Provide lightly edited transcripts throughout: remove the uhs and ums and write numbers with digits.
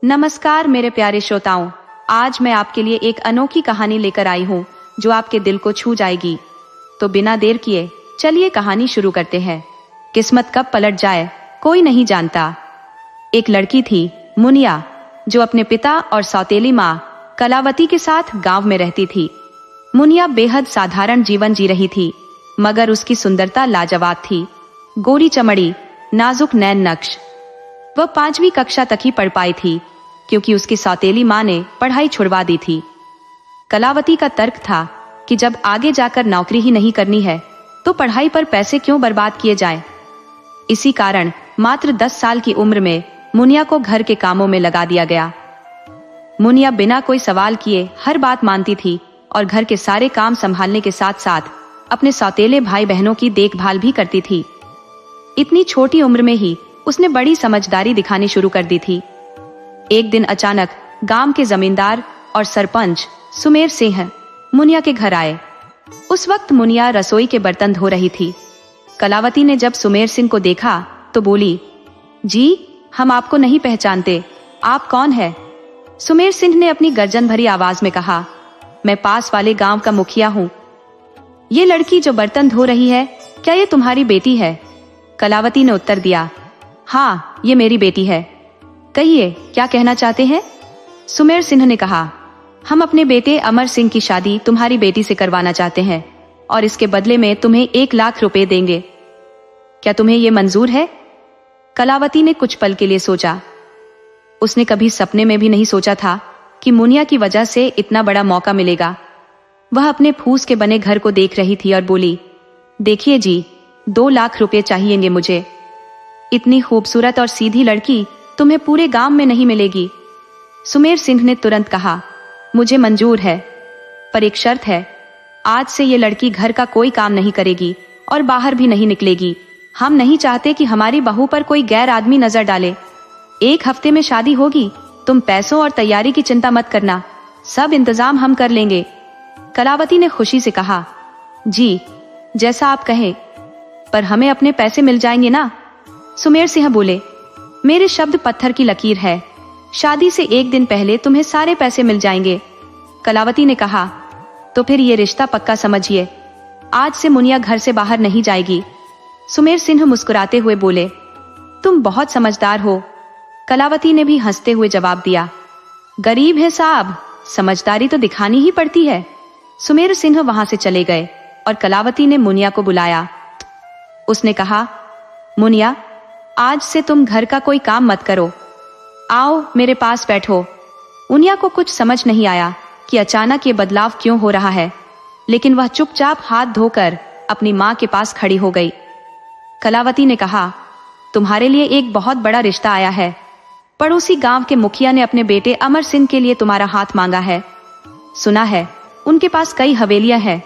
नमस्कार मेरे प्यारे श्रोताओं, आज मैं आपके लिए एक अनोखी कहानी लेकर आई हूँ जो आपके दिल को छू जाएगी। तो बिना देर किए चलिए कहानी शुरू करते हैं। किस्मत कब पलट जाए कोई नहीं जानता। एक लड़की थी मुनिया, जो अपने पिता और सौतेली माँ कलावती के साथ गांव में रहती थी। मुनिया बेहद साधारण जीवन जी रही थी, मगर उसकी सुंदरता लाजवाब थी। गोरी चमड़ी, नाजुक नैन नक्श। वह 5वीं कक्षा तक ही पढ़ पाई थी, क्योंकि उसकी सौतेली माँ ने पढ़ाई छुड़वा दी थी। कलावती का तर्क था कि जब आगे जाकर नौकरी ही नहीं करनी है तो पढ़ाई पर पैसे क्यों बर्बाद किए जाएं। इसी कारण मात्र 10 साल की उम्र में मुनिया को घर के कामों में लगा दिया गया। मुनिया बिना कोई सवाल किए हर बात मानती थी और घर के सारे काम संभालने के साथ साथ अपने सौतेले भाई बहनों की देखभाल भी करती थी। इतनी छोटी उम्र में ही उसने बड़ी समझदारी दिखानी शुरू कर दी थी। एक दिन अचानक गांव के जमींदार और सरपंच सुमेर सिंह मुनिया के घर आए। उस वक्त मुनिया रसोई के बर्तन धो रही थी। कलावती ने जब सुमेर सिंह को देखा तो बोली, जी हम आपको नहीं पहचानते, आप कौन है? सुमेर सिंह ने अपनी गर्जन भरी आवाज में कहा, मैं पास वाले गांव का मुखिया हूँ। ये लड़की जो बर्तन धो रही है, क्या ये तुम्हारी बेटी है? कलावती ने उत्तर दिया, हाँ ये मेरी बेटी है। कहिए क्या कहना चाहते हैं? सुमेर सिंह ने कहा, हम अपने बेटे अमर सिंह की शादी तुम्हारी बेटी से करवाना चाहते हैं और इसके बदले में तुम्हें 1 लाख रुपए देंगे। क्या तुम्हें ये मंजूर है? कलावती ने कुछ पल के लिए सोचा। उसने कभी सपने में भी नहीं सोचा था कि मुनिया की वजह से इतना बड़ा मौका मिलेगा। वह अपने फूस के बने घर को देख रही थी और बोली, देखिए जी, 2 लाख रुपए चाहिएंगे मुझे। इतनी खूबसूरत और सीधी लड़की तुम्हें पूरे गांव में नहीं मिलेगी। सुमेर सिंह ने तुरंत कहा, मुझे मंजूर है, पर एक शर्त है। आज से ये लड़की घर का कोई काम नहीं करेगी और बाहर भी नहीं निकलेगी। हम नहीं चाहते कि हमारी बहू पर कोई गैर आदमी नजर डाले। 1 हफ्ते में शादी होगी, तुम पैसों और तैयारी की चिंता मत करना, सब इंतजाम हम कर लेंगे। कलावती ने खुशी से कहा, जी जैसा आप कहें, पर हमें अपने पैसे मिल जाएंगे ना? सुमेर सिंह बोले, मेरे शब्द पत्थर की लकीर है, शादी से 1 दिन पहले तुम्हें सारे पैसे मिल जाएंगे। कलावती ने कहा, तो फिर ये रिश्ता पक्का समझिए, आज से मुनिया घर से बाहर नहीं जाएगी। सुमेर सिंह मुस्कुराते हुए बोले, तुम बहुत समझदार हो। कलावती ने भी हंसते हुए जवाब दिया, गरीब है साहब, समझदारी तो दिखानी ही पड़ती है। सुमेर सिंह वहां से चले गए और कलावती ने मुनिया को बुलाया। उसने कहा, मुनिया आज से तुम घर का कोई काम मत करो, आओ मेरे पास बैठो। मुनिया को कुछ समझ नहीं आया कि अचानक ये बदलाव क्यों हो रहा है, लेकिन वह चुपचाप हाथ धोकर अपनी माँ के पास खड़ी हो गई। कलावती ने कहा, तुम्हारे लिए एक बहुत बड़ा रिश्ता आया है। पड़ोसी गांव के मुखिया ने अपने बेटे अमर सिंह के लिए तुम्हारा हाथ मांगा है। सुना है उनके पास कई हवेलियां हैं,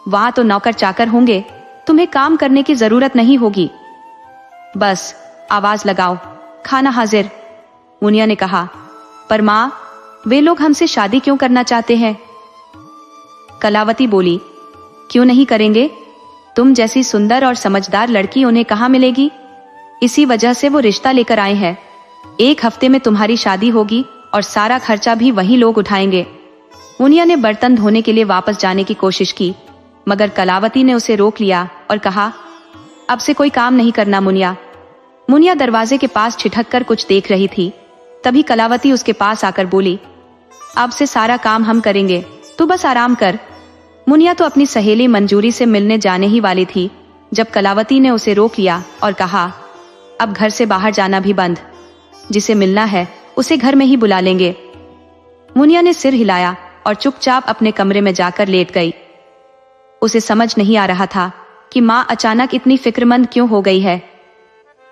वहां तो नौकर चाकर होंगे, तुम्हें काम करने की जरूरत नहीं होगी। बस आवाज लगाओ, खाना हाजिर। मुनिया ने कहा, पर माँ वे लोग हमसे शादी क्यों करना चाहते हैं? कलावती बोली, क्यों नहीं करेंगे? तुम जैसी सुंदर और समझदार लड़की उन्हें कहाँ मिलेगी? इसी वजह से वो रिश्ता लेकर आए हैं। 1 हफ्ते में तुम्हारी शादी होगी और सारा खर्चा भी वही लोग उठाएंगे। मुनिया ने बर्तन धोने के लिए वापस जाने की कोशिश की, मगर कलावती ने उसे रोक लिया और कहा, अब से कोई काम नहीं करना मुनिया। मुनिया दरवाजे के पास छिटक कर कुछ देख रही थी। तभी कलावती उसके पास आकर बोली, अब से सारा काम हम करेंगे, तू बस आराम कर। मुनिया तो अपनी सहेली मंजूरी से मिलने जाने ही वाली थी जब कलावती ने उसे रोक लिया और कहा, अब घर से बाहर जाना भी बंद, जिसे मिलना है उसे घर में ही बुला लेंगे। मुनिया ने सिर हिलाया और चुपचाप अपने कमरे में जाकर लेट गई। उसे समझ नहीं आ रहा था कि माँ अचानक इतनी फिक्रमंद क्यों हो गई है।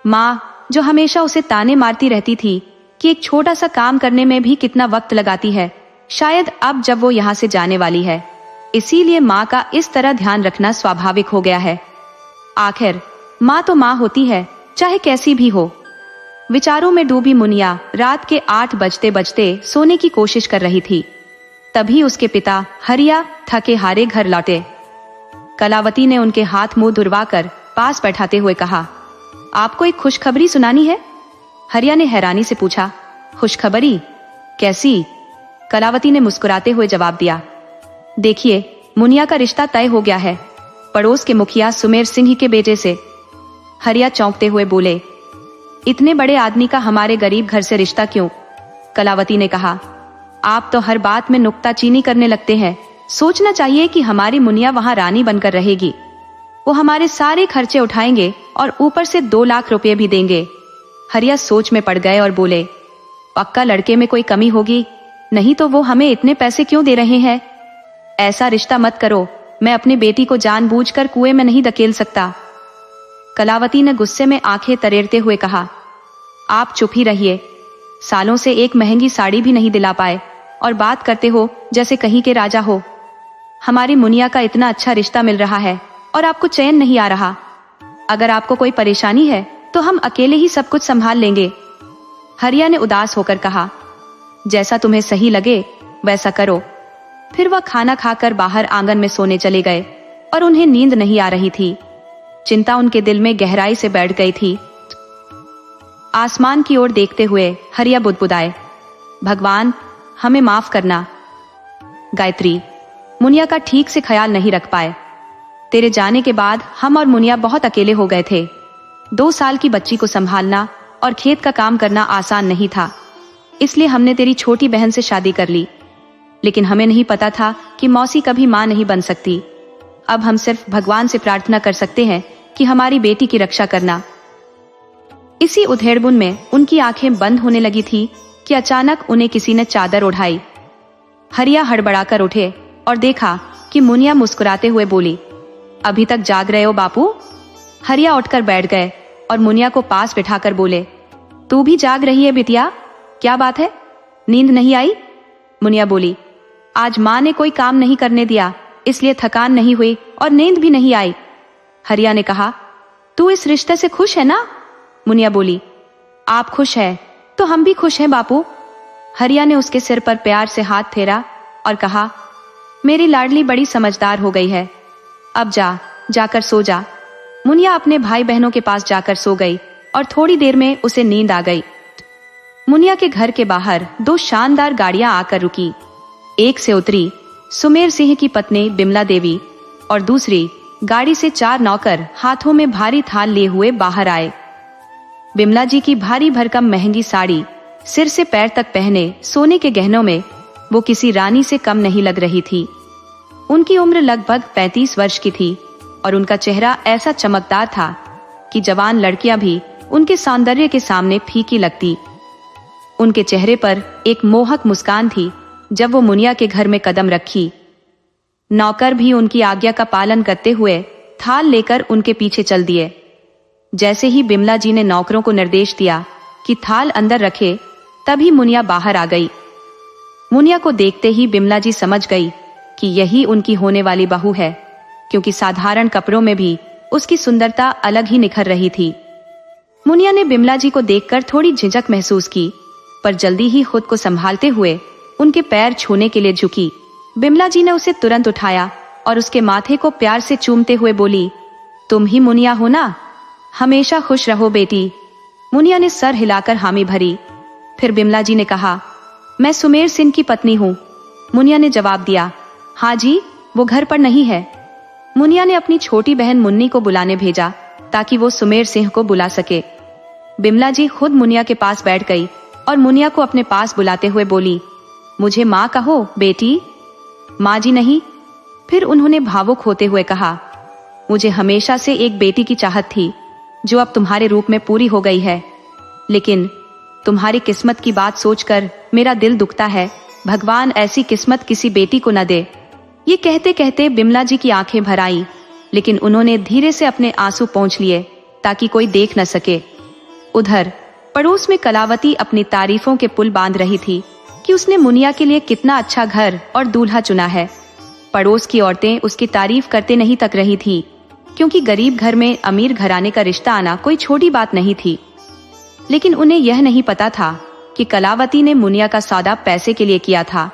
माँ जो हमेशा उसे ताने मारती रहती थी कि एक छोटा सा काम करने में भी कितना वक्त लगाती है, शायद अब जब वो यहाँ से जाने वाली है, इसीलिए माँ का इस तरह ध्यान रखना स्वाभाविक हो गया है। आखिर माँ तो माँ होती है, चाहे कैसी भी हो। विचारों में डूबी मुनिया रात के 8 बजते बजते सोने की कोशिश कर रही थी। तभी उसके पिता हरिया थके हारे घर लौटे। कलावती ने उनके हाथ मुंह धुलवाकर पास बैठाते हुए कहा, आपको एक खुशखबरी सुनानी है? हरिया ने हैरानी से पूछा, खुशखबरी? कैसी? कलावती ने मुस्कुराते हुए जवाब दिया। देखिए, मुनिया का रिश्ता तय हो गया है, पड़ोस के मुखिया सुमेर सिंह के बेटे से। हरिया चौंकते हुए बोले, इतने बड़े आदमी का हमारे गरीब घर से रिश्ता क्यों? कलावती ने कहा, आप तो हर बात में नुक्ताचीनी करने लगते हैं। सोचना चाहिए कि हमारी मुनिया वहां रानी बनकर रहेगी। वो हमारे सारे खर्चे उठाएंगे और ऊपर से 2 लाख रुपए भी देंगे। हरिया सोच में पड़ गए और बोले, पक्का लड़के में कोई कमी होगी, नहीं तो वो हमें इतने पैसे क्यों दे रहे हैं? ऐसा रिश्ता मत करो, मैं अपनी बेटी को जानबूझकर कुएं में नहीं धकेल सकता। कलावती ने गुस्से में आंखें तरेरते हुए कहा, आप चुप ही रहिए। सालों से एक महंगी साड़ी भी नहीं दिला पाए और बात करते हो जैसे कहीं के राजा हो। हमारी मुनिया का इतना अच्छा रिश्ता मिल रहा है और आपको चैन नहीं आ रहा। अगर आपको कोई परेशानी है तो हम अकेले ही सब कुछ संभाल लेंगे। हरिया ने उदास होकर कहा, जैसा तुम्हें सही लगे वैसा करो। फिर वह खाना खाकर बाहर आंगन में सोने चले गए और उन्हें नींद नहीं आ रही थी। चिंता उनके दिल में गहराई से बैठ गई थी। आसमान की ओर देखते हुए हरिया बुदबुदाए, भगवान हमें माफ करना। गायत्री, मुनिया का ठीक से ख्याल नहीं रख पाए। तेरे जाने के बाद हम और मुनिया बहुत अकेले हो गए थे। 2 साल की बच्ची को संभालना और खेत का काम करना आसान नहीं था, इसलिए हमने तेरी छोटी बहन से शादी कर ली। लेकिन हमें नहीं पता था कि मौसी कभी मां नहीं बन सकती। अब हम सिर्फ भगवान से प्रार्थना कर सकते हैं कि हमारी बेटी की रक्षा करना। इसी उधेड़बुन में उनकी आंखें बंद होने लगी थी कि अचानक उन्हें किसी ने चादर ओढ़ाई। हरिया हड़बड़ाकर उठे और देखा कि मुनिया मुस्कुराते हुए बोली, अभी तक जाग रहे हो बापू? हरिया उठकर बैठ गए और मुनिया को पास बिठाकर बोले, तू भी जाग रही है बिटिया? क्या बात है, नींद नहीं आई? मुनिया बोली, आज माँ ने कोई काम नहीं करने दिया, इसलिए थकान नहीं हुई और नींद भी नहीं आई। हरिया ने कहा, तू इस रिश्ते से खुश है ना? मुनिया बोली, आप खुश हैं तो हम भी खुश हैं बापू। हरिया ने उसके सिर पर प्यार से हाथ फेरा और कहा, मेरी लाडली बड़ी समझदार हो गई है, अब जाकर सो जा। मुनिया अपने भाई बहनों के पास जाकर सो गई और थोड़ी देर में उसे नींद आ गई। मुनिया के घर के बाहर 2 शानदार गाड़ियां आकर रुकी। एक से उतरी सुमेर सिंह की पत्नी बिमला देवी और दूसरी गाड़ी से 4 नौकर हाथों में भारी थाल लिए हुए बाहर आए। बिमला जी की भारी भरकम महंगी साड़ी, सिर से पैर तक पहने सोने के गहनों में वो किसी रानी से कम नहीं लग रही थी। उनकी उम्र लगभग 35 वर्ष की थी और उनका चेहरा ऐसा चमकदार था कि जवान लड़कियां भी उनके सौंदर्य के सामने फीकी लगती। उनके चेहरे पर एक मोहक मुस्कान थी जब वो मुनिया के घर में कदम रखी। नौकर भी उनकी आज्ञा का पालन करते हुए थाल लेकर उनके पीछे चल दिए। जैसे ही बिमला जी ने नौकरों को निर्देश दिया कि थाल अंदर रखे, तभी मुनिया बाहर आ गई। मुनिया को देखते ही बिमला जी समझ गई कि यही उनकी होने वाली बहू है, क्योंकि साधारण कपड़ों में भी उसकी सुंदरता अलग ही निखर रही थी। मुनिया ने बिमला जी को देखकर थोड़ी झिझक महसूस की, पर जल्दी ही खुद को संभालते हुए उनके पैर छूने के लिए झुकी। बिमला जी ने उसे तुरंत उठाया और उसके माथे को प्यार से चूमते हुए बोली, तुम ही मुनिया हो ना? हमेशा खुश रहो बेटी। मुनिया ने सर हिलाकर हामी भरी। फिर बिमला जी ने कहा, मैं सुमेर सिंह की पत्नी हूँ। मुनिया ने जवाब दिया, हाँ जी, वो घर पर नहीं है। मुनिया ने अपनी छोटी बहन मुन्नी को बुलाने भेजा ताकि वो सुमेर सिंह को बुला सके। बिमला जी खुद मुनिया के पास बैठ गई और मुनिया को अपने पास बुलाते हुए बोली, मुझे माँ कहो बेटी। माँ जी नहीं। फिर उन्होंने भावुक होते हुए कहा, मुझे हमेशा से एक बेटी की चाहत थी जो अब तुम्हारे रूप में पूरी हो गई है, लेकिन तुम्हारी किस्मत की बात सोचकर मेरा दिल दुखता है। भगवान ऐसी किस्मत किसी बेटी को न दे। ये कहते कहते बिमला जी की आंखें भर आई, लेकिन उन्होंने धीरे से अपने आंसू पोंछ लिए ताकि कोई देख न सके। उधर पड़ोस में कलावती अपनी तारीफों के पुल बांध रही थी कि उसने मुनिया के लिए कितना अच्छा घर और दूल्हा चुना है। पड़ोस की औरतें उसकी तारीफ करते नहीं तक रही थी, क्योंकि गरीब घर में अमीर घराने का रिश्ता आना कोई छोटी बात नहीं थी। लेकिन उन्हें यह नहीं पता था कि कलावती ने मुनिया का सौदा पैसे के लिए किया था।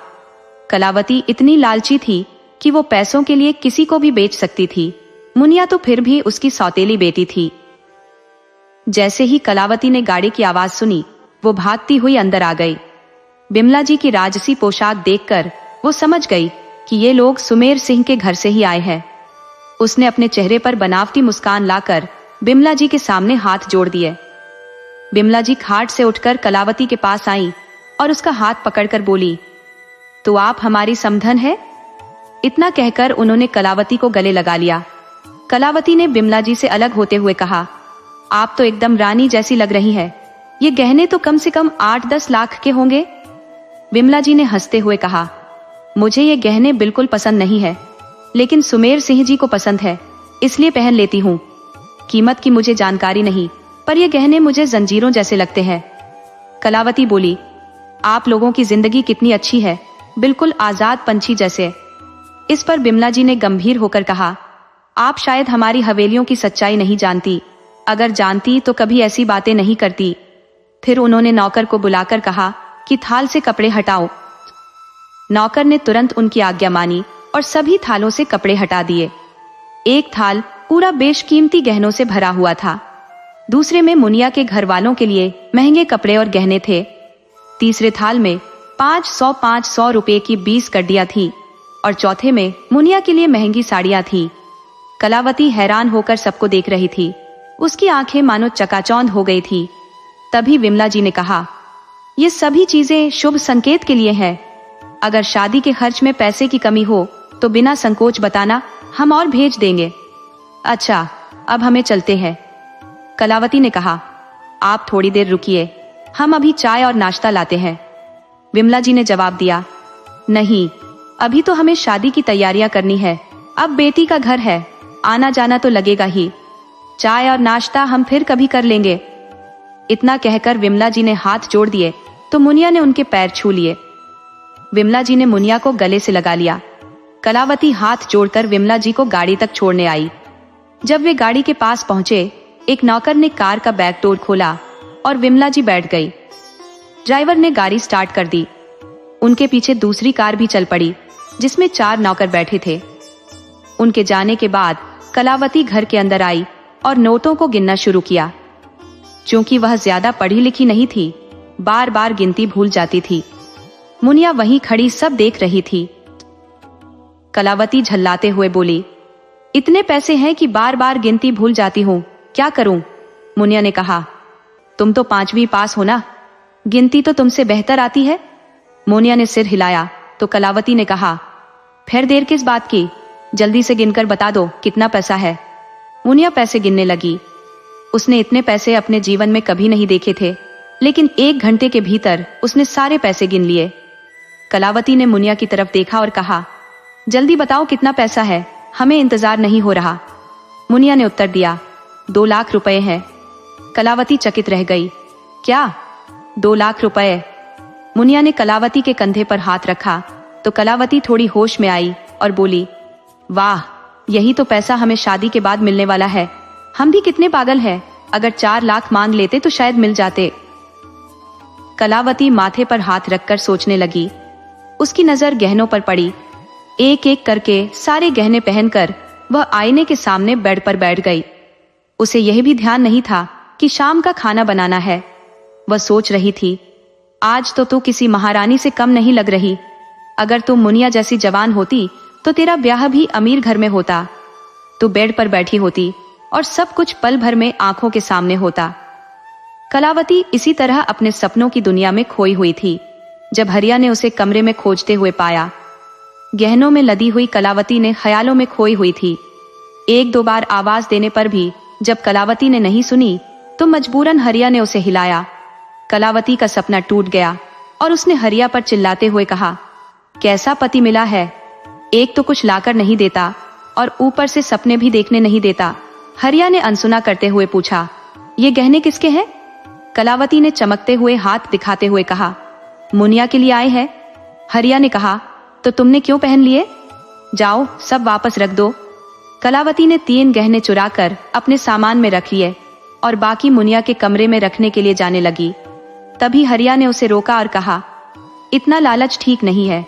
कलावती इतनी लालची थी कि वो पैसों के लिए किसी को भी बेच सकती थी। मुनिया तो फिर भी उसकी सौतेली बेटी थी। जैसे ही कलावती ने गाड़ी की आवाज सुनी, वो भागती हुई अंदर आ गई। बिमला जी की राजसी पोशाक देखकर वो समझ गई कि ये लोग सुमेर सिंह के घर से ही आए हैं। उसने अपने चेहरे पर बनावटी मुस्कान लाकर बिमला जी के सामने हाथ जोड़ दिए। बिमला जी खाट से उठकर कलावती के पास आई और उसका हाथ पकड़कर बोली, तो आप हमारी समधन है? इतना कहकर उन्होंने कलावती को गले लगा लिया। कलावती ने बिमला जी से अलग होते हुए कहा, आप तो एकदम रानी जैसी लग रही है। ये गहने तो कम से कम 8-10 लाख के होंगे। बिमला जी ने हंसते हुए कहा, मुझे ये गहने बिल्कुल पसंद नहीं है, लेकिन सुमेर सिंह जी को पसंद है, इसलिए पहन लेती हूँ। कीमत की मुझे जानकारी नहीं, पर ये गहने मुझे जंजीरों जैसे लगते हैं। कलावती बोली, आप लोगों की जिंदगी कितनी अच्छी है, बिल्कुल आजाद पंछी जैसे। इस पर बिमला जी ने गंभीर होकर कहा, आप शायद हमारी हवेलियों की सच्चाई नहीं जानती, अगर जानती तो कभी ऐसी बातें नहीं करती। फिर उन्होंने नौकर को बुलाकर कहा कि थाल से कपड़े हटाओ। नौकर ने तुरंत उनकी आज्ञा मानी और सभी थालों से कपड़े हटा दिए। एक थाल पूरा बेशकीमती गहनों से भरा हुआ था, दूसरे में मुनिया के घर वालों के लिए महंगे कपड़े और गहने थे, तीसरे थाल में 500 रुपए की 20 कड्डियां थी और चौथे में मुनिया के लिए महंगी साड़ियां थी। कलावती हैरान होकर सबको देख रही थी, उसकी आंखें मानो चकाचौंध हो गई थी। तभी विमला जी ने कहा, ये सभी चीजें शुभ संकेत के लिए हैं। अगर शादी के खर्च में पैसे की कमी हो तो बिना संकोच बताना, हम और भेज देंगे। अच्छा, अब हमें चलते हैं। कलावती ने कहा, आप थोड़ी देर रुकिए, हम अभी चाय और नाश्ता लाते हैं। विमला जी ने जवाब दिया, नहीं, अभी तो हमें शादी की तैयारियां करनी है। अब बेटी का घर है, आना जाना तो लगेगा ही। चाय और नाश्ता हम फिर कभी कर लेंगे। इतना कहकर विमला जी ने हाथ जोड़ दिए तो मुनिया ने उनके पैर छू लिए। विमला जी ने मुनिया को गले से लगा लिया। कलावती हाथ जोड़कर विमला जी को गाड़ी तक छोड़ने आई। जब वे गाड़ी के पास पहुंचे, एक नौकर ने कार का बैक डोर खोला और विमला जी बैठ गई। ड्राइवर ने गाड़ी स्टार्ट कर दी। उनके पीछे दूसरी कार भी चल पड़ी, जिसमें 4 नौकर बैठे थे। उनके जाने के बाद कलावती घर के अंदर आई और नोटों को गिनना शुरू किया। चूंकि वह ज्यादा पढ़ी लिखी नहीं थी, बार बार गिनती भूल जाती थी। मुनिया वहीं खड़ी सब देख रही थी। कलावती झल्लाते हुए बोली, इतने पैसे हैं कि बार बार गिनती भूल जाती हूँ, क्या करूं? मुनिया ने कहा, तुम तो 5वीं पास हो ना, गिनती तो तुमसे बेहतर आती है। मुनिया ने सिर हिलाया तो कलावती ने कहा, फिर देर किस बात की, जल्दी से गिनकर बता दो कितना पैसा है। मुनिया पैसे गिनने लगी। उसने इतने पैसे अपने जीवन में कभी नहीं देखे थे, लेकिन 1 घंटे के भीतर उसने सारे पैसे गिन लिए। कलावती ने मुनिया की तरफ देखा और कहा, जल्दी बताओ कितना पैसा है, हमें इंतजार नहीं हो रहा। मुनिया ने उत्तर दिया, 2 लाख रुपए हैं। कलावती चकित रह गई। क्या, 2 लाख रुपए? मुनिया ने कलावती के कंधे पर हाथ रखा तो कलावती थोड़ी होश में आई और बोली, वाह, यही तो पैसा हमें शादी के बाद मिलने वाला है। हम भी कितने पागल हैं, अगर 4 लाख मांग लेते तो शायद मिल जाते। कलावती माथे पर हाथ रखकर सोचने लगी। उसकी नजर गहनों पर पड़ी। एक एक करके सारे गहने पहनकर वह आईने के सामने बेड पर बैठ गई। उसे यह भी ध्यान नहीं था कि शाम का खाना बनाना है। वह सोच रही थी, आज तो तू किसी महारानी से कम नहीं लग रही। अगर तू मुनिया जैसी जवान होती तो तेरा ब्याह भी अमीर घर में होता। तू बेड पर बैठी होती और सब कुछ पल भर में आंखों के सामने होता। कलावती इसी तरह अपने सपनों की दुनिया में खोई हुई थी जब हरिया ने उसे कमरे में खोजते हुए पाया। गहनों में लदी हुई कलावती ने ख्यालों में खोई हुई थी। 1-2 बार आवाज देने पर भी जब कलावती ने नहीं सुनी तो मजबूरन हरिया ने उसे हिलाया। कलावती का सपना टूट गया और उसने हरिया पर चिल्लाते हुए कहा, कैसा पति मिला है, एक तो कुछ लाकर नहीं देता और ऊपर से सपने भी देखने नहीं देता। हरिया ने अनसुना करते हुए पूछा, ये गहने किसके हैं? कलावती ने चमकते हुए हाथ दिखाते हुए कहा, मुनिया के लिए आए हैं। हरिया ने कहा, तो तुमने क्यों पहन लिए? जाओ, सब वापस रख दो। कलावती ने 3 गहने चुराकर अपने सामान में रख लिए और बाकी मुनिया के कमरे में रखने के लिए जाने लगी। तभी हरिया ने उसे रोका और कहा, इतना लालच ठीक नहीं है,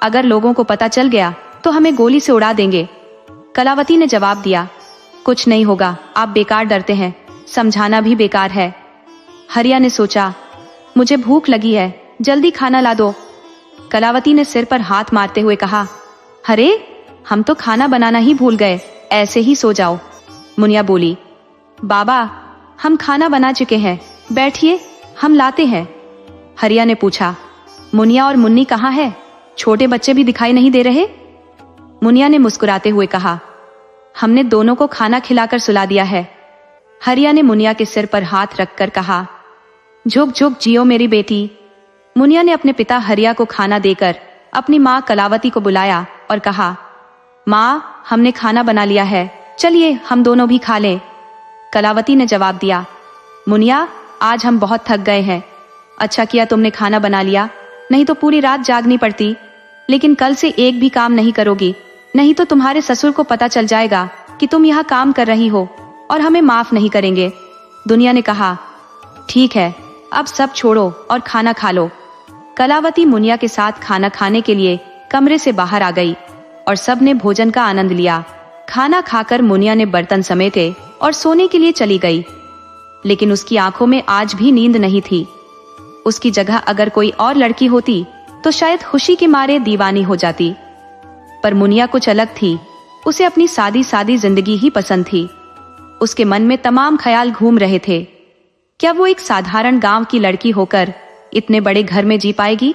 अगर लोगों को पता चल गया तो हमें गोली से उड़ा देंगे। कलावती ने जवाब दिया, कुछ नहीं होगा, आप बेकार डरते हैं, समझाना भी बेकार है। हरिया ने सोचा, मुझे भूख लगी है, जल्दी खाना ला दो। कलावती ने सिर पर हाथ मारते हुए कहा, अरे हम तो खाना बनाना ही भूल गए, ऐसे ही सो जाओ। मुनिया बोली, बाबा हम खाना बना चुके हैं, बैठिए हम लाते हैं। हरिया ने पूछा, मुनिया और मुन्नी कहाँ है? छोटे बच्चे भी दिखाई नहीं दे रहे। मुनिया ने मुस्कुराते हुए कहा, हमने दोनों को खाना खिलाकर सुला दिया है। हरिया ने मुनिया के सिर पर हाथ रखकर कहा, झुक झुक जियो मेरी बेटी। मुनिया ने अपने पिता हरिया को खाना देकर अपनी माँ कलावती को बुलाया और कहा, माँ हमने खाना बना लिया है, चलिए हम दोनों भी खा लें। कलावती ने जवाब दिया, मुनिया आज हम बहुत थक गए हैं। अच्छा किया तुमने खाना बना लिया, नहीं तो पूरी रात जागनी पड़ती। लेकिन कल से एक भी काम नहीं करोगी, नहीं तो तुम्हारे ससुर को पता चल जाएगा कि तुम यहाँ काम कर रही हो और हमें माफ नहीं करेंगे। दुनिया ने कहा, ठीक है अब सब छोड़ो और खाना खा लो। कलावती मुनिया के साथ खाना खाने के लिए कमरे से बाहर आ गई और सब ने भोजन का आनंद लिया। खाना खाकर मुनिया ने बर्तन समेटे और सोने के लिए चली गई, लेकिन उसकी आंखों में आज भी नींद नहीं थी। उसकी जगह अगर कोई और लड़की होती तो शायद खुशी के मारे दीवानी हो जाती, पर मुनिया कुछ अलग थी। उसे अपनी सादी सादी जिंदगी ही पसंद थी। उसके मन में तमाम ख्याल घूम रहे थे, क्या वो एक साधारण गांव की लड़की होकर इतने बड़े घर में जी पाएगी?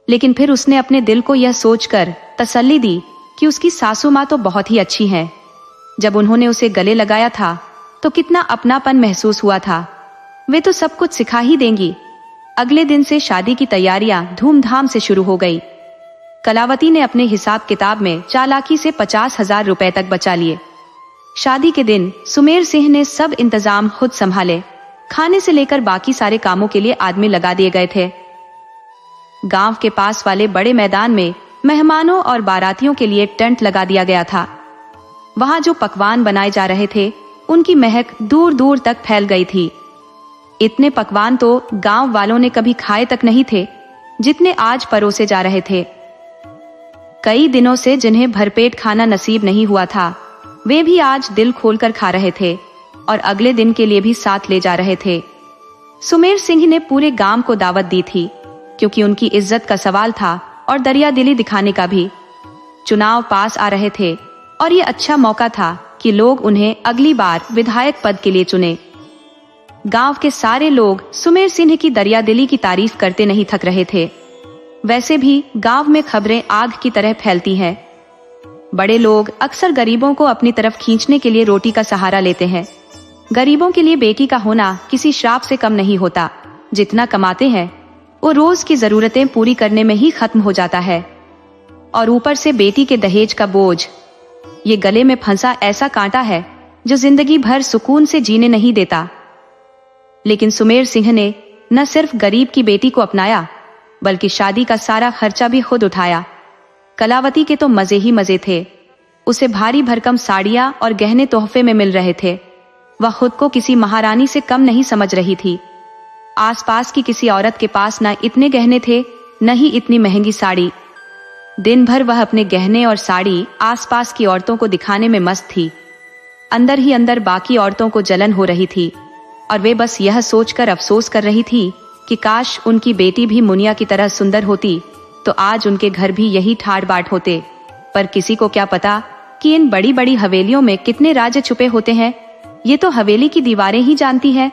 लेकिन फिर उसने अपने दिल को यह सोचकर तसल्ली दी कि उसकी सासू माँ तो बहुत ही अच्छी हैं। जब उन्होंने उसे गले लगाया था तो कितना अपनापन महसूस हुआ था। वे तो सब कुछ सिखा ही देंगी। अगले दिन से शादी की तैयारियां धूमधाम से शुरू हो गई। कलावती ने अपने हिसाब किताब में चालाकी से 50,000 रुपए तक बचा लिए। शादी के दिन सुमेर सिंह ने सब इंतजाम खुद संभाले। खाने से लेकर बाकी सारे कामों के लिए आदमी लगा दिए गए थे। गांव के पास वाले बड़े मैदान में मेहमानों और बारातियों के लिए टेंट लगा दिया गया था। वहां जो पकवान बनाए जा रहे थे उनकी महक दूर दूर तक फैल गई थी। इतने पकवान तो गांव वालों ने कभी खाए तक नहीं थे जितने आज परोसे जा रहे थे। कई दिनों से जिन्हें भरपेट खाना नसीब नहीं हुआ था, वे भी आज दिल खोलकर खा रहे थे और अगले दिन के लिए भी साथ ले जा रहे थे। सुमेर सिंह ने पूरे गांव को दावत दी थी, क्योंकि उनकी इज्जत का सवाल था और दरिया दिली दिखाने का भी। चुनाव पास आ रहे थे और ये अच्छा मौका था कि लोग उन्हें अगली बार विधायक पद के लिए चुने। गांव के सारे लोग सुमेर सिंह की दरिया दिली की तारीफ करते नहीं थक रहे थे। वैसे भी गांव में खबरें आग की तरह फैलती हैं। बड़े लोग अक्सर गरीबों को अपनी तरफ खींचने के लिए रोटी का सहारा लेते हैं। गरीबों के लिए बेटी का होना किसी श्राप से कम नहीं होता। जितना कमाते हैं वो रोज की जरूरतें पूरी करने में ही खत्म हो जाता है, और ऊपर से बेटी के दहेज का बोझ। ये गले में फंसा ऐसा कांटा है जो जिंदगी भर सुकून से जीने नहीं देता। लेकिन सुमेर सिंह ने न सिर्फ गरीब की बेटी को अपनाया, बल्कि शादी का सारा खर्चा भी खुद उठाया। कलावती के तो मजे ही मजे थे। उसे भारी भरकम साड़ियां और गहने तोहफे में मिल रहे थे। वह खुद को किसी महारानी से कम नहीं समझ रही थी। आसपास की किसी औरत के पास न इतने गहने थे, न ही इतनी महंगी साड़ी। दिन भर वह अपने गहने और साड़ी आसपास की औरतों को दिखाने में मस्त थी। अंदर ही अंदर बाकी औरतों को जलन हो रही थी, और वे बस यह सोचकर अफसोस कर रही थी कि काश उनकी बेटी भी मुनिया की तरह सुंदर होती तो आज उनके घर भी यही ठाट बाट होते। पर किसी को क्या पता कि इन बड़ी बड़ी हवेलियों में कितने राज छुपे होते हैं। ये तो हवेली की दीवारें ही जानती हैं।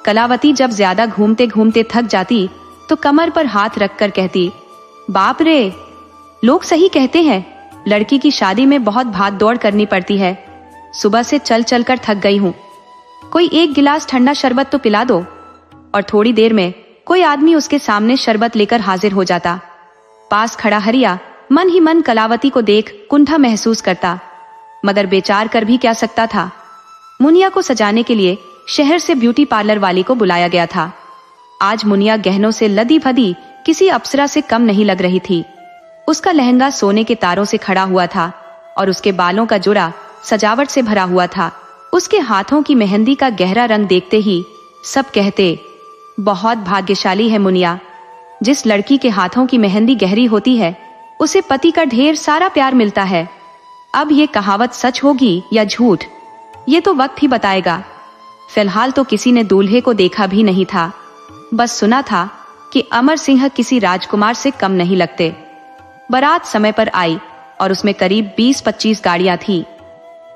कलावती जब ज्यादा घूमते घूमते थक जाती तो कमर पर हाथ रखकर कहती, बाप रे, लोग सही कहते हैं, लड़की की शादी में बहुत भाग दौड़ करनी पड़ती है। सुबह से चल चल कर थक गई हूँ। कोई एक गिलास ठंडा शरबत तो पिला दो। और थोड़ी देर में कोई आदमी उसके सामने शरबत लेकर हाजिर हो जाता। पास खड़ा हरिया मन ही मन कलावती को देख कुंठा महसूस करता, मगर बेचार कर भी क्या सकता था। मुनिया को सजाने के लिए शहर से ब्यूटी पार्लर वाली को बुलाया गया था। आज मुनिया गहनों से लदी भदी किसी अप्सरा से कम नहीं लग रही थी। उसका लहंगा सोने के तारों से खड़ा हुआ था और उसके बालों का जोड़ा सजावट से भरा हुआ था। उसके हाथों की मेहंदी का गहरा रंग देखते ही सब कहते, बहुत भाग्यशाली है मुनिया। जिस लड़की के हाथों की मेहंदी गहरी होती है उसे पति का ढेर सारा प्यार मिलता है। अब ये कहावत सच होगी या झूठ, ये तो वक्त ही बताएगा। फिलहाल तो किसी ने दूल्हे को देखा भी नहीं था। बस सुना था कि अमर सिंह किसी राजकुमार से कम नहीं लगते। बारात समय पर आई और उसमें करीब 20-25 गाड़ियां थी।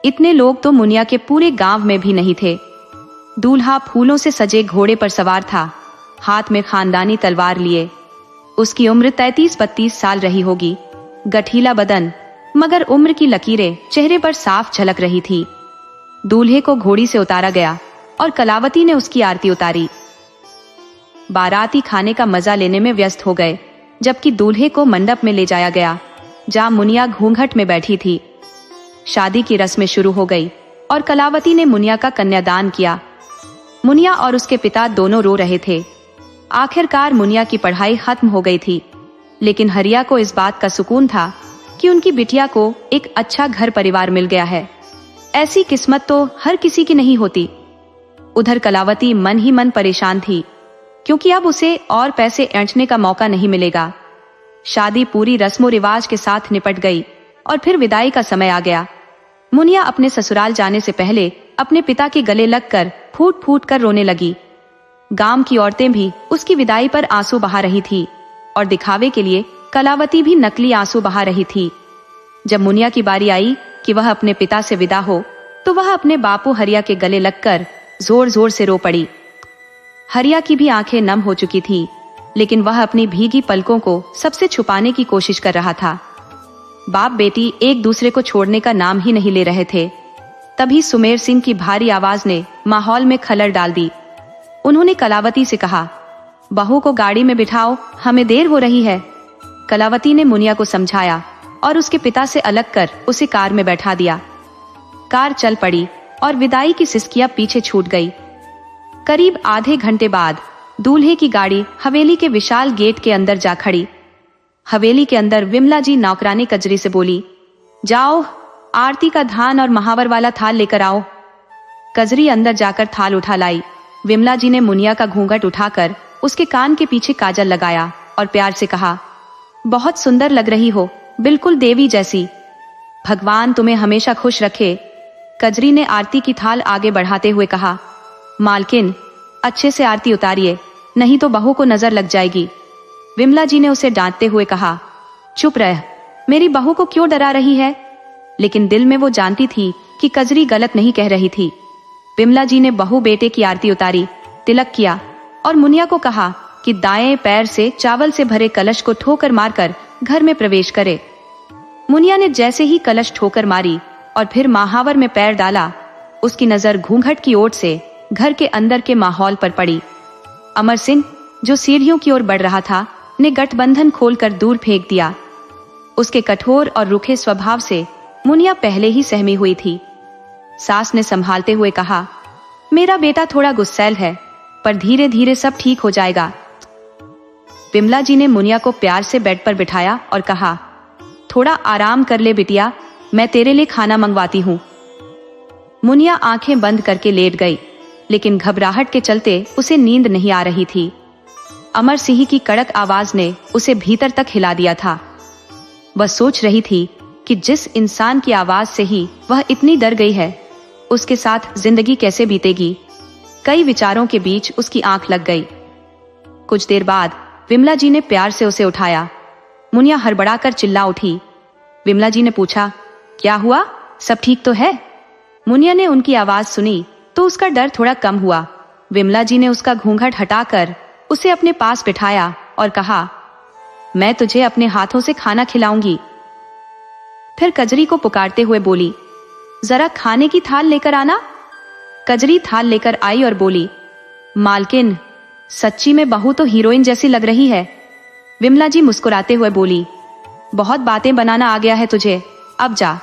इतने लोग तो मुनिया के पूरे गांव में भी नहीं थे। दूल्हा फूलों से सजे घोड़े पर सवार था, हाथ में खानदानी तलवार लिए। उसकी उम्र 33-32 साल रही होगी। गठीला बदन, मगर उम्र की लकीरें चेहरे पर साफ झलक रही थी। दूल्हे को घोड़ी से उतारा गया और कलावती ने उसकी आरती उतारी। बाराती खाने का मजा लेने में व्यस्त हो गए, जबकि दूल्हे को मंडप में ले जाया गया, जहां मुनिया घूंघट में बैठी थी। शादी की रस्में शुरू हो गई और कलावती ने मुनिया का कन्यादान किया। मुनिया और उसके पिता दोनों रो रहे थे। आखिरकार मुनिया की पढ़ाई खत्म हो गई थी, लेकिन हरिया को इस बात का सुकून था कि उनकी बिटिया को एक अच्छा घर परिवार मिल गया है। ऐसी किस्मत तो हर किसी की नहीं होती। उधर कलावती मन ही मन परेशान थी, क्योंकि अब उसे और पैसे ऐंठने का मौका नहीं मिलेगा। शादी पूरी रस्मों रिवाज के साथ निपट गई और फिर विदाई का समय आ गया। मुनिया अपने ससुराल जाने से पहले अपने पिता के गले लगकर फूट फूट कर रोने लगी। गांव की औरतें भी उसकी विदाई पर आंसू बहा रही थी और दिखावे के लिए कलावती भी नकली आंसू बहा रही थी। जब मुनिया की बारी आई कि वह अपने पिता से विदा हो, तो वह अपने बापू हरिया के गले लगकर जोर जोर से रो पड़ी। हरिया की भी आंखें नम हो चुकी थी, लेकिन वह अपनी भीगी पलकों को सबसे छुपाने की कोशिश कर रहा था। बाप बेटी एक दूसरे को छोड़ने का नाम ही नहीं ले रहे थे। तभी सुमेर सिंह की भारी आवाज ने माहौल में खलल डाल दी। उन्होंने कलावती से कहा, बहू को गाड़ी में बिठाओ, हमें देर हो रही है। कलावती ने मुनिया को समझाया और उसके पिता से अलग कर उसे कार में बैठा दिया। कार चल पड़ी और विदाई की सिसकियां पीछे छूट गई। करीब आधे घंटे बाद दूल्हे की गाड़ी हवेली के विशाल गेट के अंदर जा खड़ी। हवेली के अंदर विमला जी नौकरानी कजरी से बोली, जाओ आरती का धान और महावर वाला थाल लेकर आओ। कजरी अंदर जाकर थाल उठा लाई। विमला जी ने मुनिया का घूंघट उठाकर उसके कान के पीछे काजल लगाया और प्यार से कहा, बहुत सुंदर लग रही हो, बिल्कुल देवी जैसी। भगवान तुम्हें हमेशा खुश रखे। कजरी ने आरती की थाल आगे बढ़ाते हुए कहा, मालकिन अच्छे से आरती उतारिए, नहीं तो बहू को नजर लग जाएगी। विमला जी ने उसे डांटते हुए कहा, चुप रह, मेरी बहू को क्यों डरा रही है। लेकिन दिल में वो जानती थी कि कजरी गलत नहीं कह रही थी। विमला जी ने बहू बेटे की आरती उतारी, तिलक किया और मुनिया को कहा कि दाएं पैर से चावल से भरे कलश को ठोकर मारकर घर में प्रवेश करे। मुनिया ने जैसे ही कलश ठोकर मारी और फिर महावर में पैर डाला, उसकी नजर घूंघट की ओट से घर के अंदर के माहौल पर पड़ी। अमर सिंह, जो सीढ़ियों की ओर बढ़ रहा था, ने गठबंधन खोलकर दूर फेंक दिया। उसके कठोर और रुखे स्वभाव से मुनिया पहले ही सहमी हुई थी। सास ने संभालते हुए कहा, मेरा बेटा थोड़ा गुस्सैल है, पर धीरे धीरे सब ठीक हो जाएगा। विमला जी ने मुनिया को प्यार से बेड पर बिठाया और कहा, थोड़ा आराम कर ले बिटिया, मैं तेरे लिए खाना मंगवाती हूँ। मुनिया आंखें बंद करके लेट गई, लेकिन घबराहट के चलते उसे नींद नहीं आ रही थी। अमर सिंह की कड़क आवाज ने उसे भीतर तक हिला दिया था। वह सोच रही थी कि जिस इंसान की आवाज से ही वह इतनी डर गई है, उसके साथ जिंदगी कैसे बीतेगी। कई विचारों के बीच उसकी आंख लग गई। कुछ देर बाद विमला जी ने प्यार से उसे उठाया। मुनिया हड़बड़ाकर चिल्ला उठी। विमला जी ने पूछा, क्या हुआ, सब ठीक तो है। मुनिया ने उनकी आवाज सुनी तो उसका डर थोड़ा कम हुआ। विमला जी ने उसका घूंघट हटाकर उसे अपने पास बिठाया और कहा, मैं तुझे अपने हाथों से खाना खिलाऊंगी। फिर कजरी को पुकारते हुए बोली, जरा खाने की थाल लेकर आना। कजरी थाल लेकर आई और बोली, मालकिन सच्ची में बहू तो हीरोइन जैसी लग रही है। विमला जी मुस्कुराते हुए बोली, बहुत बातें बनाना आ गया है तुझे, अब जा,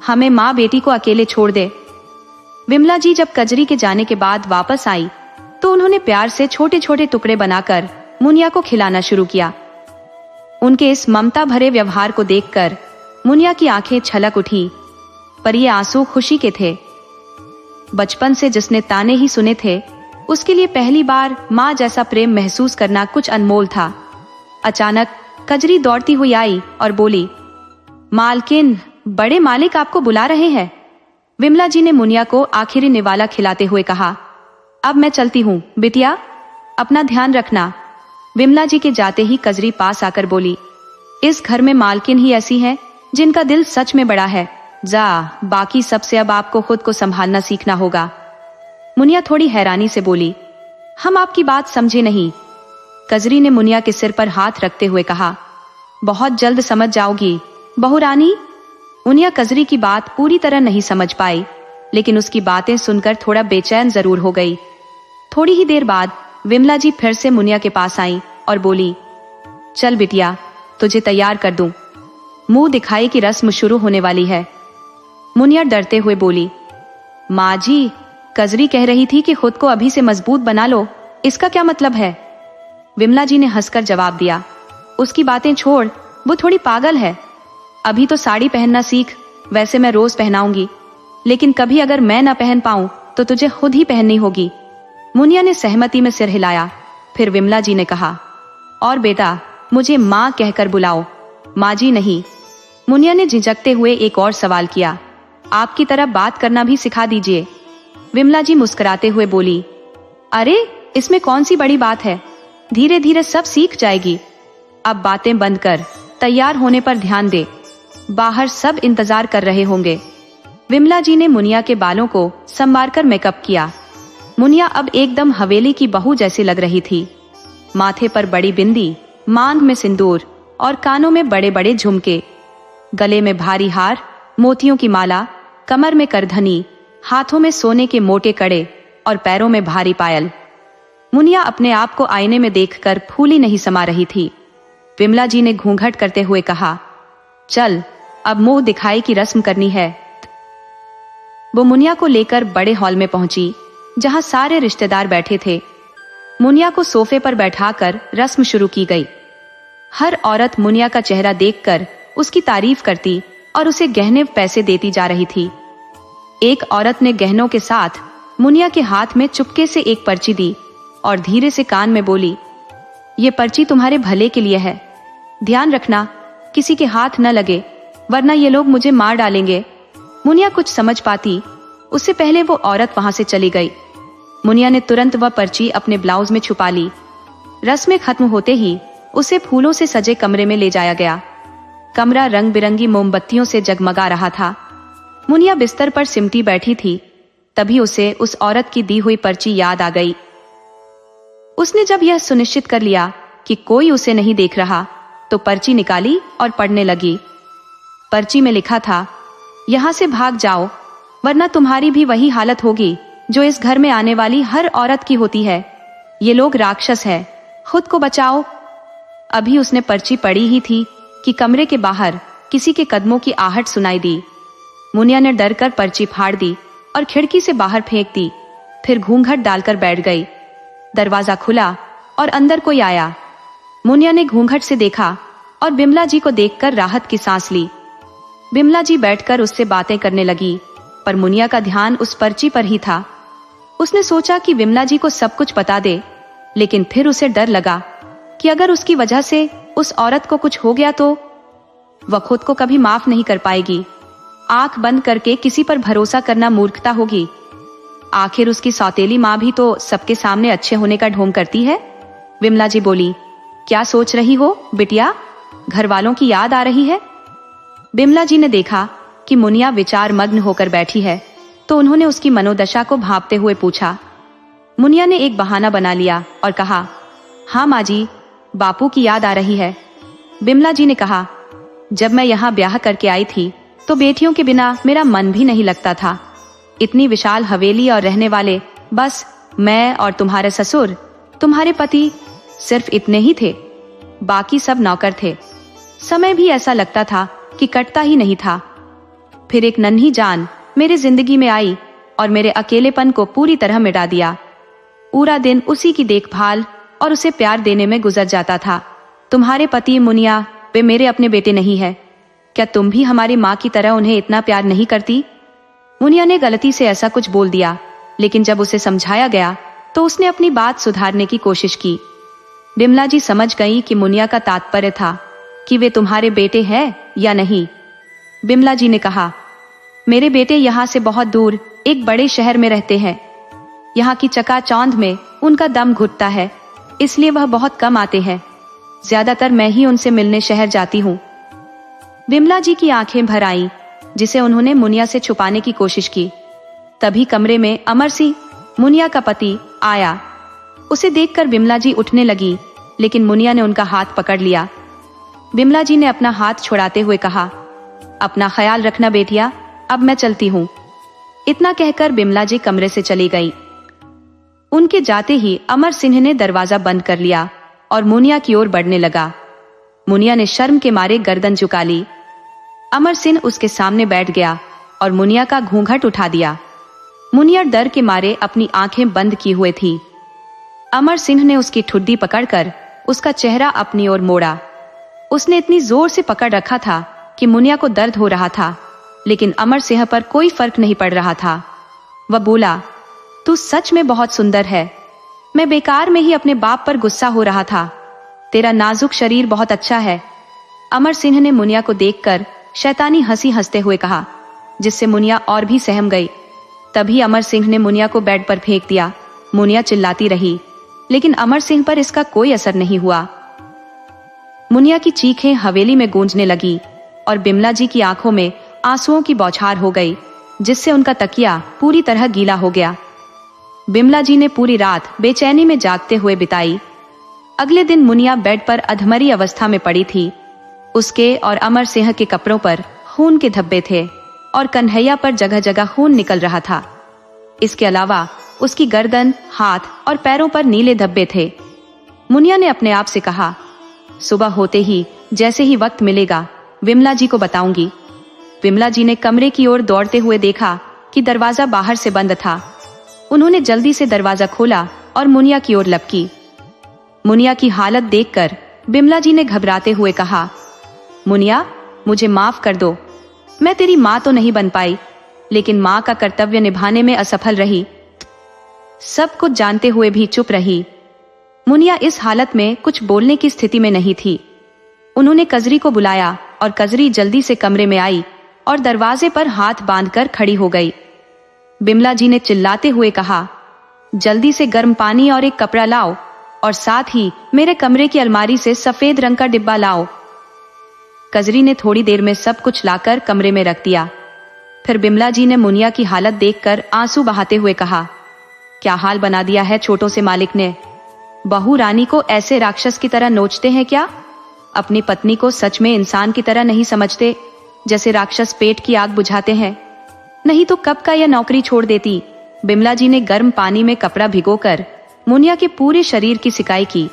हमें माँ बेटी को अकेले छोड़ दे। विमला जी जब कजरी के जाने के बाद वापस आई तो उन्होंने प्यार से छोटे छोटे टुकड़े बनाकर मुनिया को खिलाना शुरू किया। उनके इस ममता भरे व्यवहार को देखकर मुनिया की आंखें छलक उठी, पर ये आंसू खुशी के थे। बचपन से जिसने ताने ही सुने थे, उसके लिए पहली बार माँ जैसा प्रेम महसूस करना कुछ अनमोल था। अचानक कजरी दौड़ती हुई आई और बोली, मालकिन, बड़े मालिक आपको बुला रहे हैं। विमला जी ने मुनिया को आखिरी निवाला खिलाते हुए कहा, अब मैं चलती हूँ बिटिया। अपना ध्यान रखना। विमला जी के जाते ही कजरी पास आकर बोली, इस घर में मालकिन ही ऐसी है जिनका दिल सच में बड़ा है। बाकी सबसे अब आपको खुद को संभालना सीखना होगा। मुनिया थोड़ी हैरानी से बोली, हम आपकी बात समझे नहीं। कजरी ने मुनिया के सिर पर हाथ रखते हुए कहा, बहुत जल्द समझ जाओगी बहू रानी। मुनिया कजरी की बात पूरी तरह नहीं समझ पाई, लेकिन उसकी बातें सुनकर थोड़ा बेचैन जरूर हो गई। थोड़ी ही देर बाद विमला जी फिर से मुनिया के पास आई और बोली, चल बिटिया, तुझे तैयार कर दूं। मुंह दिखाई की रस्म शुरू होने वाली है। मुनिया डरते हुए बोली, माँ जी, कजरी कह रही थी कि खुद को अभी से मजबूत बना लो, इसका क्या मतलब है? विमला जी ने हंसकर जवाब दिया, उसकी बातें छोड़, वो थोड़ी पागल है। अभी तो साड़ी पहनना सीख, वैसे मैं रोज पहनाऊंगी, लेकिन कभी अगर मैं ना पहन पाऊं तो तुझे खुद ही पहननी होगी। मुनिया ने सहमति में सिर हिलाया। फिर विमला जी ने कहा, और बेटा, मुझे माँ कहकर बुलाओ, माँ जी नहीं। मुनिया ने झिझकते हुए एक और सवाल किया, आपकी तरह बात करना भी सिखा दीजिए। विमला जी मुस्कुराते हुए बोली, अरे इसमें कौन सी बड़ी बात है, धीरे धीरे सब सीख जाएगी। अब बातें बंद कर, तैयार होने पर ध्यान दे, बाहर सब इंतजार कर रहे होंगे। विमला जी ने मुनिया के बालों को संवारकर मेकअप किया। मुनिया अब एकदम हवेली की बहू जैसी लग रही थी। माथे पर बड़ी बिंदी, मांग में सिंदूर और कानों में बड़े बड़े झुमके, गले में भारी हार, मोतियों की माला, कमर में करधनी, हाथों में सोने के मोटे कड़े और पैरों में भारी पायल। मुनिया अपने आप को आईने में देखकर फूली नहीं समा रही थी। विमला जी ने घूंघट करते हुए कहा, चल अब मुंह दिखाई की रस्म करनी है। वो मुनिया को लेकर बड़े हॉल में पहुंची, जहां सारे रिश्तेदार बैठे थे। मुनिया को सोफे पर बैठाकर रस्म शुरू की गई। हर औरत मुनिया का चेहरा देखकर उसकी तारीफ करती और उसे गहने पैसे देती जा रही थी। एक औरत ने गहनों के साथ मुनिया के हाथ में चुपके से एक पर्ची दी और धीरे से कान में बोली, ये पर्ची तुम्हारे भले के लिए है, ध्यान रखना किसी के हाथ न लगे, वरना ये लोग मुझे मार डालेंगे। मुनिया कुछ समझ पाती उससे पहले वो औरत वहां से चली गई। मुनिया ने तुरंत वह पर्ची अपने ब्लाउज में छुपा ली। रस्में खत्म होते ही उसे फूलों से सजे कमरे में ले जाया गया। कमरा रंग बिरंगी मोमबत्तियों से जगमगा रहा था। मुनिया बिस्तर पर सिमटी बैठी थी, तभी उसे उस औरत की दी हुई पर्ची याद आ गई। उसने जब यह सुनिश्चित कर लिया कि कोई उसे नहीं देख रहा, तो पर्ची निकाली और पढ़ने लगी। पर्ची में लिखा था, यहां से भाग जाओ, वरना तुम्हारी भी वही हालत होगी जो इस घर में आने वाली हर औरत की होती है। ये लोग राक्षस है, खुद को बचाओ। अभी उसने पर्ची पढ़ी ही थी कि कमरे के बाहर किसी के कदमों की आहट सुनाई दी। मुनिया ने डर कर पर्ची फाड़ दी और खिड़की से बाहर फेंक दी। फिर घूंघट डालकर बैठ गई। दरवाजा खुला और अंदर कोई आया। मुनिया ने घूंघट से देखा और बिमला जी को देखकर राहत की सांस ली। बिमला जी बैठकर उससे बातें करने लगी, पर मुनिया का ध्यान उस पर्ची पर ही था। उसने सोचा कि बिमला जी को सब कुछ बता दे, लेकिन फिर उसे डर लगा कि अगर उसकी वजह से उस औरत को कुछ हो गया तो वह खुद को कभी माफ नहीं कर पाएगी। आंख बंद करके किसी पर भरोसा करना मूर्खता होगी। आखिर उसकी सौतेली माँ भी तो सबके सामने अच्छे होने का ढोंग करती है। विमला जी बोली, क्या सोच रही हो बिटिया, घर वालों की याद आ रही है? बिमला जी ने देखा कि मुनिया विचार मग्न होकर बैठी है, तो उन्होंने उसकी मनोदशा को भांपते हुए पूछा। मुनिया ने एक बहाना बना लिया और कहा, हाँ माँ जी, बापू की याद आ रही है। बिमला जी ने कहा, जब मैं यहाँ ब्याह करके आई थी तो बेटियों के बिना मेरा मन भी नहीं लगता था। इतनी विशाल हवेली और रहने वाले बस मैं और तुम्हारे ससुर, तुम्हारे पति, सिर्फ इतने ही थे। बाकी सब नौकर थे। समय भी ऐसा लगता था कि कटता ही नहीं था। फिर एक नन्ही जान मेरे जिंदगी में आई और मेरे अकेलेपन को पूरी तरह मिटा दिया। पूरा दिन उसी की देखभाल और उसे प्यार देने में गुजर जाता था। तुम्हारे पति मुनिया, वे मेरे अपने बेटे नहीं है। क्या तुम भी हमारी माँ की तरह उन्हें इतना प्यार नहीं करती? मुनिया ने गलती से ऐसा कुछ बोल दिया, लेकिन जब उसे समझाया गया तो उसने अपनी बात सुधारने की कोशिश की। बिमला जी समझ गई कि मुनिया का तात्पर्य था कि वे तुम्हारे बेटे हैं या नहीं। बिमला जी ने कहा, मेरे बेटे यहाँ से बहुत दूर एक बड़े शहर में रहते हैं। यहाँ की चकाचौंध में उनका दम घुटता है, इसलिए वह बहुत कम आते हैं। ज्यादातर मैं ही उनसे मिलने शहर जाती हूँ। विमला जी की आंखें भर आईं, जिसे उन्होंने मुनिया से छुपाने की कोशिश की। तभी कमरे में अमर सिंह, मुनिया का पति, आया। उसे देखकर विमला जी उठने लगी, लेकिन मुनिया ने उनका हाथ पकड़ लिया। विमला जी ने अपना हाथ छुड़ाते हुए कहा, अपना ख्याल रखना बेटिया, अब मैं चलती हूँ। इतना कहकर विमला जी कमरे से चली गई। उनके जाते ही अमर सिंह ने दरवाजा बंद कर लिया और मुनिया की ओर बढ़ने लगा। मुनिया ने शर्म के मारे गर्दन झुका ली। अमर सिंह उसके सामने बैठ गया और मुनिया का घूंघट उठा दिया। मुनिया डर के मारे अपनी आंखें बंद किए हुए थी। अमर सिंह ने उसकी ठुड्डी पकड़कर उसका चेहरा अपनी ओर मोड़ा। उसने इतनी जोर से पकड़ रखा था कि मुनिया को दर्द हो रहा था, लेकिन अमर सिंह पर कोई फर्क नहीं पड़ रहा था। वह बोला, तू सच में बहुत सुंदर है। मैं बेकार में ही अपने बाप पर गुस्सा हो रहा था। तेरा नाजुक शरीर बहुत अच्छा है। अमर सिंह ने मुनिया को देखकर शैतानी हंसी हंसते हुए कहा, जिससे मुनिया और भी सहम गई। तभी अमर सिंह ने मुनिया को बेड पर फेंक दिया। मुनिया चिल्लाती रही, लेकिन अमर सिंह पर इसका कोई असर नहीं हुआ। मुनिया की चीखें हवेली में गूंजने लगी और बिमला जी की आंखों में आंसुओं की बौछार हो गई, जिससे उनका तकिया पूरी तरह गीला हो गया। बिमला जी ने पूरी रात बेचैनी में जागते हुए बिताई। अगले दिन मुनिया बेड पर अधमरी अवस्था में पड़ी थी। उसके और अमर सिंह के कपड़ों पर खून के धब्बे थे और कन्हैया पर जगह जगह खून निकल रहा था। इसके अलावा उसकी गर्दन, हाथ और पैरों पर नीले धब्बे थे। मुनिया ने अपने आप से कहा, सुबह होते ही जैसे ही वक्त मिलेगा विमला जी को बताऊंगी। विमला जी ने कमरे की ओर दौड़ते हुए देखा कि दरवाजा बाहर से बंद था। उन्होंने जल्दी से दरवाजा खोला और मुनिया की ओर लपकी। मुनिया की हालत देखकर बिमला जी ने घबराते हुए कहा, मुनिया, मुझे माफ कर दो। मैं तेरी माँ तो नहीं बन पाई, लेकिन माँ का कर्तव्य निभाने में असफल रही। सब कुछ जानते हुए भी चुप रही। मुनिया इस हालत में कुछ बोलने की स्थिति में नहीं थी। उन्होंने कजरी को बुलाया और कजरी जल्दी से कमरे में आई और दरवाजे पर हाथ बांधकर खड़ी हो गई। बिमला जी ने चिल्लाते हुए कहा, जल्दी से गर्म पानी और एक कपड़ा लाओ और साथ ही मेरे कमरे की अलमारी से सफेद रंग का डिब्बा लाओ। कजरी ने थोड़ी देर में सब कुछ लाकर कमरे में रख दिया। फिर बिमला जी ने मुनिया की हालत देखकर आंसू बहाते हुए कहा, क्या हाल बना दिया है छोटों से मालिक ने। बहू रानी को ऐसे राक्षस की तरह नोचते हैं क्या? अपनी पत्नी को सच में इंसान की तरह नहीं समझते, जैसे राक्षस पेट की आग बुझाते हैं। नहीं तो कब का यह नौकरी छोड़ देती। बिमला जी ने गर्म पानी में कपड़ा भिगोकर मुनिया के पूरे शरीर की सिकाई की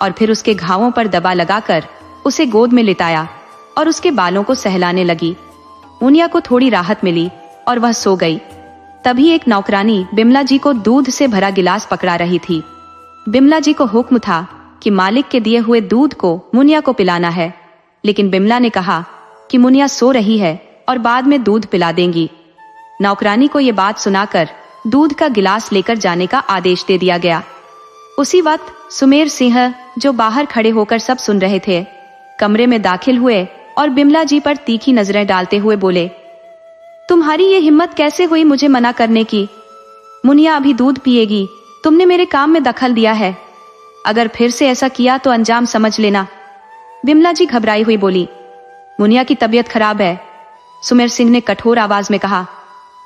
और फिर उसके घावों पर दबा लगाकर उसे गोद में लिटाया और उसके बालों को सहलाने लगी। मुनिया को थोड़ी राहत मिली और वह सो गई। तभी एक नौकरानी बिमला जी को दूध से भरा गिलास पकड़ा रही थी। बिमला जी को हुक्म था कि मालिक के दिए हुए दूध को मुनिया को पिलाना है, लेकिन बिमला ने कहा कि मुनिया सो रही है और बाद में दूध पिला देंगी। नौकरानी को ये बात सुनाकर दूध का गिलास लेकर जाने का आदेश दे दिया गया। उसी वक्त सुमेर सिंह, जो बाहर खड़े होकर सब सुन रहे थे, कमरे में दाखिल हुए और बिमला जी पर तीखी नजरें डालते हुए बोले, तुम्हारी ये हिम्मत कैसे हुई मुझे मना करने की? मुनिया अभी दूध पिएगी, तुमने मेरे काम में दखल दिया है। अगर फिर से ऐसा किया तो अंजाम समझ लेना। बिमला जी घबराई हुई बोली, मुनिया की तबीयत खराब है। सुमेर सिंह ने कठोर आवाज में कहा,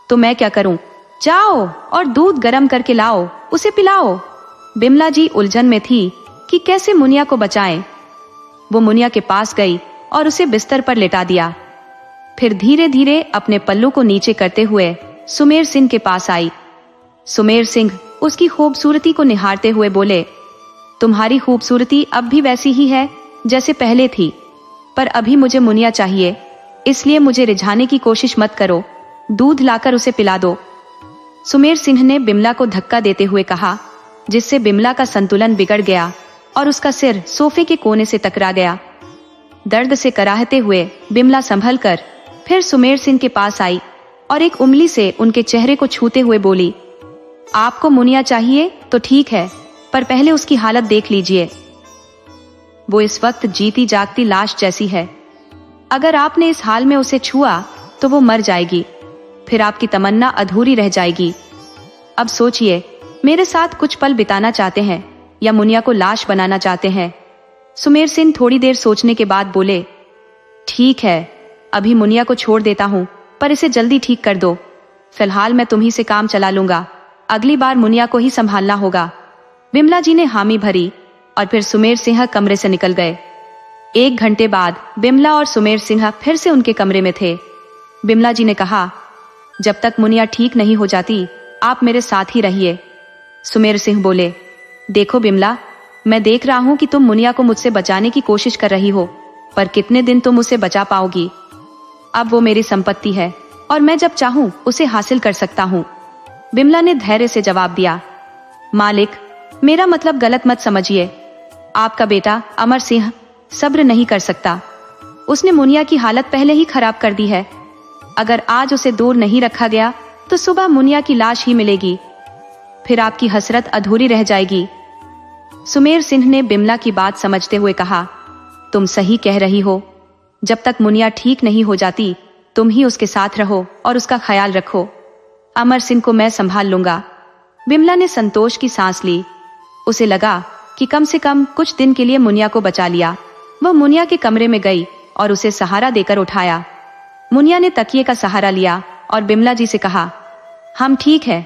तो मैं क्या करूं? जाओ और दूध गर्म करके लाओ, उसे पिलाओ। बिमला जी उलझन में थी कि कैसे मुनिया को बचाएं। वो मुनिया के पास गई और उसे बिस्तर पर लेटा दिया। फिर धीरे धीरे अपने पल्लू को नीचे करते हुए सुमेर सिंह के पास आई। सुमेर सिंह उसकी खूबसूरती को निहारते हुए बोले, तुम्हारी खूबसूरती अब भी वैसी ही है जैसे पहले थी, पर अभी मुझे मुनिया चाहिए, इसलिए मुझे रिझाने की कोशिश मत करो। दूध लाकर उसे पिला दो। सुमेर सिंह ने बिमला को धक्का देते हुए कहा, जिससे बिमला का संतुलन बिगड़ गया और उसका सिर सोफे के कोने से टकरा गया। दर्द से कराहते हुए बिमला संभल कर फिर सुमेर सिंह के पास आई और एक उंगली से उनके चेहरे को छूते हुए बोली, आपको मुनिया चाहिए तो ठीक है, पर पहले उसकी हालत देख लीजिए। वो इस वक्त जीती जागती लाश जैसी है। अगर आपने इस हाल में उसे छुआ तो वो मर जाएगी, फिर आपकी तमन्ना अधूरी रह जाएगी। अब सोचिए, मेरे साथ कुछ पल बिताना चाहते हैं या मुनिया को लाश बनाना चाहते हैं? सुमेर सिंह थोड़ी देर सोचने के बाद बोले, ठीक है, अभी मुनिया को छोड़ देता हूँ, पर इसे जल्दी ठीक कर दो। फिलहाल मैं तुम्ही से काम चला लूंगा, अगली बार मुनिया को ही संभालना होगा। बिमला जी ने हामी भरी और फिर सुमेर सिंह कमरे से निकल गए। 1 घंटे बाद बिमला और सुमेर सिंह फिर से उनके कमरे में थे। बिमला जी ने कहा, जब तक मुनिया ठीक नहीं हो जाती आप मेरे साथ ही रहिए। सुमेर सिंह बोले, देखो बिमला, मैं देख रहा हूं कि तुम मुनिया को मुझसे बचाने की कोशिश कर रही हो, पर कितने दिन तुम उसे बचा पाओगी? अब वो मेरी संपत्ति है और मैं जब चाहूं उसे हासिल कर सकता हूं। बिमला ने धैर्य से जवाब दिया, मालिक, मेरा मतलब गलत मत समझिए। आपका बेटा अमर सिंह सब्र नहीं कर सकता। उसने मुनिया की हालत पहले ही खराब कर दी है। अगर आज उसे दूर नहीं रखा गया तो सुबह मुनिया की लाश ही मिलेगी, फिर आपकी हसरत अधूरी रह जाएगी। सुमेर सिंह ने बिमला की बात समझते हुए कहा, तुम सही कह रही हो। जब तक मुनिया ठीक नहीं हो जाती तुम ही उसके साथ रहो और उसका ख्याल रखो। अमर सिंह को मैं संभाल लूंगा। बिमला ने संतोष की सांस ली। उसे लगा कि कम से कम कुछ दिन के लिए मुनिया को बचा लिया। वह मुनिया के कमरे में गई और उसे सहारा देकर उठाया। मुनिया ने तकिए का सहारा लिया और बिमला जी से कहा, हम ठीक है।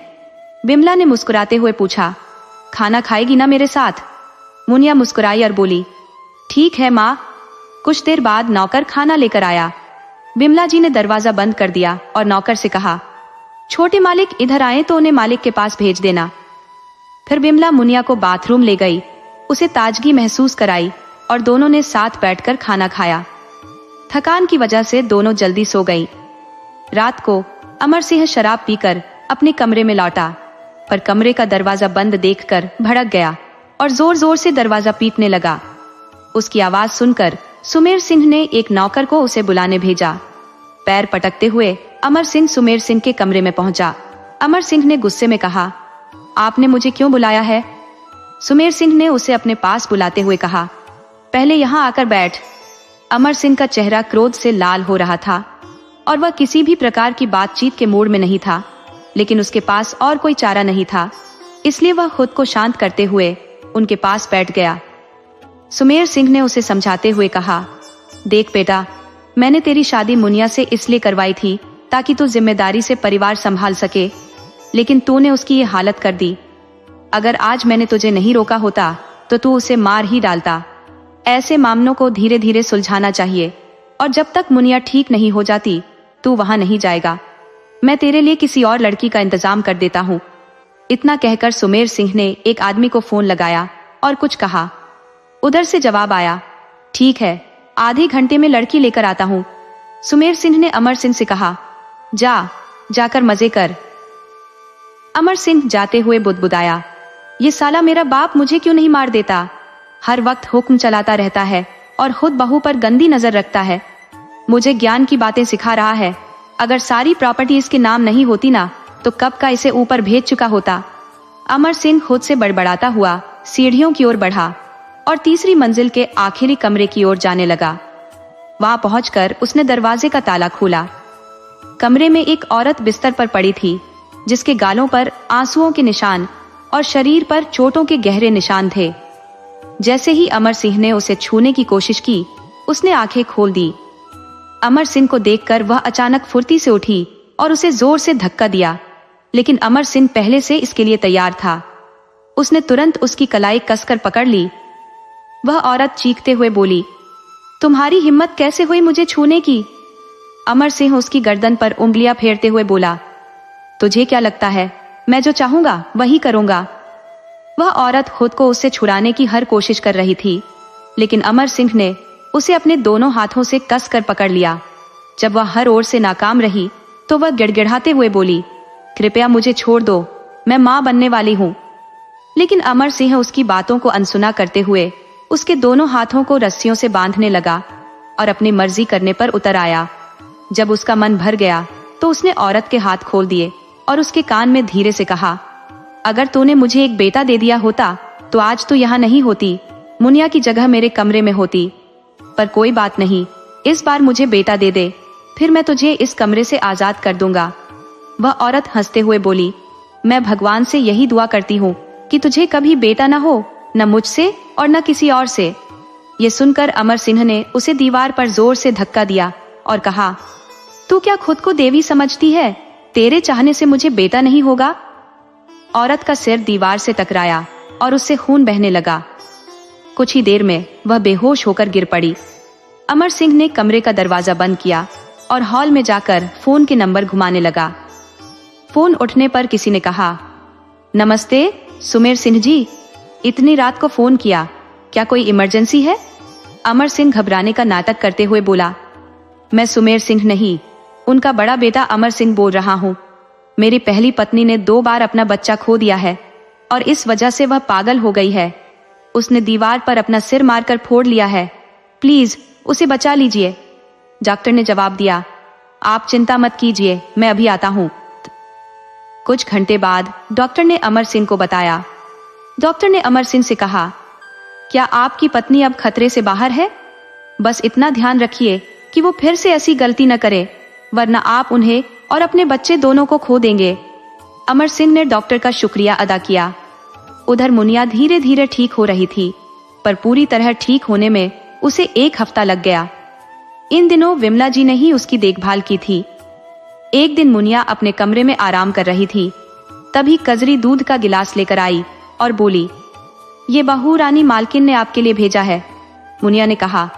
बिमला ने मुस्कुराते हुए पूछा, खाना खाएगी ना मेरे साथ? मुनिया मुस्कुराई और बोली, ठीक है माँ। कुछ देर बाद नौकर खाना लेकर आया। बिमला जी ने दरवाजा बंद कर दिया और नौकर से कहा, छोटे मालिक इधर आए तो उन्हें मालिक के पास भेज देना। फिर बिमला मुनिया को बाथरूम ले गई, उसे ताजगी महसूस कराई और दोनों ने साथ बैठकर खाना खाया। थकान की वजह से दोनों जल्दी सो गई। रात को अमर सिंह शराब पीकर अपने कमरे में लौटा, पर कमरे का दरवाजा बंद देखकर भड़क गया और जोर जोर से दरवाजा पीटने लगा। उसकी आवाज सुनकर सुमेर सिंह ने एक नौकर को उसे बुलाने भेजा। पैर पटकते हुए अमर सिंह सुमेर सिंह के कमरे में पहुंचा। अमर सिंह ने गुस्से में कहा, आपने मुझे क्यों बुलाया है? सुमेर सिंह ने उसे अपने पास बुलाते हुए कहा, पहले यहाँ आकर बैठ। अमर सिंह का चेहरा क्रोध से लाल हो रहा था और वह किसी भी प्रकार की बातचीत के मूड में नहीं था, लेकिन उसके पास और कोई चारा नहीं था, इसलिए वह खुद को शांत करते हुए उनके पास बैठ गया। सुमेर सिंह ने उसे समझाते हुए कहा, देख बेटा, मैंने तेरी शादी मुनिया से इसलिए करवाई थी ताकि तू जिम्मेदारी से परिवार संभाल सके, लेकिन तूने उसकी ये हालत कर दी। अगर आज मैंने तुझे नहीं रोका होता तो तू उसे मार ही डालता। ऐसे मामलों को धीरे धीरे सुलझाना चाहिए और जब तक मुनिया ठीक नहीं हो जाती तू वहां नहीं जाएगा। मैं तेरे लिए किसी और लड़की का इंतजाम कर देता हूँ। इतना कहकर सुमेर सिंह ने एक आदमी को फोन लगाया और कुछ कहा। उधर से जवाब आया, ठीक है, आधे घंटे में लड़की लेकर आता हूँ। सुमेर सिंह ने अमर सिंह से कहा, जाकर मजे कर। अमर सिंह जाते हुए बुदबुदाया, ये साला मेरा बाप मुझे क्यों नहीं मार देता? हर वक्त हुक्म चलाता रहता है और खुद बहू पर गंदी नजर रखता है। मुझे ज्ञान की बातें सिखा रहा है। अगर सारी प्रॉपर्टी इसके नाम नहीं होती ना तो कब का इसे ऊपर भेज चुका होता। अमर सिंह खुद से बड़बड़ाता हुआ सीढ़ियों की ओर बढ़ा और तीसरी मंजिल के आखिरी कमरे की ओर जाने लगा। वहां पहुंचकर उसने दरवाजे का ताला खोला। कमरे में एक औरत बिस्तर पर पड़ी थी, जिसके गालों पर आंसुओं के निशान और शरीर पर चोटों के गहरे निशान थे। जैसे ही अमर सिंह ने उसे छूने की कोशिश की, उसने आंखें खोल दी। अमर सिंह को देखकर वह अचानक फुर्ती से उठी और उसे जोर से धक्का दिया, लेकिन अमर सिंह पहले से इसके लिए तैयार था। उसने तुरंत उसकी कलाई कसकर पकड़ ली। वह औरत चीखते हुए बोली, तुम्हारी हिम्मत कैसे हुई मुझे छूने की? अमर सिंह उसकी गर्दन पर उंगलियां फेरते हुए बोला, तुझे क्या लगता है मैं जो चाहूंगा वही करूंगा? वह औरत खुद को उससे छुड़ाने की हर कोशिश कर रही थी, लेकिन अमर सिंह ने उसे अपने दोनों हाथों से कसकर पकड़ लिया। जब वह हर ओर से नाकाम रही तो वह गिड़गिड़ाते हुए बोली, कृपया मुझे छोड़ दो, मैं मां बनने वाली हूं। लेकिन अमर सिंह उसकी बातों को अनसुना करते हुए उसके दोनों हाथों को रस्सियों से बांधने लगा और अपनी मर्जी करने पर उतर आया। जब उसका मन भर गया तो उसने औरत के हाथ खोल दिए और उसके कान में धीरे से कहा, अगर तूने मुझे एक बेटा दे दिया होता तो आज तू यहाँ नहीं होती, मुनिया की जगह मेरे कमरे में होती। पर कोई बात नहीं, इस बार मुझे बेटा दे दे, फिर मैं तुझे इस कमरे से आजाद कर दूंगा। वह औरत हंसते हुए बोली, मैं भगवान से यही दुआ करती हूँ कि तुझे कभी बेटा ना हो न मुझसे और न किसी और से। ये सुनकर अमर सिंह ने उसे दीवार पर जोर से धक्का दिया और कहा, तू क्या खुद को देवी समझती है? तेरे चाहने से मुझे बेटा नहीं होगा। औरत का सिर दीवार से टकराया और उससे खून बहने लगा। कुछ ही देर में वह बेहोश होकर गिर पड़ी। अमर सिंह ने कमरे का दरवाजा बंद किया और हॉल में जाकर फोन के नंबर घुमाने लगा। फोन उठने पर किसी ने कहा, नमस्ते सुमेर सिंह जी, इतनी रात को फोन किया, क्या कोई इमरजेंसी है? अमर सिंह घबराने का नाटक करते हुए बोला, मैं सुमेर सिंह नहीं, उनका बड़ा बेटा अमर सिंह बोल रहा हूँ। मेरी पहली पत्नी ने 2 बार अपना बच्चा खो दिया है और इस वजह से वह पागल हो गई है। उसने दीवार पर अपना सिर मारकर फोड़ लिया है, प्लीज उसे बचा लीजिए। डॉक्टर ने जवाब दिया, आप चिंता मत कीजिए, मैं अभी आता हूँ। कुछ घंटे बाद डॉक्टर ने अमर सिंह को बताया। डॉक्टर ने अमर सिंह से कहा, क्या आपकी पत्नी अब खतरे से बाहर है? बस इतना ध्यान रखिए कि वो फिर से ऐसी गलती न करे, वरना आप उन्हें और अपने बच्चे दोनों को खो देंगे। अमर सिंह ने डॉक्टर का शुक्रिया अदा किया। उधर मुनिया धीरे धीरे ठीक हो रही थी, पर पूरी तरह ठीक होने में उसे 1 हफ्ता लग गया। इन दिनों विमला जी ने ही उसकी देखभाल की थी। एक दिन मुनिया अपने कमरे में आराम कर रही थी, तभी कजरी दूध का गिलास लेकर आई और बोली, ये बहू रानी मालकिन ने आपके लिए भेजा है। मुनिया ने कहा,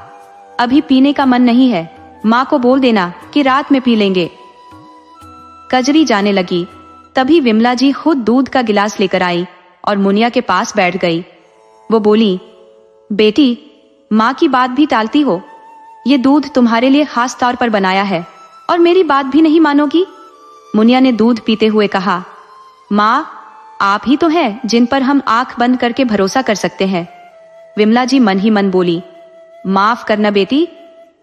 अभी पीने का मन नहीं है, माँ को बोल देना कि रात में पी लेंगे। कजरी जाने लगी, तभी विमला जी खुद दूध का गिलास लेकर आई और मुनिया के पास बैठ गई। वो बोली, बेटी, माँ की बात भी टालती हो। ये दूध तुम्हारे लिए खास तौर पर बनाया है और मेरी बात भी नहीं मानोगी? मुनिया ने दूध पीते हुए कहा, माँ, आप ही तो हैं जिन पर हम आंख बंद करके भरोसा कर सकते हैं। विमला जी मन ही मन बोली, माफ करना बेटी,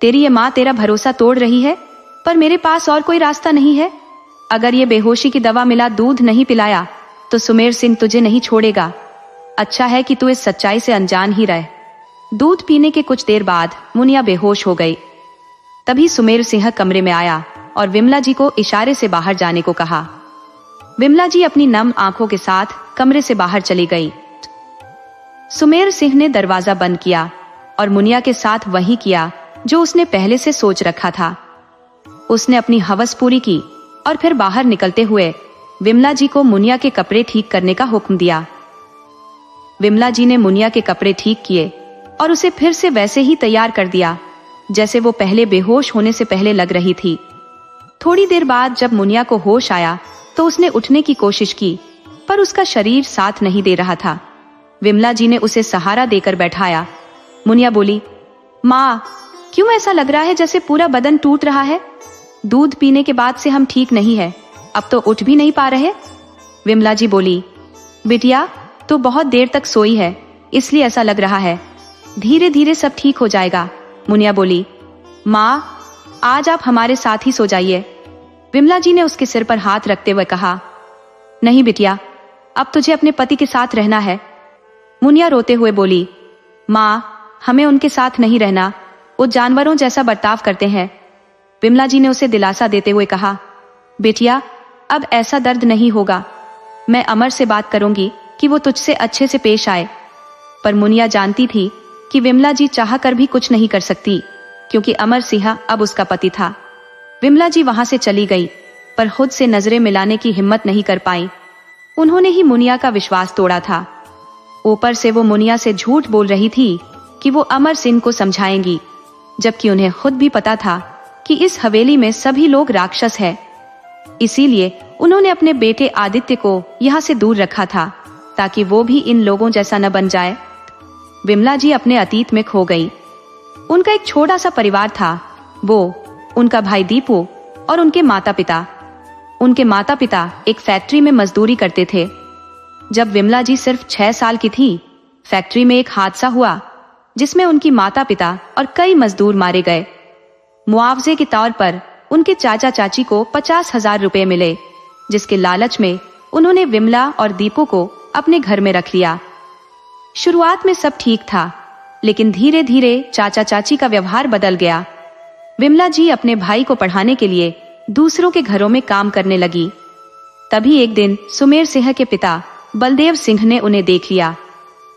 तेरी ये माँ तेरा भरोसा तोड़ रही है, पर मेरे पास और कोई रास्ता नहीं है। अगर ये बेहोशी की दवा मिला दूध नहीं पिलाया तो सुमेर सिंह तुझे नहीं छोड़ेगा। अच्छा है कि तू इस सच्चाई से अनजान ही रहे। दूध पीने के कुछ देर बाद मुनिया बेहोश हो गई। तभी सुमेर सिंह कमरे में आया और विमला जी को इशारे से बाहर जाने को कहा। विमला जी अपनी नम आंखों के साथ कमरे से बाहर चली गई। सुमेर सिंह ने दरवाजा बंद किया और मुनिया के साथ वही किया जो उसने पहले से सोच रखा था। उसने अपनी हवस पूरी की और फिर बाहर निकलते हुए विमला जी को मुनिया के कपड़े ठीक करने का हुक्म दिया। विमला जी ने मुनिया के कपड़े ठीक किए और उसे फिर से वैसे ही तैयार कर दिया जैसे वो पहले बेहोश होने से पहले लग रही थी। थोड़ी देर बाद जब मुनिया को होश आया तो उसने उठने की कोशिश की, पर उसका शरीर साथ नहीं दे रहा था। विमला जी ने उसे सहारा देकर बैठाया। मुनिया बोली, माँ, क्यों ऐसा लग रहा है जैसे पूरा बदन टूट रहा है? दूध पीने के बाद से हम ठीक नहीं है, अब तो उठ भी नहीं पा रहे। विमला जी बोली, बिटिया, तू बहुत देर तक सोई है, इसलिए ऐसा लग रहा है, धीरे धीरे सब ठीक हो जाएगा। मुनिया बोली, माँ, आज आप हमारे साथ ही सो जाइए। विमला जी ने उसके सिर पर हाथ रखते हुए कहा, नहीं बिटिया, अब तुझे अपने पति के साथ रहना है। मुनिया रोते हुए बोली, माँ, हमें उनके साथ नहीं रहना, वो जानवरों जैसा बर्ताव करते हैं। विमला जी ने उसे दिलासा देते हुए कहा, बेटिया, अब ऐसा दर्द नहीं होगा, मैं अमर से बात करूंगी कि वो तुझसे अच्छे से पेश आए। पर मुनिया जानती थी कि विमला जी चाह कर भी कुछ नहीं कर सकती, क्योंकि अमर सिंह अब उसका पति था। विमला जी वहां से चली गई, पर खुद से नजरें मिलाने की हिम्मत नहीं कर पाई। उन्होंने ही मुनिया का विश्वास तोड़ा था। ऊपर से वो मुनिया से झूठ बोल रही थी कि वो अमर सिंह को समझाएंगी, जबकि उन्हें खुद भी पता था कि इस हवेली में सभी लोग राक्षस हैं। इसीलिए उन्होंने अपने बेटे आदित्य को यहाँ से दूर रखा था, ताकि वो भी इन लोगों जैसा न बन जाए। विमला जी अपने अतीत में खो गई। उनका एक छोटा सा परिवार था, वो, उनका भाई दीपू और उनके माता पिता। उनके माता पिता एक फैक्ट्री में मजदूरी करते थे। जब विमला जी सिर्फ 6 साल की थी, फैक्ट्री में एक हादसा हुआ जिसमें उनकी माता पिता और कई मजदूर मारे गए। मुआवजे के तौर पर उनके चाचा चाची को 50,000 रुपए मिले, जिसके लालच में उन्होंने विमला और दीपू को अपने घर में रख लिया। शुरुआत में सब ठीक था, लेकिन धीरे धीरे चाचा चाची का व्यवहार बदल गया। विमला जी अपने भाई को पढ़ाने के लिए दूसरों के घरों में काम करने लगी। तभी एक दिन सुमेर सिंह के पिता बलदेव सिंह ने उन्हें देख लिया।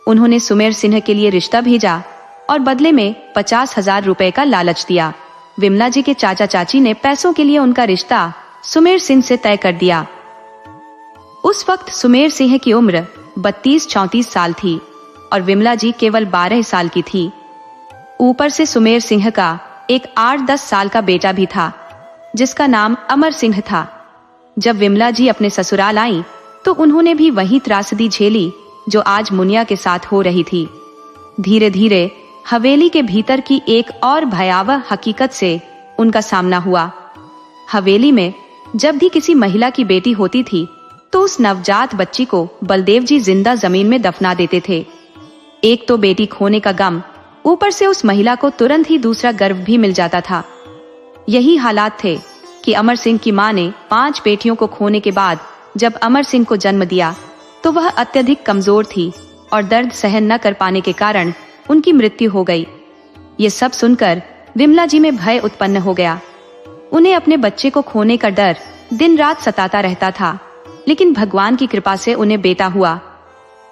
उन्होंने सुमेर सिंह के लिए रिश्ता भेजा और बदले में 50,000 रुपए का लालच दिया। विमला जी के चाचा चाची ने पैसों के लिए उनका रिश्ता सुमेर सिंह से तय कर दिया। उस वक्त सुमेर सिंह की उम्र 32-34 साल थी और विमला जी केवल 12 साल की थी। ऊपर से सुमेर सिंह का एक 8-10 साल का बेटा भी था जिसका नाम अमर सिंह था। जब विमला जी अपने ससुराल आई तो उन्होंने भी वही त्रासदी झेली जो आज मुनिया के साथ हो रही थी। धीरे धीरे हवेली के भीतर की एक और भयावह हकीकत से उनका सामना हुआ। हवेली में जब भी किसी महिला की बेटी होती थी तो उस नवजात बच्ची को बलदेव जी जिंदा जमीन में दफना देते थे। एक तो बेटी खोने का गम, ऊपर से उस महिला को तुरंत ही दूसरा गर्भ भी मिल जाता था। यही हालात थे कि अमर सिंह की मां ने 5 बेटियों को खोने के बाद जब अमर सिंह को जन्म दिया तो वह अत्यधिक कमजोर थी और दर्द सहन न कर पाने के कारण उनकी मृत्यु हो गई। ये सब सुनकर विमला जी में भय उत्पन्न हो गया। उन्हें अपने बच्चे को खोने का डर दिन रात सताता रहता था, लेकिन भगवान की कृपा से उन्हें बेटा हुआ।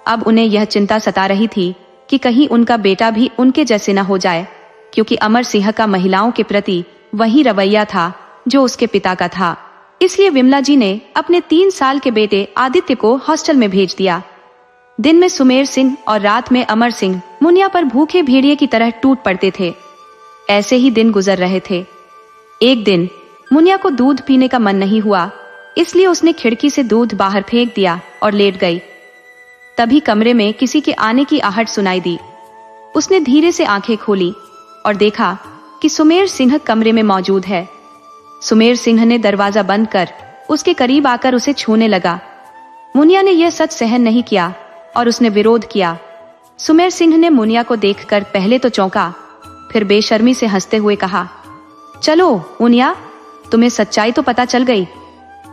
अब उन्हें यह चिंता सता रही थी कि कहीं उनका बेटा भी उनके जैसे न हो जाए, क्योंकि अमर सिंह का महिलाओं के प्रति वही रवैया था जो उसके पिता का था। इसलिए विमला जी ने अपने 3 साल के बेटे आदित्य को हॉस्टल में भेज दिया। दिन में सुमेर सिंह और रात में अमर सिंह मुनिया पर भूखे भेड़िए की तरह टूट पड़ते थे। ऐसे ही दिन गुजर रहे थे। एक दिन मुनिया को दूध पीने का मन नहीं हुआ, इसलिए उसने खिड़की से दूध बाहर फेंक दिया और लेट गई। तभी कमरे में किसी के आने की आहट सुनाई दी। उसने धीरे से आंखें खोली और देखा कि सुमेर सिंह कमरे में मौजूद है। सुमेर सिंह ने दरवाजा बंद कर उसके करीब आकर उसे छूने लगा। मुनिया ने यह सच सहन नहीं किया और उसने विरोध किया। सुमेर सिंह ने मुनिया को देखकर पहले तो चौंका, फिर बेशर्मी से हंसते हुए कहा, चलो मुनिया, तुम्हें सच्चाई तो पता चल गई।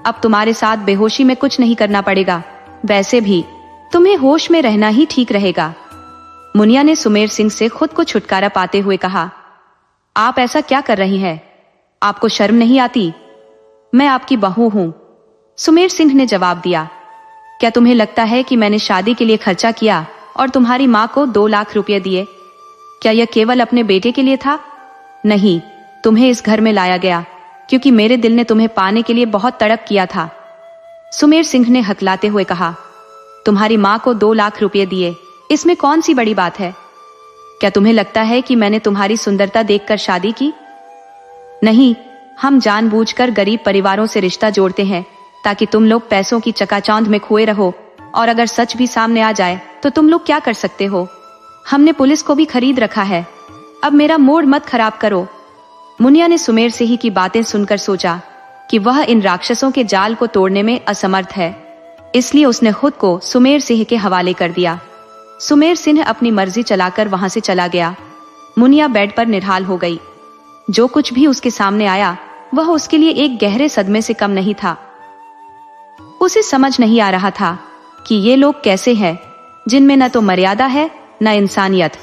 अब तुम्हारे साथ बेहोशी में कुछ नहीं करना पड़ेगा, वैसे भी तुम्हें होश में रहना ही ठीक रहेगा। मुनिया ने सुमेर सिंह से खुद को छुटकारा पाते हुए कहा, आप ऐसा क्या कर रही हैं? आपको शर्म नहीं आती? मैं आपकी बहू हूं। सुमेर सिंह ने जवाब दिया, क्या तुम्हें लगता है कि मैंने शादी के लिए खर्चा किया और तुम्हारी माँ को 2 लाख रुपए दिए? क्या यह केवल अपने बेटे के लिए था? नहीं, तुम्हें इस घर में लाया गया क्योंकि मेरे दिल ने तुम्हें पाने के लिए बहुत तड़प किया था। सुमेर सिंह ने हकलाते हुए कहा, तुम्हारी माँ को 2 लाख रुपए दिए, इसमें कौन सी बड़ी बात है? क्या तुम्हें लगता है कि मैंने तुम्हारी सुंदरता देखकर शादी की? नहीं, हम जानबूझकर गरीब परिवारों से रिश्ता जोड़ते हैं ताकि तुम लोग पैसों की चकाचौंध में खोए रहो, और अगर सच भी सामने आ जाए तो तुम लोग क्या कर सकते हो? हमने पुलिस को भी खरीद रखा है। अब मेरा मूड मत खराब करो। मुनिया ने सुमेर सिंह की बातें सुनकर सोचा कि वह इन राक्षसों के जाल को तोड़ने में असमर्थ है, इसलिए उसने खुद को सुमेर सिंह के हवाले कर दिया। सुमेर सिंह अपनी मर्जी चलाकर वहां से चला गया। मुनिया बेड पर निढाल हो गई। जो कुछ भी उसके सामने आया वह उसके लिए एक गहरे सदमे से कम नहीं था। उसे समझ नहीं आ रहा था कि ये लोग कैसे हैं जिनमें न तो मर्यादा है न इंसानियत।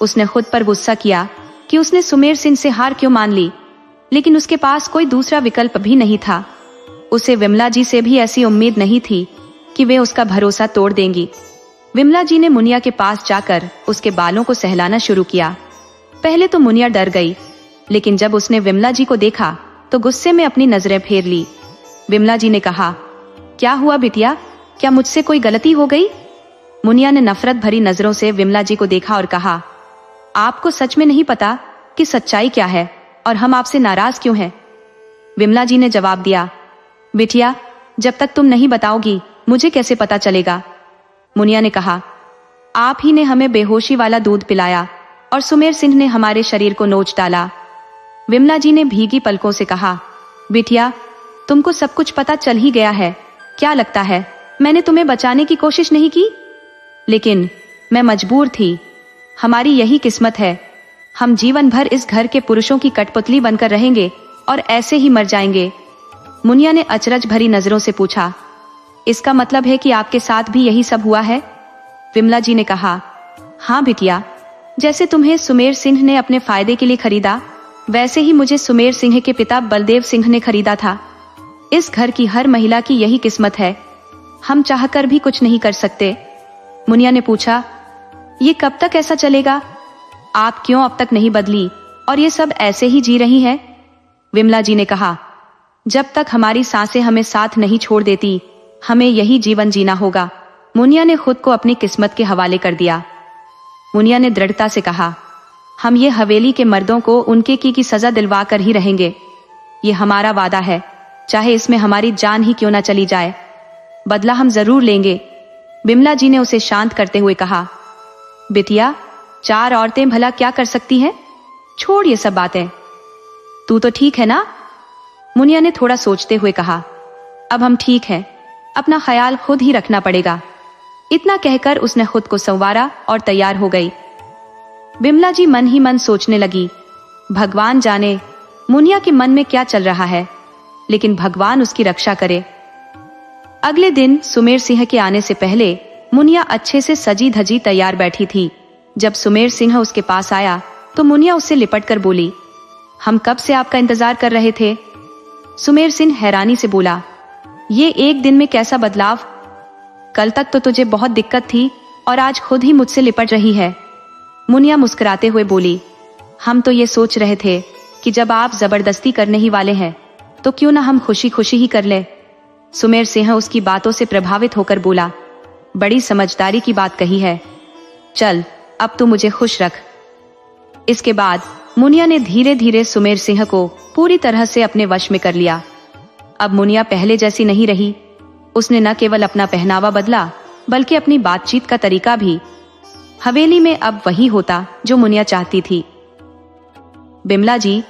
उसने खुद पर गुस्सा किया कि उसने सुमेर सिंह से हार क्यों मान ली, लेकिन उसके पास कोई दूसरा विकल्प भी नहीं था। उसे विमला जी से भी ऐसी उम्मीद नहीं थी कि वे उसका भरोसा तोड़ देंगी। विमला जी ने मुनिया के पास जाकर उसके बालों को सहलाना शुरू किया। पहले तो मुनिया डर गई, लेकिन जब उसने विमला जी को देखा तो गुस्से में अपनी नजरें फेर ली। विमला जी ने कहा, क्या हुआ बिटिया, क्या मुझसे कोई गलती हो गई? मुनिया ने नफरत भरी नजरों से विमला जी को देखा और कहा, आपको सच में नहीं पता कि सच्चाई क्या है और हम आपसे नाराज क्यों हैं? विमला जी ने जवाब दिया, बिटिया, जब तक तुम नहीं बताओगी मुझे कैसे पता चलेगा? मुनिया ने कहा, आप ही ने हमें बेहोशी वाला दूध पिलाया और सुमेर सिंह ने हमारे शरीर को नोच डाला। विमला जी ने भीगी पलकों से कहा, बिटिया, तुमको सब कुछ पता चल ही गया है। क्या लगता है मैंने तुम्हें बचाने की कोशिश नहीं की? लेकिन मैं मजबूर थी। हमारी यही किस्मत है। हम जीवन भर इस घर के पुरुषों की कठपुतली बनकर रहेंगे और ऐसे ही मर जाएंगे। मुनिया ने अचरज भरी नजरों से पूछा, इसका मतलब है कि आपके साथ भी यही सब हुआ है? विमला जी ने कहा, हाँ बिटिया, जैसे तुम्हें सुमेर सिंह ने अपने फायदे के लिए खरीदा, वैसे ही मुझे सुमेर सिंह के पिता बलदेव सिंह ने खरीदा था। इस घर की हर महिला की यही किस्मत है। हम चाहकर भी कुछ नहीं कर सकते। मुनिया ने पूछा, ये कब तक ऐसा चलेगा? आप क्यों अब तक नहीं बदली और ये सब ऐसे ही जी रही हैं? विमला जी ने कहा, जब तक हमारी सांसें हमें साथ नहीं छोड़ देती, हमें यही जीवन जीना होगा। मुनिया ने खुद को अपनी किस्मत के हवाले कर दिया। मुनिया ने दृढ़ता से कहा, हम ये हवेली के मर्दों को उनके की सजा दिलवा कर ही रहेंगे। ये हमारा वादा है, चाहे इसमें हमारी जान ही क्यों ना चली जाए। बदला हम जरूर लेंगे। बिमला जी ने उसे शांत करते हुए कहा, बिटिया, 4 औरतें भला क्या कर सकती हैं? छोड़ ये सब बातें। तू तो ठीक है ना? मुनिया ने थोड़ा सोचते हुए कहा, अब हम ठीक हैं, अपना ख्याल खुद ही रखना पड़ेगा। इतना कहकर उसने खुद को संवारा और तैयार हो गई। बिमला जी मन ही मन सोचने लगी, भगवान जाने मुनिया के मन में क्या चल रहा है, लेकिन भगवान उसकी रक्षा करे। अगले दिन सुमेर सिंह के आने से पहले मुनिया अच्छे से सजी धजी तैयार बैठी थी। जब सुमेर सिंह उसके पास आया तो मुनिया उससे लिपट कर बोली, हम कब से आपका इंतजार कर रहे थे। सुमेर सिंह हैरानी से बोला, ये एक दिन में कैसा बदलाव? कल तक तो तुझे बहुत दिक्कत थी और आज खुद ही मुझसे लिपट रही है। मुनिया मुस्कुराते हुए बोली, हम तो ये सोच रहे थे कि जब आप जबरदस्ती करने ही वाले हैं तो क्यों ना हम खुशी खुशी ही कर ले। सुमेर सिंह उसकी बातों से प्रभावित होकर बोला, बड़ी समझदारी की बात कही है। चल, अब तू मुझे खुश रख। इसके बाद मुनिया ने धीरे धीरे सुमेर सिंह को पूरी तरह से अपने वश में कर लिया। अब मुनिया पहले जैसी नहीं रही। उसने न केवल अपना पहनावा बदला बल्कि अपनी बातचीत का तरीका भी। हवेली में अब वही होता जो मुनिया चाहती थी। बिमला जी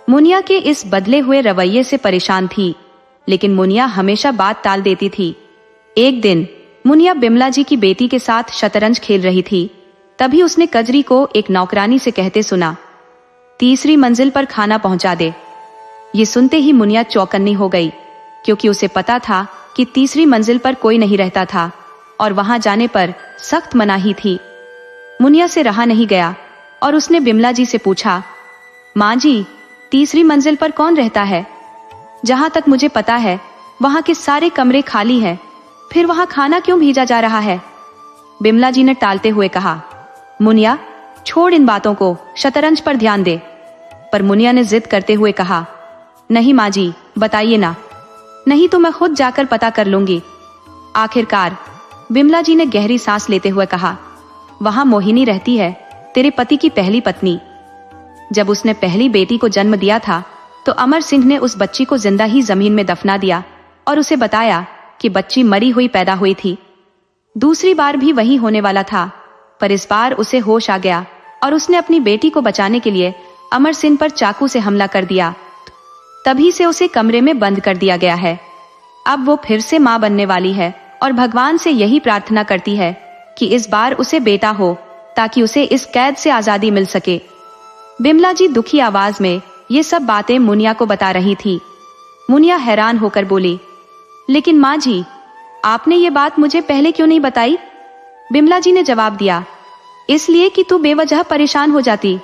मुनिया के इस बदले हुए रवैये से परेशान थी, लेकिन मुनिया हमेशा बात टाल देती थी। एक दिन मुनिया बिमला जी की बेटी के साथ शतरंज खेल रही थी। तभी उसने कजरी को एक नौकरानी से कहते सुना, 3री मंजिल पर खाना पहुंचा दे। ये सुनते ही मुनिया चौकन्नी हो गई, क्योंकि उसे पता था कि 3री मंजिल पर कोई नहीं रहता था और वहां जाने पर सख्त मनाही थी। मुनिया से रहा नहीं गया और उसने बिमला जी से पूछा, माँ जी, 3री मंजिल पर कौन रहता है? जहां तक मुझे पता है वहां के सारे कमरे खाली हैं, फिर वहां खाना क्यों भेजा जा रहा है? बिमला जी ने टालते हुए कहा, मुनिया, छोड़ इन बातों को, शतरंज पर ध्यान दे। पर मुनिया ने जिद करते हुए कहा, नहीं माँ जी, बताइए ना, नहीं तो मैं खुद जाकर पता कर लूंगी। आखिरकार बिमला जी ने गहरी सांस लेते हुए कहा, वहां मोहिनी रहती है, तेरे पति की पहली पत्नी। जब उसने पहली बेटी को जन्म दिया था तो अमर सिंह ने उस बच्ची को जिंदा ही जमीन में दफना दिया और उसे बताया कि बच्ची मरी हुई पैदा हुई थी। दूसरी बार भी वही होने वाला था, पर इस बार उसे होश आ गया और उसने अपनी बेटी को बचाने के लिए अमर सिंह पर चाकू से हमला कर दिया। तभी से उसे कमरे में बंद कर दिया गया है। अब वो फिर से मां बनने वाली है और भगवान से यही प्रार्थना करती है कि इस बार उसे बेटा हो, ताकि उसे इस कैद से आजादी मिल सके। बिमला जी दुखी आवाज में ये सब बातें मुनिया को बता रही थी। मुनिया हैरान होकर बोली, लेकिन माँ जी, आपने ये बात मुझे पहले क्यों नहीं बताई? बिमला जी ने जवाब दिया, इसलिए कि तू बेवजह परेशान हो जाती।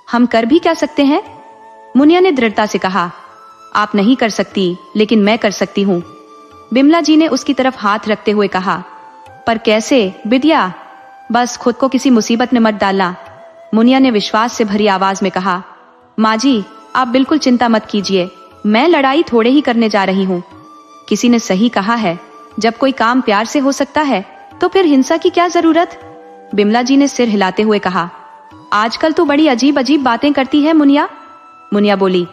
हम कर भी क्या सकते हैं? मुनिया ने दृढ़ता से कहा, आप नहीं कर सकती, लेकिन मैं कर सकती हूँ। बिमला जी ने उसकी तरफ हाथ रखते हुए कहा, पर कैसे बिटिया? बस खुद को किसी मुसीबत में मत डालना। मुनिया ने विश्वास से भरी आवाज में कहा, माँ जी, आप बिल्कुल चिंता मत कीजिए, मैं लड़ाई थोड़े ही करने जा रही हूँ। किसी ने सही कहा है, जब कोई काम प्यार से हो सकता है तो फिर हिंसा की क्या जरूरत? बिमला जी ने सिर हिलाते हुए कहा, आजकल तो बड़ी अजीब अजीब बातें करती है मुनिया। मुनिया बोली,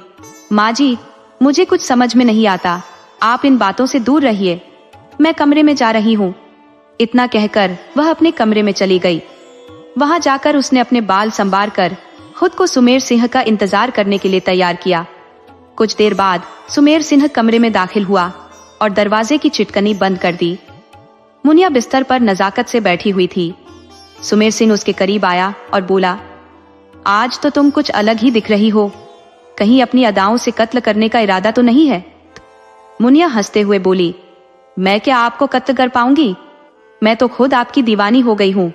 माँ जी, मुझे कुछ समझ में नहीं आता, आप इन बातों से दूर रहिए, मैं कमरे में जा रही हूँ। इतना कहकर वह अपने कमरे में चली गई। वहां जाकर उसने अपने बाल संवार कर खुद को सुमेर सिंह का इंतजार करने के लिए तैयार किया। कुछ देर बाद सुमेर सिंह कमरे में दाखिल हुआ और दरवाजे की चिटकनी बंद कर दी। मुनिया बिस्तर पर नजाकत से बैठी हुई थी। सुमेर सिंह उसके करीब आया और बोला, आज तो तुम कुछ अलग ही दिख रही हो, कहीं अपनी अदाओं से कत्ल करने का इरादा तो नहीं है? मुनिया हंसते हुए बोली, मैं क्या आपको कत्ल कर पाऊंगी? मैं तो खुद आपकी दीवानी हो गई हूं।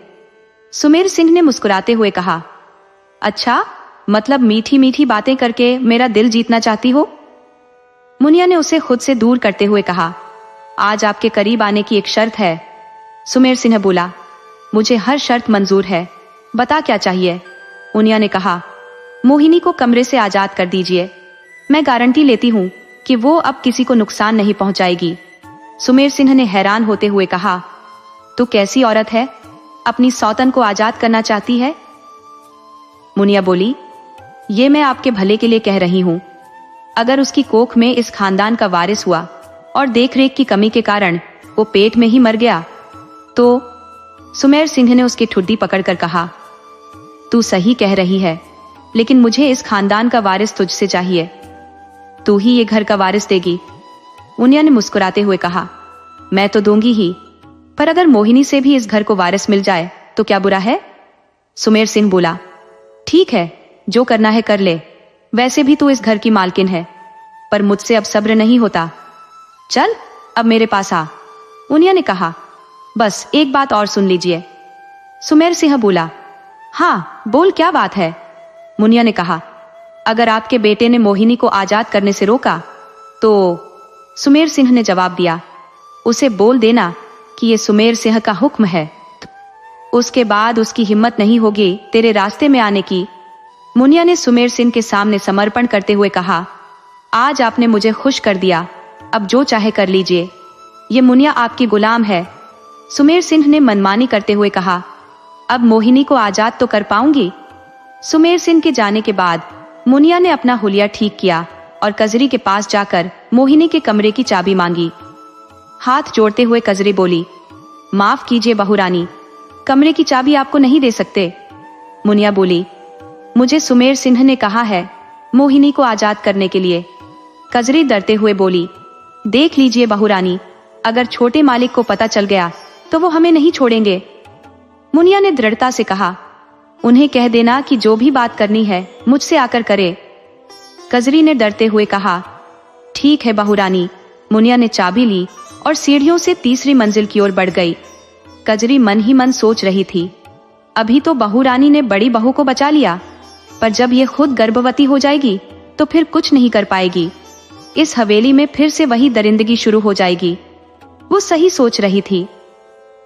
सुमेर सिंह ने मुस्कुराते हुए कहा, अच्छा, मतलब मीठी मीठी बातें करके मेरा दिल जीतना चाहती हो? मुनिया ने उसे खुद से दूर करते हुए कहा, आज आपके करीब आने की एक शर्त है। सुमेर सिंह बोला, मुझे हर शर्त मंजूर है, बता क्या चाहिए? मुनिया ने कहा, मोहिनी को कमरे से आजाद कर दीजिए। मैं गारंटी लेती हूँ कि वो अब किसी को नुकसान नहीं पहुंचाएगी। सुमेर सिंह ने हैरान होते हुए कहा, तू कैसी औरत है, अपनी सौतन को आजाद करना चाहती है? मुनिया बोली, ये मैं आपके भले के लिए कह रही हूँ। अगर उसकी कोख में इस खानदान का वारिस हुआ और देखरेख की कमी के कारण वो पेट में ही मर गया तो? सुमेर सिंह ने उसकी ठुड्डी पकड़कर कहा, तू सही कह रही है, लेकिन मुझे इस खानदान का वारिस तुझसे चाहिए। तू ही ये घर का वारिस देगी। मुनिया ने मुस्कुराते हुए कहा, मैं तो दूंगी ही, पर अगर मोहिनी से भी इस घर को वारिस मिल जाए तो क्या बुरा है? सुमेर सिंह बोला, ठीक है, जो करना है कर ले। वैसे भी तू इस घर की मालकिन है, पर मुझसे अब सब्र नहीं होता। चल अब मेरे पास आ। मुनिया ने कहा, बस एक बात और सुन लीजिए। सुमेर सिंह बोला, हाँ बोल, क्या बात है? मुनिया ने कहा, अगर आपके बेटे ने मोहिनी को आजाद करने से रोका तो? सुमेर सिंह ने जवाब दिया, उसे बोल देना कि ये सुमेर सिंह का हुक्म है, उसके बाद उसकी हिम्मत नहीं होगी तेरे रास्ते में आने की। मुनिया ने सुमेर सिंह के सामने समर्पण करते हुए कहा, आज आपने मुझे खुश कर दिया, अब जो चाहे कर लीजिए, ये मुनिया आपकी गुलाम है। सुमेर सिंह ने मनमानी करते हुए कहा, अब मोहिनी को आजाद तो कर पाऊंगी? सुमेर सिंह के जाने के बाद मुनिया ने अपना हुलिया ठीक किया और कजरी के पास जाकर मोहिनी के कमरे की चाबी मांगी। हाथ जोड़ते हुए कजरी बोली, माफ कीजिए बहू रानी, कमरे की चाबी आपको नहीं दे सकते। मुनिया बोली, मुझे सुमेर सिंह ने कहा है मोहिनी को आजाद करने के लिए। कजरी डरते हुए बोली, देख लीजिए बहू रानी, अगर छोटे मालिक को पता चल गया तो वो हमें नहीं छोड़ेंगे। मुनिया ने दृढ़ता से कहा, उन्हें कह देना कि जो भी बात करनी है मुझसे आकर करे। कजरी ने डरते हुए कहा, ठीक है बहू रानी। मुनिया ने चाबी ली और सीढ़ियों से तीसरी मंजिल की ओर बढ़ गई। कजरी मन ही मन सोच रही थी, अभी तो बहू रानी ने बड़ी बहू को बचा लिया, पर जब ये खुद गर्भवती हो जाएगी तो फिर कुछ नहीं कर पाएगी। इस हवेली में फिर से वही दरिंदगी शुरू हो जाएगी। वो सही सोच रही थी।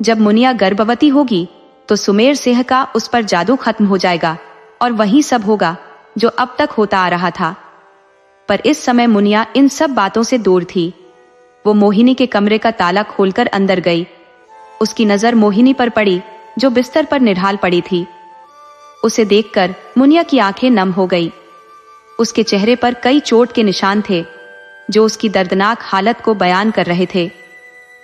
जब मुनिया गर्भवती होगी तो सुमेर सिंह का उस पर जादू खत्म हो जाएगा और वही सब होगा जो अब तक होता आ रहा था। पर इस समय मुनिया इन सब बातों से दूर थी। वो मोहिनी के कमरे का ताला खोलकर अंदर गई। उसकी नजर मोहिनी पर पड़ी जो बिस्तर पर निढाल पड़ी थी। उसे देखकर मुनिया की आंखें नम हो गई। उसके चेहरे पर कई चोट के निशान थे जो उसकी दर्दनाक हालत को बयान कर रहे थे।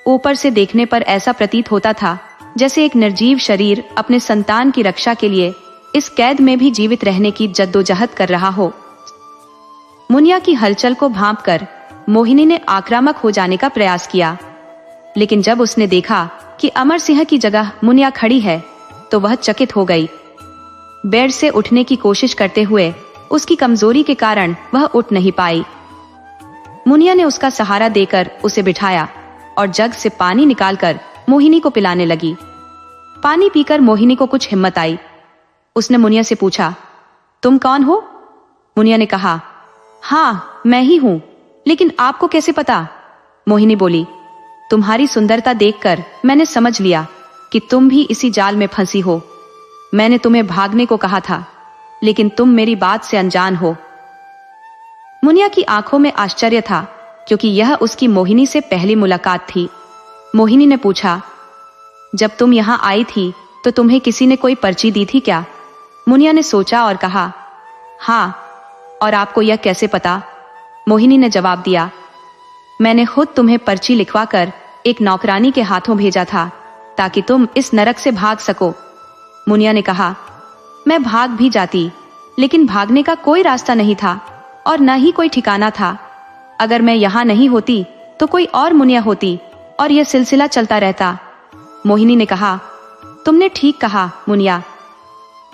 ऊपर से देखने पर ऐसा प्रतीत होता था जैसे एक निर्जीव शरीर अपने संतान की रक्षा के लिए इस कैद में भी जीवित रहने की जद्दोजहद कर रहा हो। मुनिया की हलचल को भांपकर मोहिनी ने आक्रामक हो जाने का प्रयास किया, लेकिन जब उसने देखा कि अमर सिंह की जगह मुनिया खड़ी है तो वह चकित हो गई। बेड से उठने की कोशिश करते हुए उसकी कमजोरी के कारण वह उठ नहीं पाई। मुनिया ने उसका सहारा देकर उसे बिठाया और जग से पानी निकालकर मोहिनी को पिलाने लगी। पानी पीकर मोहिनी को कुछ हिम्मत आई। उसने मुनिया से पूछा, तुम कौन हो? मुनिया ने कहा, हाँ मैं ही हूं, लेकिन आपको कैसे पता? मोहिनी बोली, तुम्हारी सुंदरता देखकर मैंने समझ लिया कि तुम भी इसी जाल में फंसी हो। मैंने तुम्हें भागने को कहा था, लेकिन तुम मेरी बात से अनजान हो। मुनिया की आंखों में आश्चर्य था, क्योंकि यह उसकी मोहिनी से पहली मुलाकात थी। मोहिनी ने पूछा, जब तुम यहाँ आई थी तो तुम्हें किसी ने कोई पर्ची दी थी क्या? मुनिया ने सोचा और कहा, हाँ। और आपको यह कैसे पता? मोहिनी ने जवाब दिया, मैंने खुद तुम्हें पर्ची लिखवाकर एक नौकरानी के हाथों भेजा था ताकि तुम इस नरक से भाग सको। मुनिया ने कहा, मैं भाग भी जाती, लेकिन भागने का कोई रास्ता नहीं था और न ही कोई ठिकाना था। अगर मैं यहाँ नहीं होती तो कोई और मुनिया होती और यह सिलसिला चलता रहता। मोहिनी ने कहा, तुमने ठीक कहा मुनिया,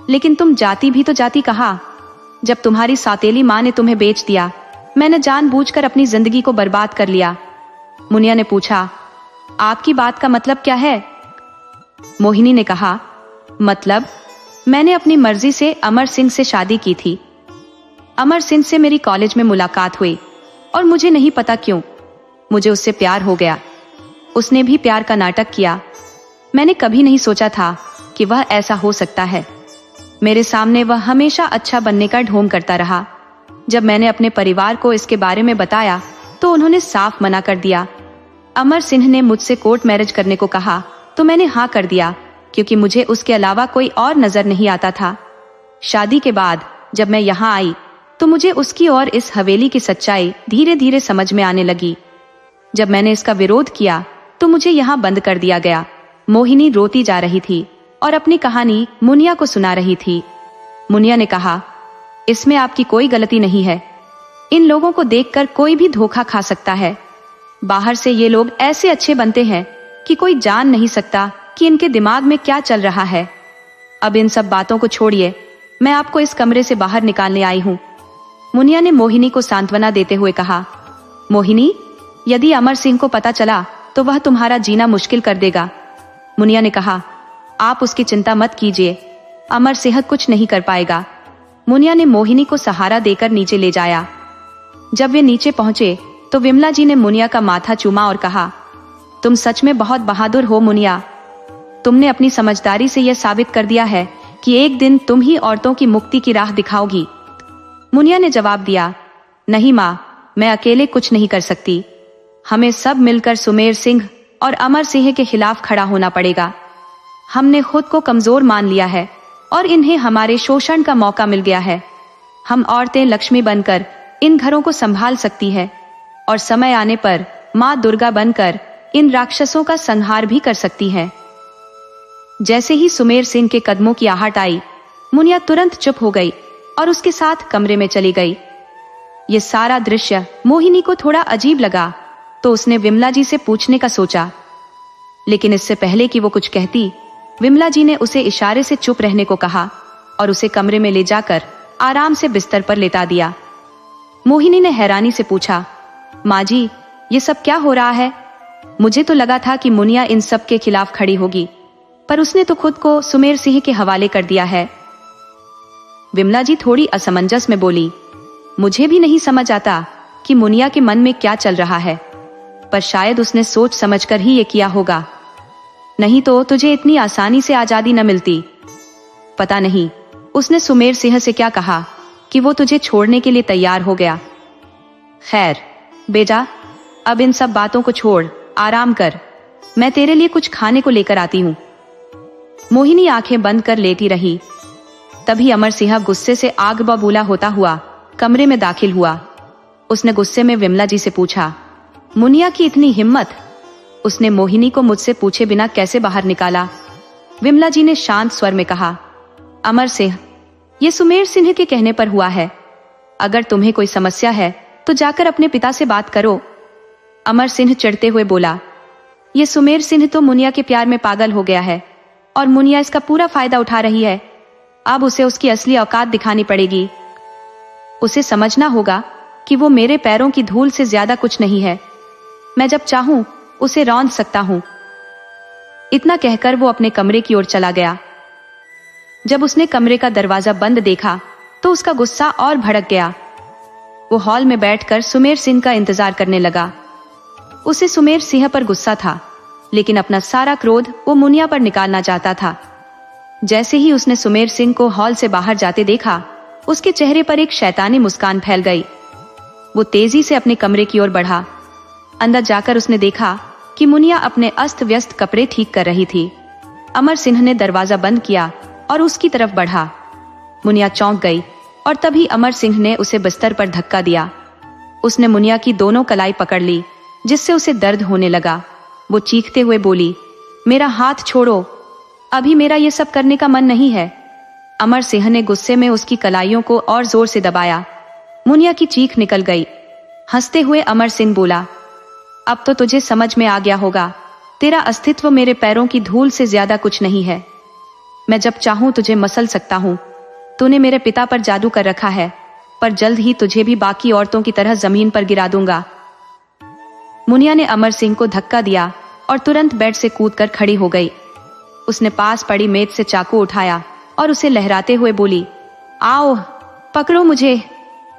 लेकिन तुम जाती भी तो जाती कहाँ? जब तुम्हारी सौतेली माँ ने तुम्हें बेच दिया, मैंने जानबूझकर अपनी जिंदगी को बर्बाद कर लिया। मुनिया ने पूछा, आपकी बात का मतलब क्या है? मोहिनी ने कहा, मतलब मैंने अपनी मर्जी से अमर सिंह से शादी की थी। अमर सिंह से मेरी कॉलेज में मुलाकात हुई और मुझे नहीं पता क्यों मुझे उससे प्यार हो गया। उसने भी प्यार का नाटक किया। मैंने कभी नहीं सोचा था कि वह ऐसा हो सकता है। मेरे सामने वह हमेशा अच्छा बनने का ढोंग करता रहा। जब मैंने अपने परिवार को इसके बारे में बताया तो उन्होंने साफ मना कर दिया। अमर सिंह ने मुझसे कोर्ट मैरिज करने को कहा तो मैंने हाँ कर दिया, क्योंकि मुझे उसके अलावा कोई और नजर नहीं आता था। शादी के बाद जब मैं यहाँ आई तो मुझे उसकी और इस हवेली की सच्चाई धीरे धीरे समझ में आने लगी। जब मैंने इसका विरोध किया तो मुझे यहाँ बंद कर दिया गया। मोहिनी रोती जा रही थी और अपनी कहानी मुनिया को सुना रही थी। मुनिया ने कहा, इसमें आपकी कोई गलती नहीं है। इन लोगों को देखकर कोई भी धोखा खा सकता है। बाहर से ये लोग ऐसे अच्छे बनते हैं कि कोई जान नहीं सकता कि इनके दिमाग में क्या चल रहा है। अब इन सब बातों को छोड़िए, मैं आपको इस कमरे से बाहर निकालने आई हूँ। मुनिया ने मोहिनी को सांत्वना देते हुए कहा, मोहिनी, यदि अमर सिंह को पता चला तो वह तुम्हारा जीना मुश्किल कर देगा। मुनिया ने कहा, आप उसकी चिंता मत कीजिए, अमर सिंह कुछ नहीं कर पाएगा। मुनिया ने मोहिनी को सहारा देकर नीचे ले जाया। जब वे नीचे पहुंचे तो विमला जी ने मुनिया का माथा चूमा और कहा, तुम सच में बहुत बहादुर हो मुनिया। तुमने अपनी समझदारी से यह साबित कर दिया है कि एक दिन तुम ही औरतों की मुक्ति की राह दिखाओगी। मुनिया ने जवाब दिया, नहीं माँ, मैं अकेले कुछ नहीं कर सकती। हमें सब मिलकर सुमेर सिंह और अमर सिंह के खिलाफ खड़ा होना पड़ेगा। हमने खुद को कमजोर मान लिया है और इन्हें हमारे शोषण का मौका मिल गया है। हम औरतें लक्ष्मी बनकर इन घरों को संभाल सकती है और समय आने पर माँ दुर्गा बनकर इन राक्षसों का संहार भी कर सकती है। जैसे ही सुमेर सिंह के कदमों की आहट आई, मुनिया तुरंत चुप हो गई और उसके साथ कमरे में चली गई। ये सारा दृश्य मोहिनी को थोड़ा अजीब लगा तो उसने विमला जी से पूछने का सोचा, लेकिन इससे पहले कि वो कुछ कहती, विमला जी ने उसे इशारे से चुप रहने को कहा और उसे कमरे में ले जाकर आराम से बिस्तर पर लेटा दिया। मोहिनी ने हैरानी से पूछा, माँ जी, ये सब क्या हो रहा है? मुझे तो लगा था कि मुनिया इन सब के खिलाफ खड़ी होगी, पर उसने तो खुद को सुमेर सिंह के हवाले कर दिया है। विमला जी थोड़ी असमंजस में बोली, मुझे भी नहीं समझ आता कि मुनिया के मन में क्या चल रहा है, पर शायद उसने सोच समझकर ही ये किया होगा, नहीं तो तुझे इतनी आसानी से आजादी न मिलती। पता नहीं उसने सुमेर सिंह से क्या कहा कि वो तुझे छोड़ने के लिए तैयार हो गया। खैर बेटा, अब इन सब बातों को छोड़, आराम कर, मैं तेरे लिए कुछ खाने को लेकर आती हूँ। मोहिनी आंखें बंद कर लेटी रही। तभी अमर सिंह गुस्से से आग बबूला होता हुआ कमरे में दाखिल हुआ। उसने गुस्से में विमला जी से पूछा, मुनिया की इतनी हिम्मत, उसने मोहिनी को मुझसे पूछे बिना कैसे बाहर निकाला? विमला जी ने शांत स्वर में कहा, अमर सिंह, ये सुमेर सिंह के कहने पर हुआ है। अगर तुम्हें कोई समस्या है तो जाकर अपने पिता से बात करो। अमर सिंह चिढ़ते हुए बोला, ये सुमेर सिंह तो मुनिया के प्यार में पागल हो गया है और मुनिया इसका पूरा फायदा उठा रही है। अब उसे उसकी असली औकात दिखानी पड़ेगी। उसे समझना होगा कि वो मेरे पैरों की धूल से ज्यादा कुछ नहीं है। मैं जब चाहूं उसे रौंद सकता हूं। इतना कहकर वो अपने कमरे की ओर चला गया। जब उसने कमरे का दरवाजा बंद देखा तो उसका गुस्सा और भड़क गया। वो हॉल में बैठकर सुमेर सिंह का इंतजार करने लगा। उसे सुमेर सिंह पर गुस्सा था, लेकिन अपना सारा क्रोध वो मुनिया पर निकालना चाहता था। जैसे ही उसने सुमेर सिंह को हॉल से बाहर जाते देखा, उसके चेहरे पर एक शैतानी मुस्कान फैल गई। वो तेजी से अपने कमरे की ओर बढ़ा। अंदर जाकर उसने देखा कि मुनिया अपने अस्त व्यस्त कपड़े ठीक कर रही थी। अमर सिंह ने दरवाजा बंद किया और उसकी तरफ बढ़ा। मुनिया चौंक गई और तभी अमर सिंह ने उसे बिस्तर पर धक्का दिया। उसने मुनिया की दोनों कलाई पकड़ ली, जिससे उसे दर्द होने लगा। वो चीखते हुए बोली, मेरा हाथ छोड़ो, अभी मेरा ये सब करने का मन नहीं है। अमर सिंह ने गुस्से में उसकी कलाइयों को और जोर से दबाया। मुनिया की चीख निकल गई। हंसते हुए अमर सिंह बोला, अब तो तुझे समझ में आ गया होगा, तेरा अस्तित्व मेरे पैरों की धूल से ज्यादा कुछ नहीं है। मैं जब चाहूं तुझे मसल सकता हूं। तूने मेरे पिता पर जादू कर रखा है, पर जल्द ही तुझे भी बाकी औरतों की तरह जमीन पर गिरा दूंगा। मुनिया ने अमर सिंह को धक्का दिया और तुरंत बेड से कूदकर खड़ी हो गई। उसने पास पड़ी मेज से चाकू उठाया और उसे लहराते हुए बोली, आओ पकड़ो मुझे,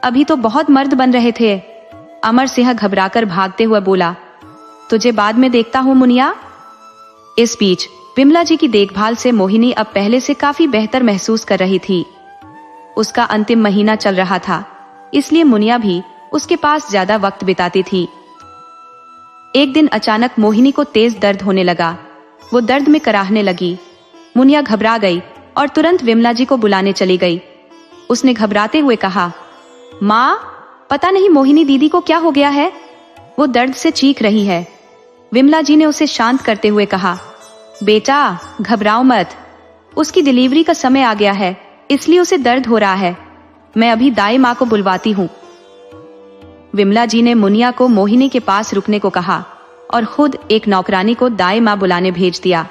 अभी तो बहुत मर्द बन रहे थे। अमर सिंह घबराकर भागते हुए बोला, तुझे बाद में देखता हूं मुनिया। इस बीच विमला जी की देखभाल से मोहिनी अब पहले से काफी बेहतर महसूस कर रही थी। उसका अंतिम महीना चल रहा था, इसलिए मुनिया भी उसके पास ज्यादा वक्त बिताती थी। एक दिन अचानक मोहिनी को तेज दर्द होने लगा। वो दर्द में कराहने लगी। मुनिया घबरा गई और तुरंत विमला जी को बुलाने चली गई। उसने घबराते हुए कहा, माँ, पता नहीं मोहिनी दीदी को क्या हो गया है, वो दर्द से चीख रही है। विमला जी ने उसे शांत करते हुए कहा, बेटा घबराओ मत, उसकी डिलीवरी का समय आ गया है, इसलिए उसे दर्द हो रहा है। मैं अभी दाई माँ को बुलवाती हूँ। विमला जी ने मुनिया को मोहिनी के पास रुकने को कहा और खुद एक नौकरानी को दाई माँ बुलाने भेज दिया।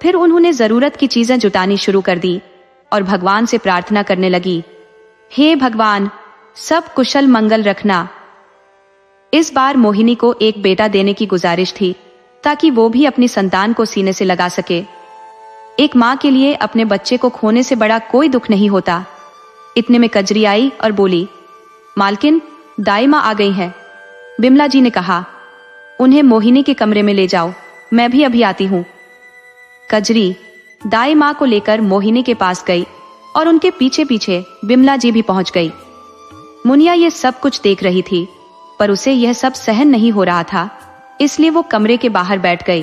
फिर उन्होंने जरूरत की चीजें जुटानी शुरू कर दी और भगवान से प्रार्थना करने लगी, हे भगवान, सब कुशल मंगल रखना। इस बार मोहिनी को एक बेटा देने की गुजारिश थी ताकि वो भी अपनी संतान को सीने से लगा सके। एक माँ के लिए अपने बच्चे को खोने से बड़ा कोई दुख नहीं होता। इतने में कजरी आई और बोली, मालकिन, दाई माँ आ गई है। बिमला जी ने कहा, उन्हें मोहिनी के कमरे में ले जाओ, मैं भी अभी आती हूँ। कजरी दाई माँ को लेकर मोहिनी के पास गई और उनके पीछे पीछे बिमला जी भी पहुंच गई। मुनिया ये सब कुछ देख रही थी, पर उसे यह सब सहन नहीं हो रहा था, इसलिए वो कमरे के बाहर बैठ गई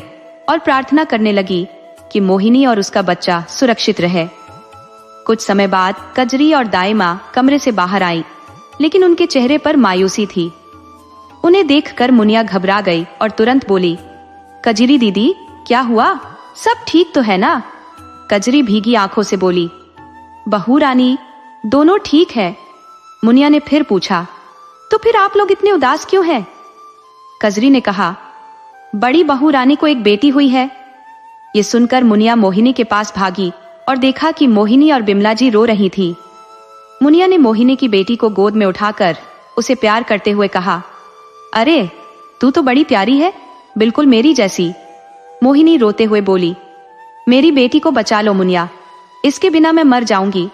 और प्रार्थना करने लगी कि मोहिनी और उसका बच्चा सुरक्षित रहे। कुछ समय बाद कजरी और दाई माँ कमरे से बाहर आई, लेकिन उनके चेहरे पर मायूसी थी। उन्हें देखकर मुनिया घबरा गई और तुरंत बोली, कजरी दीदी, क्या हुआ, सब ठीक तो है ना? कजरी भीगी आंखों से बोली, बहू रानी, दोनों ठीक है। मुनिया ने फिर पूछा, तो फिर आप लोग इतने उदास क्यों हैं? कजरी ने कहा, बड़ी बहू रानी को एक बेटी हुई है। ये सुनकर मुनिया मोहिनी के पास भागी और देखा कि मोहिनी और बिमला जी रो रही थी। मुनिया ने मोहिनी की बेटी को गोद में उठाकर उसे प्यार करते हुए कहा, अरे तू तो बड़ी प्यारी है, बिल्कुल मेरी जैसी। मोहिनी रोते हुए बोली, मेरी बेटी को बचा लो मुनिया, इसके बिना मैं मर जाऊंगी।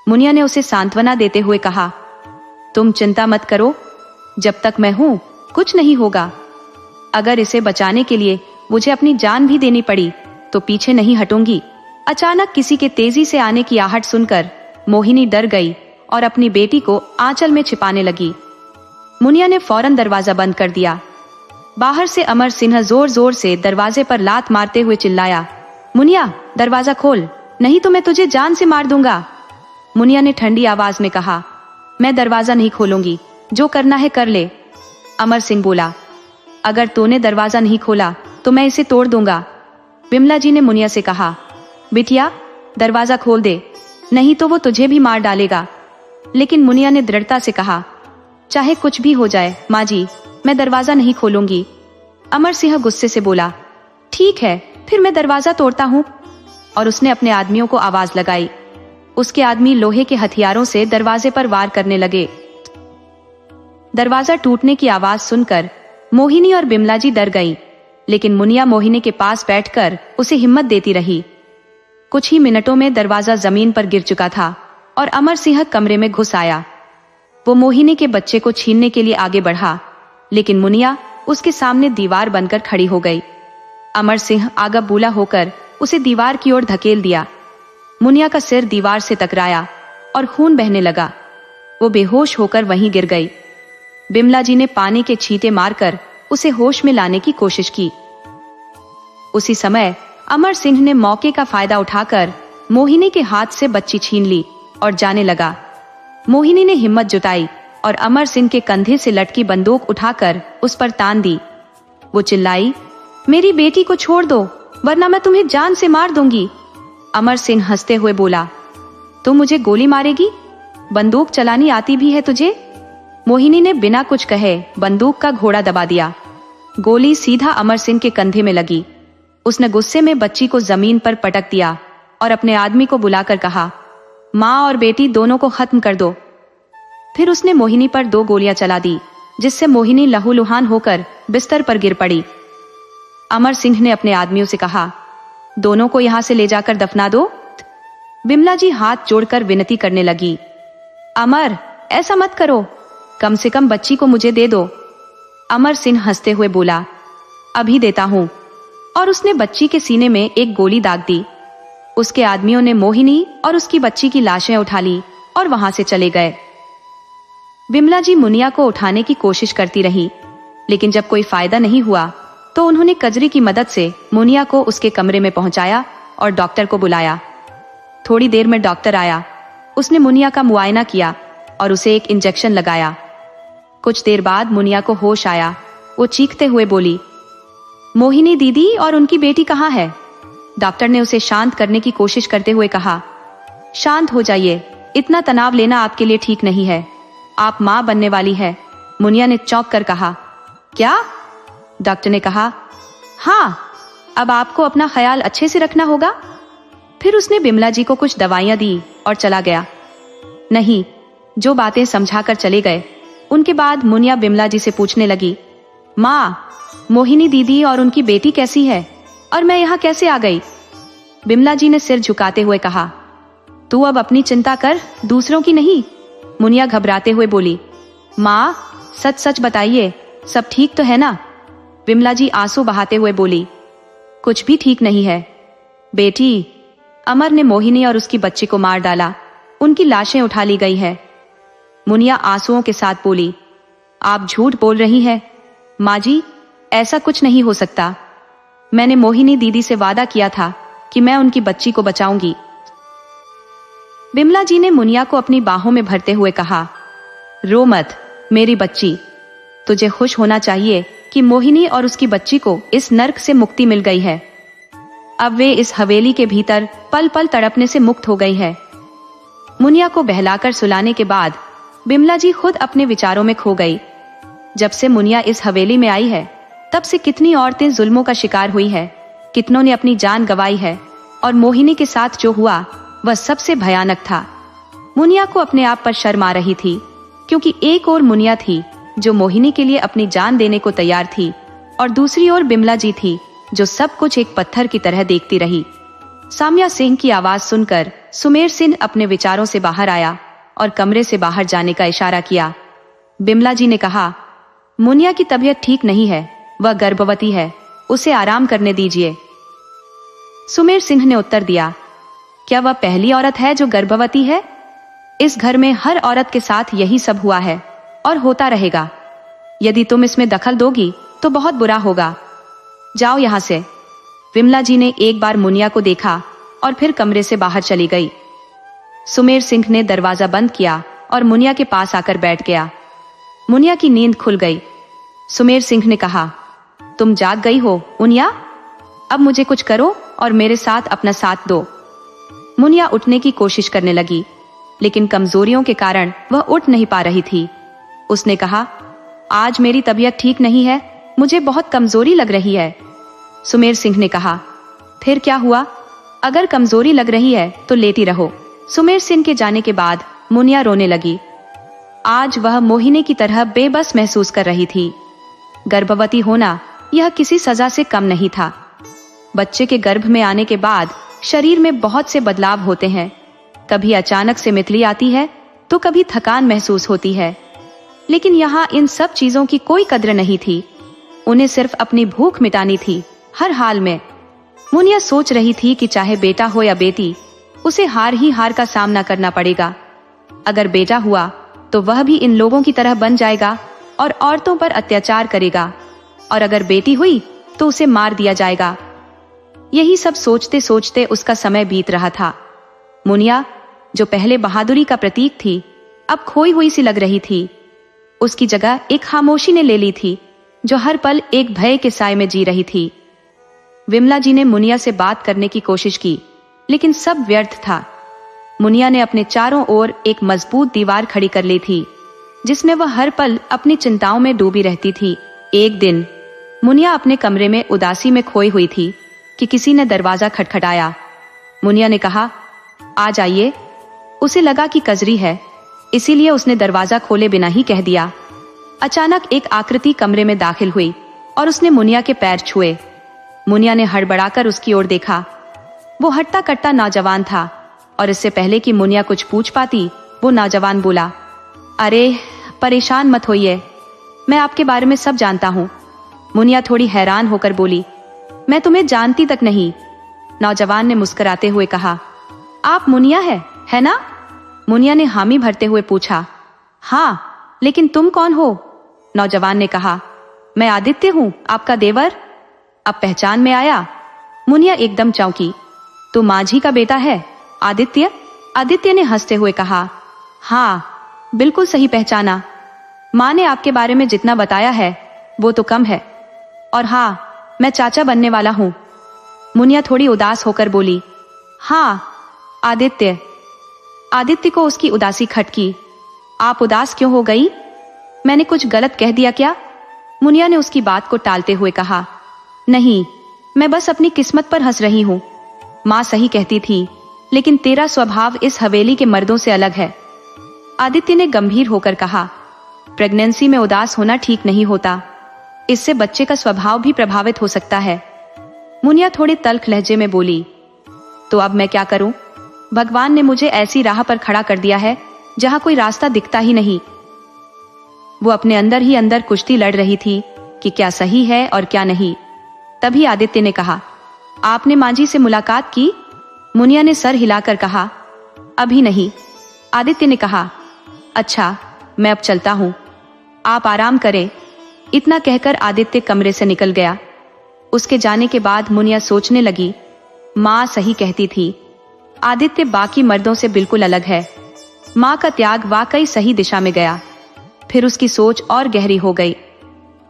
मुनिया ने उसे सांत्वना देते हुए कहा, तुम चिंता मत करो, जब तक मैं हूं कुछ नहीं होगा। अगर इसे बचाने के लिए मुझे अपनी जान भी देनी पड़ी तो पीछे नहीं हटूंगी। अचानक किसी के तेजी से आने की आहट सुनकर मोहिनी डर गई और अपनी बेटी को आंचल में छिपाने लगी। मुनिया ने फौरन दरवाजा बंद कर दिया। बाहर से अमर सिंह जोर जोर से दरवाजे पर लात मारते हुए चिल्लाया, मुनिया दरवाजा खोल, नहीं तो मैं तुझे जान से मार दूंगा। मुनिया ने ठंडी आवाज में कहा, मैं दरवाजा नहीं खोलूंगी, जो करना है कर ले। अमर सिंह बोला, अगर तूने दरवाजा नहीं खोला तो मैं इसे तोड़ दूंगा। बिमला जी ने मुनिया से कहा, बिटिया दरवाजा खोल दे, नहीं तो वो तुझे भी मार डालेगा। लेकिन मुनिया ने दृढ़ता से कहा, चाहे कुछ भी हो जाए माँ जी, मैं दरवाजा नहीं खोलूंगी। अमर सिंह गुस्से से बोला, ठीक है, फिर मैं दरवाजा तोड़ता हूँ। और उसने अपने आदमियों को आवाज लगाई। उसके आदमी लोहे के हथियारों से दरवाजे पर वार करने लगे। दरवाजा टूटने की आवाज सुनकर मोहिनी और बिमला जी डर गईं, लेकिन मुनिया मोहिनी के पास बैठकर उसे हिम्मत देती रही। कुछ ही मिनटों में दरवाजा जमीन पर गिर चुका था और अमर सिंह कमरे में घुस आया। वो मोहिनी के बच्चे को छीनने के लिए आगे बढ़ा, लेकिन मुनिया उसके सामने दीवार बनकर खड़ी हो गई। अमर सिंह आगा बूला होकर उसे दीवार की ओर धकेल दिया। मुनिया का सिर दीवार से टकराया और खून बहने लगा। वो बेहोश होकर वहीं गिर गई। बिमला जी ने पानी के छींटे मारकर उसे होश में लाने की कोशिश की। उसी समय अमर सिंह ने मौके का फायदा उठाकर मोहिनी के हाथ से बच्ची छीन ली और जाने लगा। मोहिनी ने हिम्मत जुटाई और अमर सिंह के कंधे से लटकी बंदूक उठाकर उस पर तान दी। वो चिल्लाई, मेरी बेटी को छोड़ दो, वरना मैं तुम्हें जान से मार दूंगी। अमर सिंह हंसते हुए बोला, तुम मुझे गोली मारेगी? बंदूक चलानी आती भी है तुझे? मोहिनी ने बिना कुछ कहे बंदूक का घोड़ा दबा दिया। गोली सीधा अमर सिंह के कंधे में लगी। उसने गुस्से में बच्ची को जमीन पर पटक दिया और अपने आदमी को बुलाकर कहा, माँ और बेटी दोनों को खत्म कर दो। फिर उसने मोहिनी पर 2 गोलियां चला दी, जिससे मोहिनी लहूलुहान होकर बिस्तर पर गिर पड़ी। अमर सिंह ने अपने आदमियों से कहा, दोनों को यहां से ले जाकर दफना दो। बिमला जी हाथ जोड़कर विनती करने लगी, अमर ऐसा मत करो, कम से कम बच्ची को मुझे दे दो। अमर सिंह हंसते हुए बोला, अभी देता हूं। और उसने बच्ची के सीने में एक गोली दाग दी। उसके आदमियों ने मोहिनी और उसकी बच्ची की लाशें उठा ली और वहां से चले गए। विमला जी मुनिया को उठाने की कोशिश करती रही, लेकिन जब कोई फायदा नहीं हुआ तो उन्होंने कजरी की मदद से मुनिया को उसके कमरे में पहुंचाया और डॉक्टर को बुलाया। थोड़ी देर में डॉक्टर आया। उसने मुनिया का मुआयना किया और उसे एक इंजेक्शन लगाया। कुछ देर बाद मुनिया को होश आया। वो चीखते हुए बोली, मोहिनी दीदी और उनकी बेटी कहाँ है? डॉक्टर ने उसे शांत करने की कोशिश करते हुए कहा, शांत हो जाइए, इतना तनाव लेना आपके लिए ठीक नहीं है। आप माँ बनने वाली है। मुनिया ने चौंक कर कहा, क्या? डॉक्टर ने कहा, हाँ, अब आपको अपना ख्याल अच्छे से रखना होगा। फिर उसने बिमला जी को कुछ दवाइयां दी और चला गया। नहीं, जो बातें समझाकर चले गए उनके बाद मुनिया बिमला जी से पूछने लगी, माँ, मोहिनी दीदी और उनकी बेटी कैसी है और मैं यहाँ कैसे आ गई? बिमला जी ने सिर झुकाते हुए कहा, तू अब अपनी चिंता कर, दूसरों की नहीं। मुनिया घबराते हुए बोली, माँ, सच सच बताइए, सब ठीक तो है ना? बिमला जी आंसू बहाते हुए बोली, कुछ भी ठीक नहीं है बेटी। अमर ने मोहिनी और उसकी बच्ची को मार डाला, उनकी लाशें उठा ली गई है। मुनिया आंसुओं के साथ बोली, आप झूठ बोल रही हैं माँ जी, ऐसा कुछ नहीं हो सकता। मैंने मोहिनी दीदी से वादा किया था कि मैं उनकी बच्ची को बचाऊंगी। बिमला जी ने मुनिया को अपनी बाहों में भरते हुए कहा, रो मत मेरी बच्ची, तुझे खुश होना चाहिए कि मोहिनी और उसकी बच्ची को इस नर्क से मुक्ति मिल गई है। अब वे इस हवेली के भीतर पल पल तड़पने से मुक्त हो गई है। मुनिया को बहलाकर सुलाने के बाद बिमला जी खुद अपने विचारों में खो गई। जब से मुनिया इस हवेली में आई है तब से कितनी औरतें जुल्मों का शिकार हुई है, कितनों ने अपनी जान गंवाई है, और मोहिनी के साथ जो हुआ वह सबसे भयानक था। मुनिया को अपने आप पर शर्म आ रही थी, क्योंकि एक और मुनिया थी जो मोहिनी के लिए अपनी जान देने को तैयार थी, और दूसरी ओर बिमला जी थी जो सब कुछ एक पत्थर की तरह देखती रही। सामिया सिंह की आवाज सुनकर सुमेर सिंह अपने विचारों से बाहर आया और कमरे से बाहर जाने का इशारा किया। बिमला जी ने कहा, मुनिया की तबीयत ठीक नहीं है, वह गर्भवती है, उसे आराम करने दीजिए। सुमेर सिंह ने उत्तर दिया, क्या वह पहली औरत है जो गर्भवती है? इस घर में हर औरत के साथ यही सब हुआ है और होता रहेगा। यदि तुम इसमें दखल दोगी तो बहुत बुरा होगा। जाओ यहां से। विमला जी ने एक बार मुनिया को देखा और फिर कमरे से बाहर चली गई। सुमेर सिंह ने दरवाजा बंद किया और मुनिया के पास आकर बैठ गया। मुनिया की नींद खुल गई। सुमेर सिंह ने कहा, तुम जाग गई हो मुनिया, अब मुझे कुछ करो और मेरे साथ अपना साथ दो। मुनिया उठने की कोशिश करने लगी, लेकिन कमजोरियों के कारण वह उठ नहीं पा रही थी। उसने कहा, आज मेरी तबीयत ठीक नहीं है, मुझे बहुत कमजोरी लग रही है। सुमेर सिंह ने कहा, फिर क्या हुआ? अगर कमजोरी लग रही है तो लेटी रहो। सुमेर सिंह के जाने के बाद मुनिया रोने लगी। आज वह मोहिनी की तरह बेबस महसूस कर रही थी। गर्भवती होना यह किसी सजा से कम नहीं था। बच्चे के गर्भ में आने के बाद शरीर में बहुत से बदलाव होते हैं। कभी अचानक से मितली आती है तो कभी थकान महसूस होती है, लेकिन यहाँ इन सब चीजों की कोई कद्र नहीं थी। उन्हें सिर्फ अपनी भूख मिटानी थी हर हाल में। मुनिया सोच रही थी कि चाहे बेटा हो या बेटी, उसे हार ही हार का सामना करना पड़ेगा। अगर बेटा हुआ तो वह भी इन लोगों की तरह बन जाएगा और औरतों पर अत्याचार करेगा, और अगर बेटी हुई तो उसे मार दिया जाएगा। यही सब सोचते सोचते उसका समय बीत रहा था। मुनिया, जो पहले बहादुरी का प्रतीक थी, अब खोई हुई सी लग रही थी। उसकी जगह एक खामोशी ने ले ली थी, जो हर पल एक भय के साए में जी रही थी। विमला जी ने मुनिया से बात करने की कोशिश की, लेकिन सब व्यर्थ था। मुनिया ने अपने चारों ओर एक मजबूत दीवार खड़ी कर ली थी, जिसमें वह हर पल अपनी चिंताओं में डूबी रहती थी। एक दिन मुनिया अपने कमरे में उदासी में खोई हुई थी कि किसी ने दरवाजा खटखटाया। मुनिया ने कहा, आ जाइए। उसे लगा कि कजरी है, इसीलिए उसने दरवाजा खोले बिना ही कह दिया। अचानक एक आकृति कमरे में दाखिल हुई और उसने मुनिया के पैर छुए। मुनिया ने हड़बड़ाकर उसकी ओर देखा। वो हट्टा कट्टा नौजवान था, और इससे पहले कि मुनिया कुछ पूछ पाती, वो नौजवान बोला, अरे परेशान मत होइए, मैं आपके बारे में सब जानता हूँ। मुनिया थोड़ी हैरान होकर बोली, मैं तुम्हें जानती तक नहीं। नौजवान ने मुस्कुराते हुए कहा, आप मुनिया है ना? मुनिया ने हामी भरते हुए पूछा। हाँ, लेकिन तुम कौन हो? नौजवान ने कहा, मैं आदित्य हूँ, आपका देवर। अब पहचान में आया? मुनिया एकदम चौंकी। तू माझी का बेटा है, आदित्य? आदित्य ने हंसते हुए कहा, हाँ, बिल्कुल सही पहचाना। माँ ने आपके बारे में जितना बताया है वो तो कम है। और हाँ, मैं चाचा बनने वाला हूँ। मुनिया थोड़ी उदास होकर बोली। हाँ, आदित्य। आदित्य को उसकी उदासी खटकी। आप उदास क्यों हो गई? मैंने कुछ गलत कह दिया क्या? मुनिया ने उसकी बात को टालते हुए कहा, नहीं, मैं बस अपनी किस्मत पर हंस रही हूँ। माँ सही कहती थी, लेकिन तेरा स्वभाव इस हवेली के मर्दों से अलग है। आदित्य ने गंभीर होकर कहा, प्रेगनेंसी में उदास होना ठीक नहीं होता, इससे बच्चे का स्वभाव भी प्रभावित हो सकता है। मुनिया थोड़े तल्ख लहजे में बोली, तो अब मैं क्या करूं? भगवान ने मुझे ऐसी राह पर खड़ा कर दिया है जहां कोई रास्ता दिखता ही नहीं। वो अपने अंदर ही अंदर कुश्ती लड़ रही थी कि क्या सही है और क्या नहीं। तभी आदित्य ने कहा, आपने मांझी से मुलाकात की? मुनिया ने सर हिलाकर कहा, अभी नहीं। आदित्य ने कहा, अच्छा, मैं अब चलता हूं, आप आराम करें। इतना कहकर आदित्य कमरे से निकल गया। उसके जाने के बाद मुनिया सोचने लगी, माँ सही कहती थी, आदित्य बाकी मर्दों से बिल्कुल अलग है। माँ का त्याग वाकई सही दिशा में गया। फिर उसकी सोच और गहरी हो गई।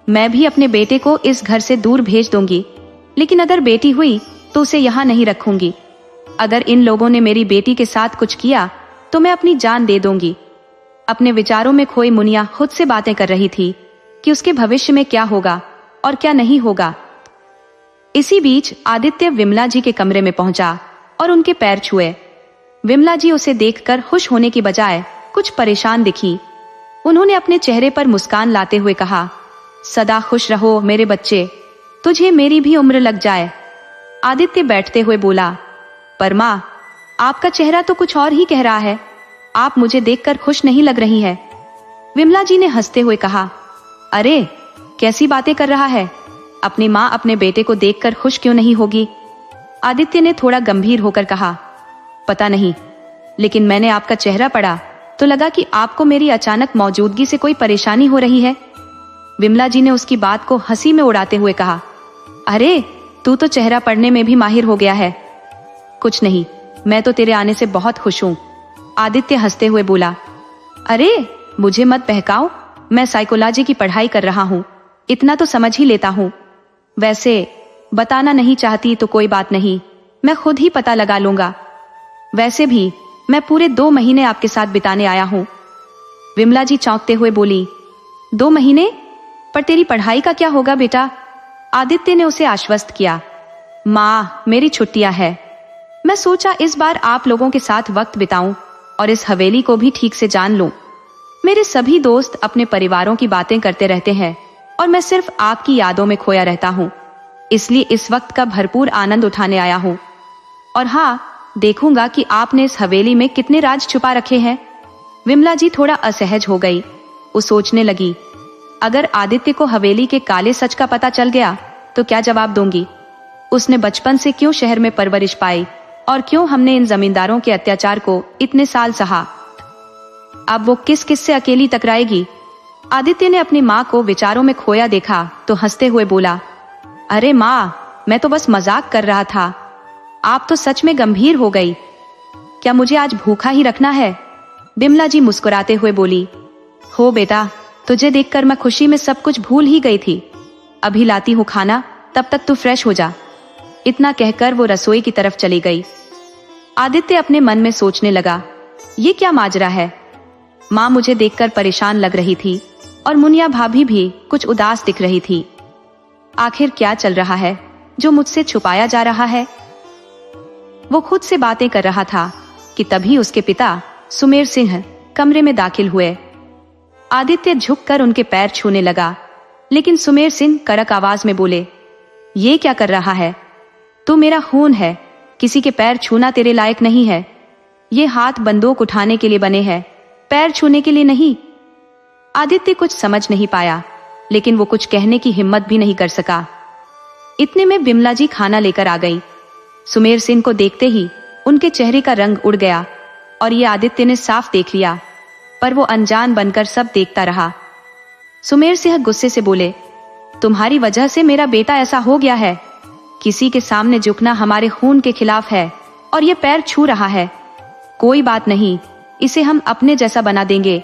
मैं भी अपने बेटे को इस घर से दूर भेज दूंगी, लेकिन अगर बेटी हुई तो उसे यहाँ नहीं रखूंगी। अगर इन लोगों ने मेरी बेटी के साथ कुछ किया तो मैं अपनी जान दे दूंगी। अपने विचारों में खोई मुनिया खुद से बातें कर रही थी कि उसके भविष्य में क्या होगा और क्या नहीं होगा। इसी बीच आदित्य विमला जी के कमरे में पहुंचा और उनके पैर छुए। विमला जी उसे देखकर खुश होने की बजाय कुछ परेशान दिखी। उन्होंने अपने चेहरे पर मुस्कान लाते हुए कहा, सदा खुश रहो मेरे बच्चे, तुझे मेरी भी उम्र लग जाए। आदित्य बैठते हुए बोला, पर माँ, आपका चेहरा तो कुछ और ही कह रहा है, आप मुझे देखकर खुश नहीं लग रही है। विमला जी ने हंसते हुए कहा, अरे कैसी बातें कर रहा है, अपनी माँ अपने बेटे को देखकर खुश क्यों नहीं होगी? आदित्य ने थोड़ा गंभीर होकर कहा, पता नहीं, लेकिन मैंने आपका चेहरा पढ़ा तो लगा कि आपको मेरी अचानक मौजूदगी से कोई परेशानी हो रही है। विमला जी ने उसकी बात को हंसी में उड़ाते हुए कहा, अरे तू तो चेहरा पढ़ने में भी माहिर हो गया है। कुछ नहीं, मैं तो तेरे आने से बहुत खुश हूँ। आदित्य हंसते हुए बोला, अरे मुझे मत बहकाओ, मैं साइकोलॉजी की पढ़ाई कर रहा हूँ, इतना तो समझ ही लेता हूँ। वैसे बताना नहीं चाहती तो कोई बात नहीं, मैं खुद ही पता लगा लूंगा। वैसे भी मैं पूरे 2 महीने आपके साथ बिताने आया हूँ। विमला जी चौंकते हुए बोली, 2 महीने? पर तेरी पढ़ाई का क्या होगा बेटा? आदित्य ने उसे आश्वस्त किया, माँ मेरी छुट्टियां है, मैं सोचा इस बार आप लोगों के साथ वक्त बिताऊं और इस हवेली को भी ठीक से जान लूं। मेरे सभी दोस्त अपने परिवारों की बातें करते रहते हैं और मैं सिर्फ आपकी यादों में खोया रहता हूँ, इसलिए इस वक्त का भरपूर आनंद उठाने आया हूँ। और हाँ, देखूंगा कि आपने इस हवेली में कितने राज छुपा रखे हैं। विमला जी थोड़ा असहज हो गई। वो सोचने लगी, अगर आदित्य को हवेली के काले सच का पता चल गया तो क्या जवाब दूंगी? उसने बचपन से क्यों शहर में परवरिश पाई और क्यों हमने इन जमींदारों के अत्याचार को इतने साल सहा? अब वो किस किस से अकेली टकराएगी? आदित्य ने अपनी माँ को विचारों में खोया देखा तो हंसते हुए बोला, अरे माँ, मैं तो बस मजाक कर रहा था, आप तो सच में गंभीर हो गई। क्या मुझे आज भूखा ही रखना है? विमला जी मुस्कुराते हुए बोली, हो बेटा, तुझे देखकर मैं खुशी में सब कुछ भूल ही गई थी। अभी लाती हूँ खाना, तब तक तू फ्रेश हो जा। इतना कहकर वो रसोई की तरफ चली गई। आदित्य अपने मन में सोचने लगा, ये क्या माजरा है? माँ मुझे देखकर परेशान लग रही थी और मुनिया भाभी भी कुछ उदास दिख रही थी। आखिर क्या चल रहा है जो मुझसे छुपाया जा रहा है? वो खुद से बातें कर रहा था कि तभी उसके पिता सुमेर सिंह कमरे में दाखिल हुए। आदित्य झुककर उनके पैर छूने लगा, लेकिन सुमेर सिंह कड़क आवाज में बोले, ये क्या कर रहा है? तू मेरा खून है, किसी के पैर छूना तेरे लायक नहीं है। ये हाथ बंदूक उठाने के लिए बने हैं, पैर छूने के लिए नहीं। आदित्य कुछ समझ नहीं पाया, लेकिन वो कुछ कहने की हिम्मत भी नहीं कर सका। इतने में बिमला जी खाना लेकर आ गई। सुमेर सिंह को देखते ही उनके चेहरे का रंग उड़ गया और ये आदित्य ने साफ देख लिया, पर वो अनजान बनकर सब देखता रहा। सुमेर सिंह गुस्से से बोले, तुम्हारी वजह से मेरा बेटा ऐसा हो गया है। किसी के सामने झुकना हमारे खून के खिलाफ है और ये पैर छू रहा है। कोई बात नहीं, इसे हम अपने जैसा बना देंगे।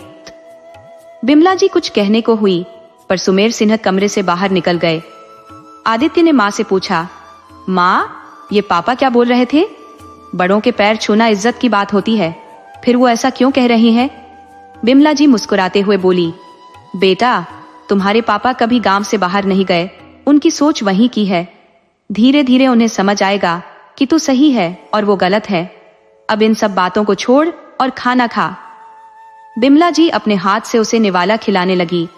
बिमला जी कुछ कहने को हुई, पर सुमेर सिंह कमरे से बाहर निकल गए। आदित्य ने माँ से पूछा, माँ, ये पापा क्या बोल रहे थे? बड़ों के पैर छूना इज्जत की बात होती है, फिर वो ऐसा क्यों कह रही हैं? बिमला जी मुस्कुराते हुए बोली, बेटा, तुम्हारे पापा कभी गांव से बाहर नहीं गए, उनकी सोच वहीं की है। धीरे धीरे उन्हें समझ आएगा कि तू सही है और वो गलत है। अब इन सब बातों को छोड़ और खाना खा। बिमला जी अपने हाथ से उसे निवाला खिलाने लगी।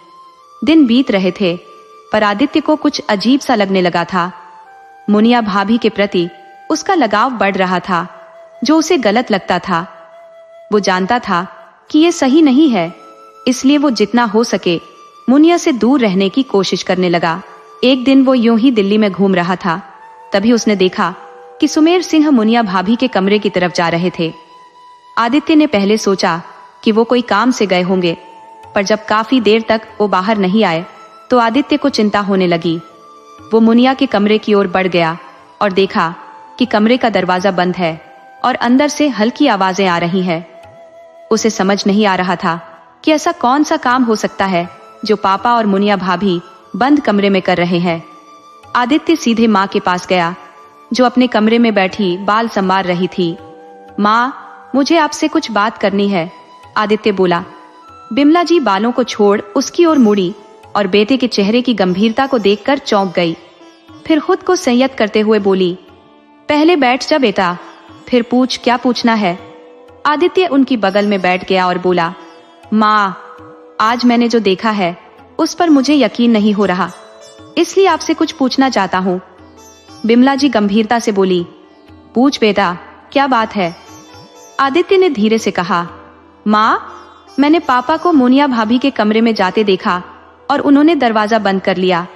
दिन बीत रहे थे, पर आदित्य को कुछ अजीब सा लगने लगा था। मुनिया भाभी के प्रति उसका लगाव बढ़ रहा था, जो उसे गलत लगता था। वो जानता था कि ये सही नहीं है, इसलिए वो जितना हो सके मुनिया से दूर रहने की कोशिश करने लगा। एक दिन वो यूं ही दिल्ली में घूम रहा था, तभी उसने देखा कि सुमेर सिंह मुनिया भाभी के कमरे की तरफ जा रहे थे। आदित्य ने पहले सोचा कि वो कोई काम से गए होंगे, पर जब काफी देर तक वो बाहर नहीं आए तो आदित्य को चिंता होने लगी। वो मुनिया के कमरे की ओर बढ़ गया और देखा कि कमरे का दरवाजा बंद है और अंदर से हल्की आवाजें आ रही हैं। उसे समझ नहीं आ रहा था कि ऐसा कौन सा काम हो सकता है जो पापा और मुनिया भाभी बंद कमरे में कर रहे हैं। आदित्य सीधे माँ के पास गया, जो अपने कमरे में बैठी बाल संवार रही थी। माँ, मुझे आपसे कुछ बात करनी है, आदित्य बोला। बिमला जी बालों को छोड़ उसकी ओर मुड़ी और बेटे के चेहरे की गंभीरता को देखकर चौंक गई। फिर खुद को संयत करते हुए बोली, पहले बैठ जा बेटा, फिर पूछ क्या पूछना है। आदित्य उनकी बगल में बैठ गया और बोला, माँ, आज मैंने जो देखा है उस पर मुझे यकीन नहीं हो रहा, इसलिए आपसे कुछ पूछना चाहता हूँ। बिमला जी गंभीरता से बोली, पूछ बेटा, क्या बात है? आदित्य ने धीरे से कहा, माँ, मैंने पापा को मुनिया भाभी के कमरे में जाते देखा और उन्होंने दरवाजा बंद कर लिया।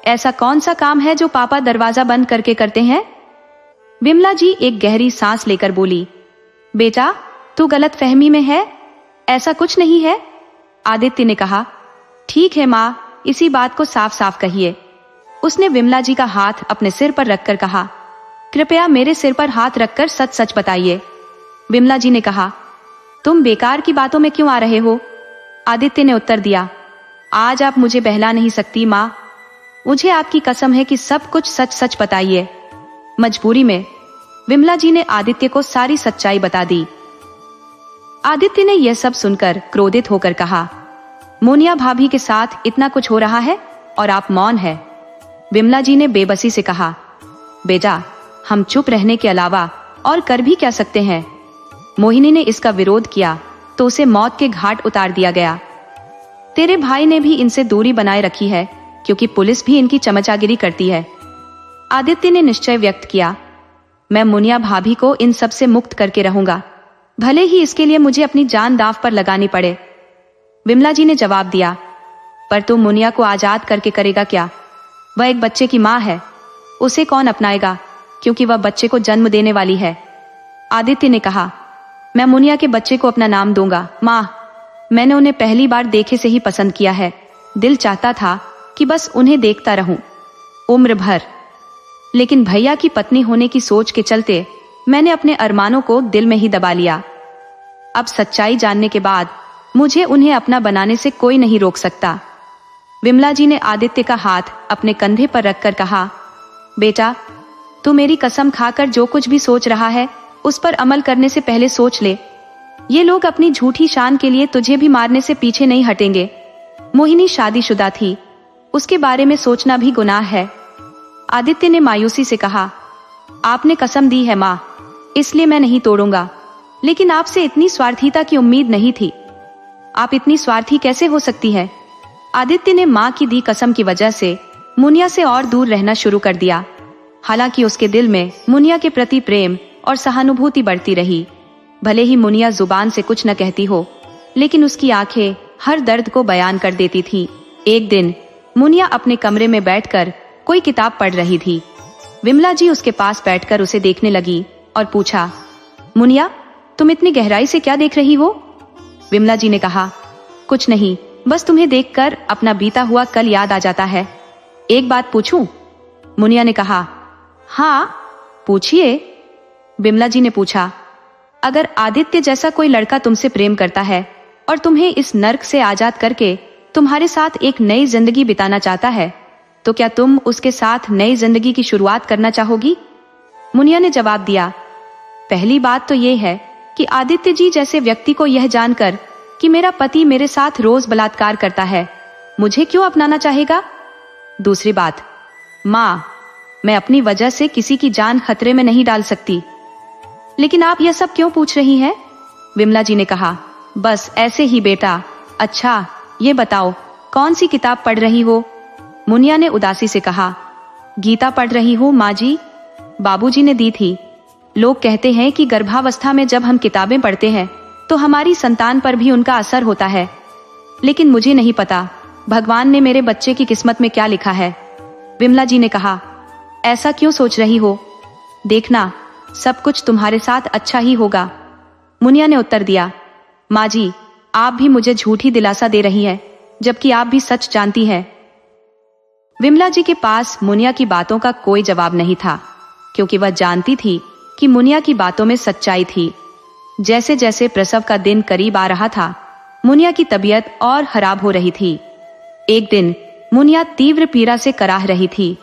ऐसा कौन सा काम है जो पापा दरवाजा बंद करके करते हैं? बिमला जी एक गहरी सांस लेकर बोली, बेटा, तू गलत फहमी में है, ऐसा कुछ नहीं है। आदित्य ने कहा, ठीक है माँ, इसी बात को साफ साफ कहिए। उसने बिमला जी का हाथ अपने सिर पर रखकर कहा, कृपया मेरे सिर पर हाथ रखकर सच सच बताइए। बिमला जी ने कहा, तुम बेकार की बातों में क्यों आ रहे हो? आदित्य ने उत्तर दिया, आज आप मुझे बहला नहीं सकती माँ, मुझे आपकी कसम है कि सब कुछ सच सच बताइए। मजबूरी में बिमला जी ने आदित्य को सारी सच्चाई बता दी। आदित्य ने यह सब सुनकर क्रोधित होकर कहा, मुनिया भाभी के साथ इतना कुछ हो रहा है और आप मौन है। बिमला जी ने बेबसी से कहा, बेटा, हम चुप रहने के अलावा और कर भी क्या सकते हैं? मोहिनी ने इसका विरोध किया तो उसे मौत के घाट उतार दिया गया। तेरे भाई ने भी इनसे दूरी बनाए रखी है, क्योंकि पुलिस भी इनकी चमचागिरी करती है। आदित्य ने निश्चय व्यक्त किया, मैं मुनिया भाभी को इन सब से मुक्त करके रहूंगा, भले ही इसके लिए मुझे अपनी जान दांव पर लगानी पड़े। बिमला जी ने जवाब दिया, पर तू मुनिया को आजाद करके करेगा क्या? वह एक बच्चे की माँ है, उसे कौन अपनाएगा, क्योंकि वह बच्चे को जन्म देने वाली है। आदित्य ने कहा, मैं मुनिया के बच्चे को अपना नाम दूंगा। माँ, मैंने उन्हें पहली बार देखे से ही पसंद किया है, दिल चाहता था कि बस उन्हें देखता रहूं उम्र भर, लेकिन भैया की पत्नी होने की सोच के चलते मैंने अपने अरमानों को दिल में ही दबा लिया। अब सच्चाई जानने के बाद मुझे उन्हें अपना बनाने से कोई नहीं रोक सकता। बिमला जी ने आदित्य का हाथ अपने कंधे पर रखकर कहा, बेटा, तू मेरी कसम खाकर जो कुछ भी सोच रहा है उस पर अमल करने से पहले सोच ले। ये लोग अपनी झूठी शान के लिए तुझे भी मारने से पीछे नहीं हटेंगे। मोहिनी शादीशुदा थी, उसके बारे में सोचना भी गुनाह है। आदित्य ने मायूसी से कहा, आपने कसम दी है माँ, इसलिए मैं नहीं तोड़ूंगा, लेकिन आपसे इतनी स्वार्थीता की उम्मीद नहीं थी। आप इतनी स्वार्थी कैसे हो सकती है? आदित्य ने माँ की दी कसम की वजह से मुनिया से और दूर रहना शुरू कर दिया। हालांकि उसके दिल में मुनिया के प्रति प्रेम और सहानुभूति बढ़ती रही। भले ही मुनिया जुबान से कुछ न कहती हो, लेकिन उसकी आंखें हर दर्द को बयान कर देती थी। एक दिन मुनिया अपने कमरे में बैठकर कोई किताब पढ़ रही थी। विमला जी उसके पास बैठकर उसे देखने लगी और पूछा, मुनिया, तुम इतनी गहराई से क्या देख रही हो? विमला जी ने कहा, कुछ नहीं, बस तुम्हें देखकर अपना बीता हुआ कल याद आ जाता है। एक बात पूछूं? मुनिया ने कहा, हाँ पूछिए। विमला जी ने पूछा, अगर आदित्य जैसा कोई लड़का तुमसे प्रेम करता है और तुम्हें इस नर्क से आजाद करके तुम्हारे साथ एक नई जिंदगी बिताना चाहता है, तो क्या तुम उसके साथ नई जिंदगी की शुरुआत करना चाहोगी? मुनिया ने जवाब दिया, पहली बात तो यह है कि आदित्य जी जैसे व्यक्ति को यह जानकर कि मेरा पति मेरे साथ रोज बलात्कार करता है, मुझे क्यों अपनाना चाहेगा? दूसरी बात, माँ, मैं अपनी वजह से किसी की जान खतरे में नहीं डाल सकती। लेकिन आप यह सब क्यों पूछ रही हैं? विमला जी ने कहा, बस ऐसे ही बेटा। अच्छा, ये बताओ, कौन सी किताब पढ़ रही हो? मुनिया ने उदासी से कहा, गीता पढ़ रही हूँ माँ जी, बाबूजी ने दी थी। लोग कहते हैं कि गर्भावस्था में जब हम किताबें पढ़ते हैं तो हमारी संतान पर भी उनका असर होता है, लेकिन मुझे नहीं पता भगवान ने मेरे बच्चे की किस्मत में क्या लिखा है। विमला जी ने कहा, ऐसा क्यों सोच रही हो? देखना, सब कुछ तुम्हारे साथ अच्छा ही होगा। मुनिया ने उत्तर दिया, माँ जी, आप भी मुझे झूठी दिलासा दे रही हैं, जबकि आप भी सच जानती हैं। विमला जी के पास मुनिया की बातों का कोई जवाब नहीं था, क्योंकि वह जानती थी कि मुनिया की बातों में सच्चाई थी। जैसे जैसे प्रसव का दिन करीब आ रहा था, मुनिया की तबीयत और खराब हो रही थी। एक दिन मुनिया तीव्र पीड़ा से कराह रही थी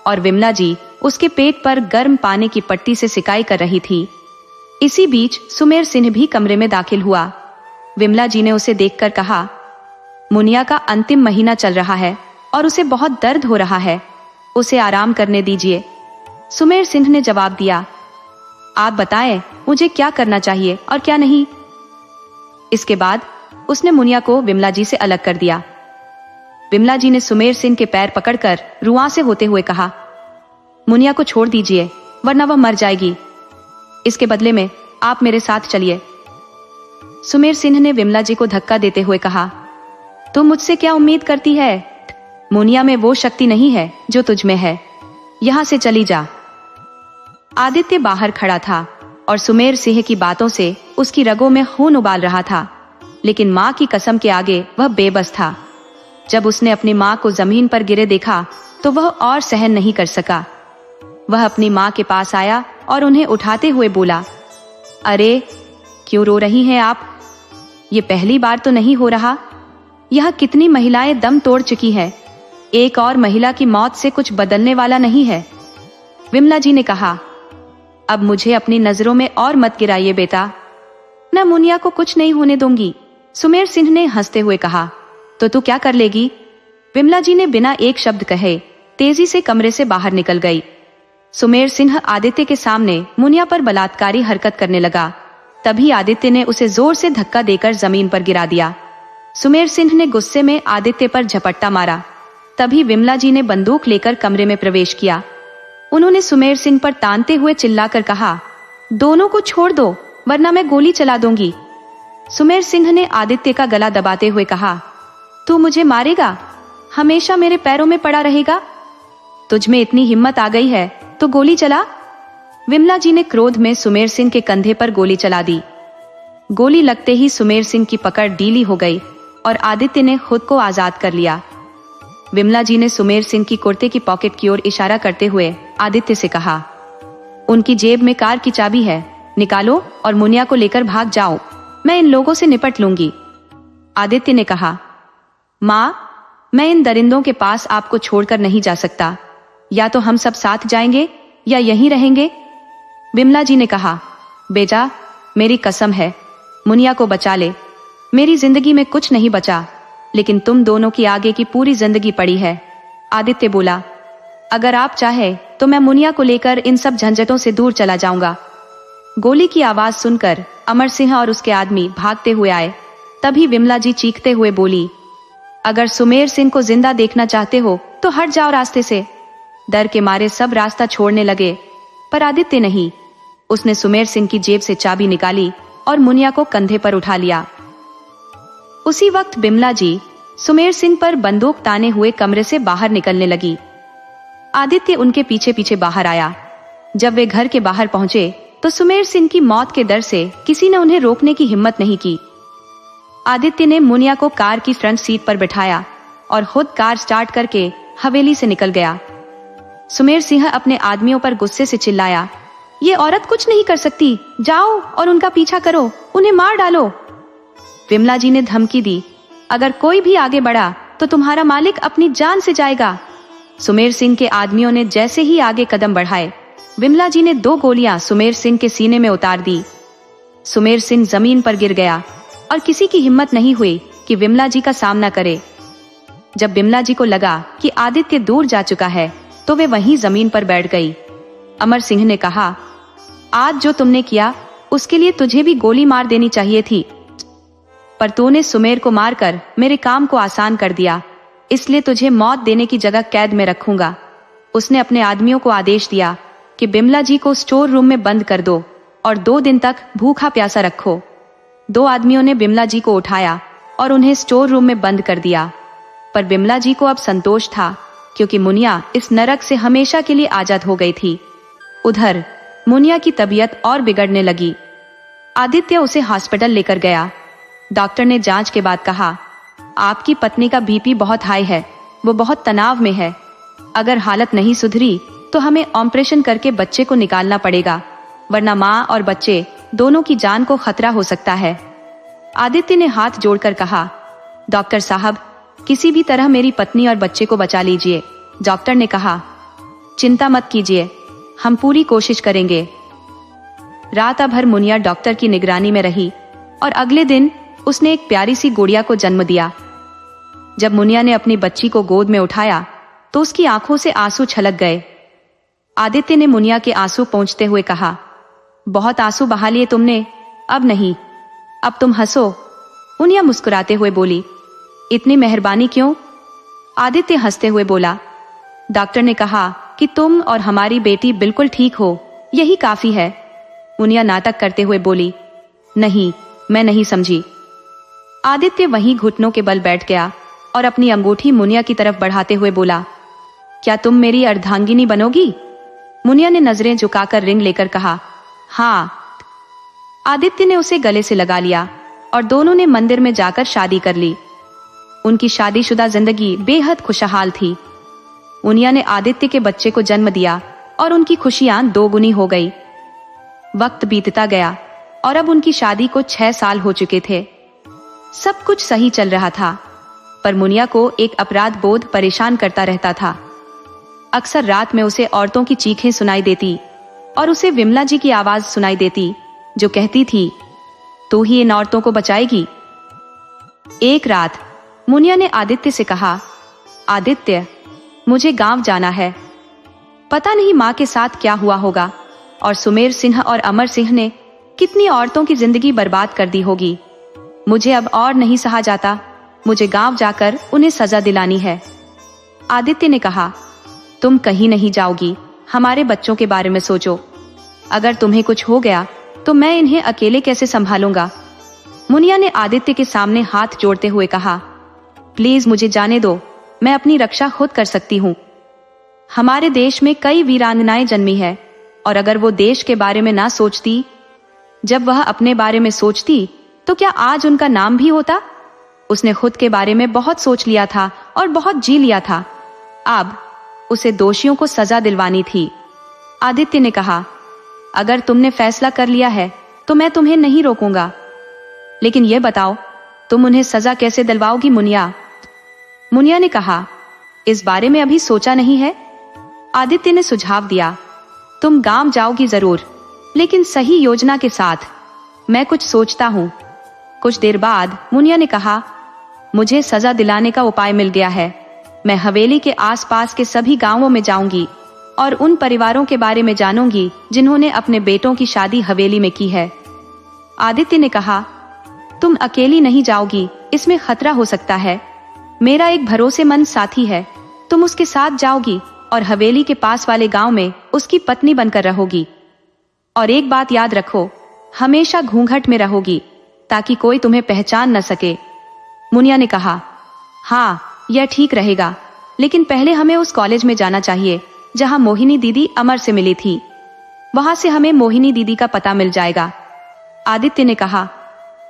और विमला जी उसके पेट पर गर्म पानी की पट्टी से सिकाई कर रही थी। इसी बीच सुमेर सिंह भी कमरे में दाखिल हुआ। विमला जी ने उसे देखकर कहा, मुनिया का अंतिम महीना चल रहा है और उसे बहुत दर्द हो रहा है, उसे आराम करने दीजिए। सुमेर सिंह ने जवाब दिया, आप बताएं, मुझे क्या करना चाहिए और क्या नहीं। इसके बाद उसने मुनिया को विमला जी से अलग कर दिया। विमला जी ने सुमेर सिंह के पैर पकड़कर रुआं से होते हुए कहा, मुनिया को छोड़ दीजिए, वरना वह मर जाएगी। इसके बदले में आप मेरे साथ चलिए। सुमेर सिंह ने विमला जी को धक्का देते हुए कहा, तुम मुझसे क्या उम्मीद करती है? मुनिया में वो शक्ति नहीं है जो तुझ में है, यहां से चली जा। आदित्य बाहर खड़ा था और सुमेर सिंह की बातों से उसकी रगों में खून उबाल रहा था, लेकिन माँ की कसम के आगे वह बेबस था। जब उसने अपनी माँ को जमीन पर गिरे देखा तो वह और सहन नहीं कर सका। वह अपनी माँ के पास आया और उन्हें उठाते हुए बोला, अरे क्यों रो रही हैं आप? ये पहली बार तो नहीं हो रहा। यह कितनी महिलाएं दम तोड़ चुकी हैं, एक और महिला की मौत से कुछ बदलने वाला नहीं है। विमला जी ने कहा, अब मुझे अपनी नजरों में और मत गिराइए बेटा, मैं मुनिया को कुछ नहीं होने दूंगी। सुमेर सिंह ने हंसते हुए कहा, तो तू क्या कर लेगी? विमला जी ने बिना एक शब्द कहे तेजी से कमरे से बाहर निकल गई। सुमेर सिंह आदित्य के सामने मुनिया पर बलात्कारी हरकत करने लगा। तभी आदित्य ने उसे जोर से धक्का देकर जमीन पर गिरा दिया। सुमेर सिंह ने गुस्से में आदित्य पर झपट्टा मारा। तभी विमला जी ने बंदूक लेकर कमरे में प्रवेश किया। उन्होंने सुमेर सिंह पर तानते हुए चिल्लाकर कहा, दोनों को छोड़ दो, वरना मैं गोली चला दूंगी। सुमेर सिंह ने आदित्य का गला दबाते हुए कहा, तू मुझे मारेगा? हमेशा मेरे पैरों में पड़ा रहेगा? तुझ में इतनी हिम्मत आ गई है तो गोली चला। विमला जी ने क्रोध में सुमेर सिंह के कंधे पर गोली चला दी। गोली लगते ही सुमेर सिंह की पकड़ ढीली हो गई और आदित्य ने खुद को आजाद कर लिया। विमला जी ने सुमेर सिंह की कुर्ते की पॉकेट की ओर इशारा करते हुए आदित्य से कहा, उनकी जेब में कार की चाबी है, निकालो और मुनिया को लेकर भाग जाओ, मैं इन लोगों से निपट लूंगी। आदित्य ने कहा, माँ, मैं इन दरिंदों के पास आपको छोड़कर नहीं जा सकता, या तो हम सब साथ जाएंगे या यहीं रहेंगे। विमला जी ने कहा, बेटा, मेरी कसम है, मुनिया को बचा ले। मेरी जिंदगी में कुछ नहीं बचा, लेकिन तुम दोनों की आगे की पूरी जिंदगी पड़ी है। आदित्य बोला, अगर आप चाहे तो मैं मुनिया को लेकर इन सब झंझटों से दूर चला जाऊंगा। गोली की आवाज सुनकर अमर सिंह और उसके आदमी भागते हुए आए। तभी विमला जी चीखते हुए बोली, अगर सुमेर सिंह को जिंदा देखना चाहते हो तो हट जाओ रास्ते से। डर के मारे सब रास्ता छोड़ने लगे, पर आदित्य नहीं। उसने सुमेर सिंह की जेब से चाबी निकाली और मुनिया को कंधे पर उठा लिया। उसी वक्त बिमला जी सुमेर सिंह पर बंदूक ताने हुए कमरे से बाहर निकलने लगी। आदित्य उनके पीछे पीछे बाहर आया। जब वे घर के बाहर पहुंचे तो सुमेर सिंह की मौत के डर से किसी ने उन्हें रोकने की हिम्मत नहीं की। आदित्य ने मुनिया को कार की फ्रंट सीट पर बिठाया और खुद कार स्टार्ट करके हवेली से निकल गया। सुमेर सिंह अपने आदमियों पर गुस्से से चिल्लाया, ये औरत कुछ नहीं कर सकती, जाओ और उनका पीछा करो, उन्हें मार डालो। विमला जी ने धमकी दी, अगर कोई भी आगे बढ़ा तो तुम्हारा मालिक अपनी जान से जाएगा। सुमेर सिंह के आदमियों ने जैसे ही आगे कदम बढ़ाए, विमला जी ने 2 गोलियां सुमेर सिंह के सीने में उतार दी। सुमेर सिंह जमीन पर गिर गया और किसी की हिम्मत नहीं हुई कि विमला जी का सामना करे। जब विमला जी को लगा कि आदित्य दूर जा चुका है तो वे वहीं जमीन पर बैठ गई। अमर सिंह ने कहा, आज जो तुमने किया उसके लिए तुझे भी गोली मार देनी चाहिए थी, पर तूने सुमेर को मारकर मेरे काम को आसान कर दिया, इसलिए तुझे मौत देने की जगह कैद में रखूंगा। उसने अपने आदमियों को आदेश दिया कि बिमला जी को स्टोर रूम में बंद कर दो और 2 दिन तक भूखा प्यासा रखो। 2 आदमियों ने बिमला जी को उठाया और उन्हें स्टोर रूम में बंद कर दिया। पर बिमला जी को अब संतोष था, क्योंकि मुनिया इस नरक से हमेशा के लिए आजाद हो गई थी। उधर मुनिया की तबीयत और बिगड़ने लगी। आदित्य उसे हॉस्पिटल लेकर गया। डॉक्टर ने जांच के बाद कहा, आपकी पत्नी का बीपी बहुत हाई है, वो बहुत तनाव में है। अगर हालत नहीं सुधरी तो हमें ऑपरेशन करके बच्चे को निकालना पड़ेगा, वरना माँ और बच्चे दोनों की जान को खतरा हो सकता है। आदित्य ने हाथ जोड़कर कहा, डॉक्टर साहब, किसी भी तरह मेरी पत्नी और बच्चे को बचा लीजिए। डॉक्टर ने कहा, चिंता मत कीजिए, हम पूरी कोशिश करेंगे। रात भर मुनिया डॉक्टर की निगरानी में रही और अगले दिन उसने एक प्यारी सी गुड़िया को जन्म दिया। जब मुनिया ने अपनी बच्ची को गोद में उठाया तो उसकी आंखों से आंसू छलक गए। आदित्य ने मुनिया के आंसू पोंछते हुए कहा, बहुत आंसू बहा लिए तुमने, अब नहीं, अब तुम हंसो। मुनिया मुस्कुराते हुए बोली, इतनी मेहरबानी क्यों? आदित्य हंसते हुए बोला, डॉक्टर ने कहा कि तुम और हमारी बेटी बिल्कुल ठीक हो, यही काफी है। मुनिया नाटक करते हुए बोली, नहीं, मैं नहीं समझी। आदित्य वहीं घुटनों के बल बैठ गया और अपनी अंगूठी मुनिया की तरफ बढ़ाते हुए बोला, क्या तुम मेरी अर्धांगिनी बनोगी? मुनिया ने नजरें झुकाकर रिंग लेकर कहा, हाँ। आदित्य ने उसे गले से लगा लिया और दोनों ने मंदिर में जाकर शादी कर ली। उनकी शादीशुदा जिंदगी बेहद खुशहाल थी। मुनिया ने आदित्य के बच्चे को जन्म दिया और उनकी खुशियां 2 गुनी हो गई। वक्त बीतता गया और अब उनकी शादी को 6 साल हो चुके थे। सब कुछ सही चल रहा था, पर मुनिया को एक अपराध बोध परेशान करता रहता था। अक्सर रात में उसे औरतों की चीखें सुनाई देती और उसे विमला जी की आवाज सुनाई देती, जो कहती थी, तू ही इन औरतों को बचाएगी। एक रात मुनिया ने आदित्य से कहा, आदित्य, मुझे गांव जाना है। पता नहीं माँ के साथ क्या हुआ होगा और सुमेर सिंह और अमर सिंह ने कितनी औरतों की जिंदगी बर्बाद कर दी होगी। मुझे अब और नहीं सहा जाता, मुझे गांव जाकर उन्हें सजा दिलानी है। आदित्य ने कहा, तुम कहीं नहीं जाओगी, हमारे बच्चों के बारे में सोचो। अगर तुम्हें कुछ हो गया तो मैं इन्हें अकेले कैसे संभालूंगा? मुनिया ने आदित्य के सामने हाथ जोड़ते हुए कहा, प्लीज मुझे जाने दो, मैं अपनी रक्षा खुद कर सकती हूँ। हमारे देश में कई वीरांगनाएं जन्मी है और अगर वो देश के बारे में ना सोचती, जब वह अपने बारे में सोचती, तो क्या आज उनका नाम भी होता? उसने खुद के बारे में बहुत सोच लिया था और बहुत जी लिया था। अब उसे दोषियों को सजा दिलवानी थी। आदित्य ने कहा, अगर तुमने फैसला कर लिया है तो मैं तुम्हें नहीं रोकूंगा, लेकिन यह बताओ, तुम उन्हें सजा कैसे दिलवाओगी? मुनिया ने कहा, इस बारे में अभी सोचा नहीं है। आदित्य ने सुझाव दिया, तुम गांव जाओगी जरूर, लेकिन सही योजना के साथ। मैं कुछ सोचता हूँ। कुछ देर बाद मुनिया ने कहा, मुझे सजा दिलाने का उपाय मिल गया है। मैं हवेली के आसपास के सभी गांवों में जाऊंगी और उन परिवारों के बारे में जानूंगी जिन्होंने अपने बेटों की शादी हवेली में की है। आदित्य ने कहा, तुम अकेली नहीं जाओगी, इसमें खतरा हो सकता है। मेरा एक भरोसेमंद साथी है, तुम उसके साथ जाओगी और हवेली के पास वाले गांव में उसकी पत्नी बनकर रहोगी। और एक बात याद रखो, हमेशा घूंघट में रहोगी ताकि कोई तुम्हें पहचान न सके। मुनिया ने कहा, हाँ, यह ठीक रहेगा, लेकिन पहले हमें उस कॉलेज में जाना चाहिए जहां मोहिनी दीदी अमर से मिली थी। वहां से हमें मोहिनी दीदी का पता मिल जाएगा। आदित्य ने कहा,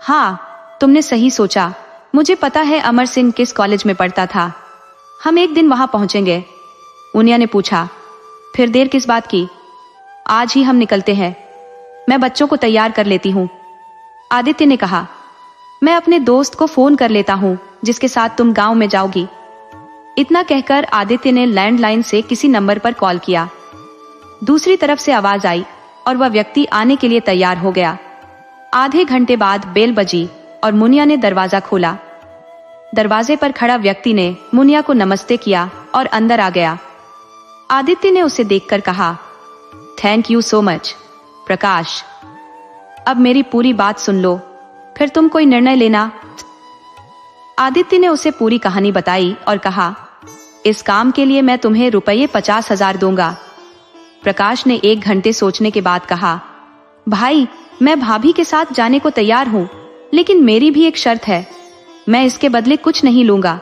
हाँ तुमने सही सोचा, मुझे पता है अमर सिंह किस कॉलेज में पढ़ता था। हम एक दिन वहां पहुंचेंगे। मुनिया ने पूछा, फिर देर किस बात की? आज ही हम निकलते हैं। मैं बच्चों को तैयार कर लेती हूँ। आदित्य ने कहा, मैं अपने दोस्त को फोन कर लेता हूँ जिसके साथ तुम गांव में जाओगी। इतना कहकर आदित्य ने लैंडलाइन से किसी नंबर पर कॉल किया। दूसरी तरफ से आवाज आई और वह व्यक्ति आने के लिए तैयार हो गया। आधे घंटे बाद बेल बजी और मुनिया ने दरवाजा खोला। दरवाजे पर खड़ा व्यक्ति ने मुनिया को नमस्ते किया और अंदर आ गया। आदित्य ने उसे देखकर कहा, थैंक यू सो मच प्रकाश। अब मेरी पूरी बात सुन लो, फिर तुम कोई निर्णय लेना। आदित्य ने उसे पूरी कहानी बताई और कहा, इस काम के लिए मैं तुम्हें रुपये 50,000 दूंगा। प्रकाश ने 1 घंटे सोचने के बाद कहा, भाई मैं भाभी के साथ जाने को तैयार हूँ, लेकिन मेरी भी एक शर्त है। मैं इसके बदले कुछ नहीं लूंगा।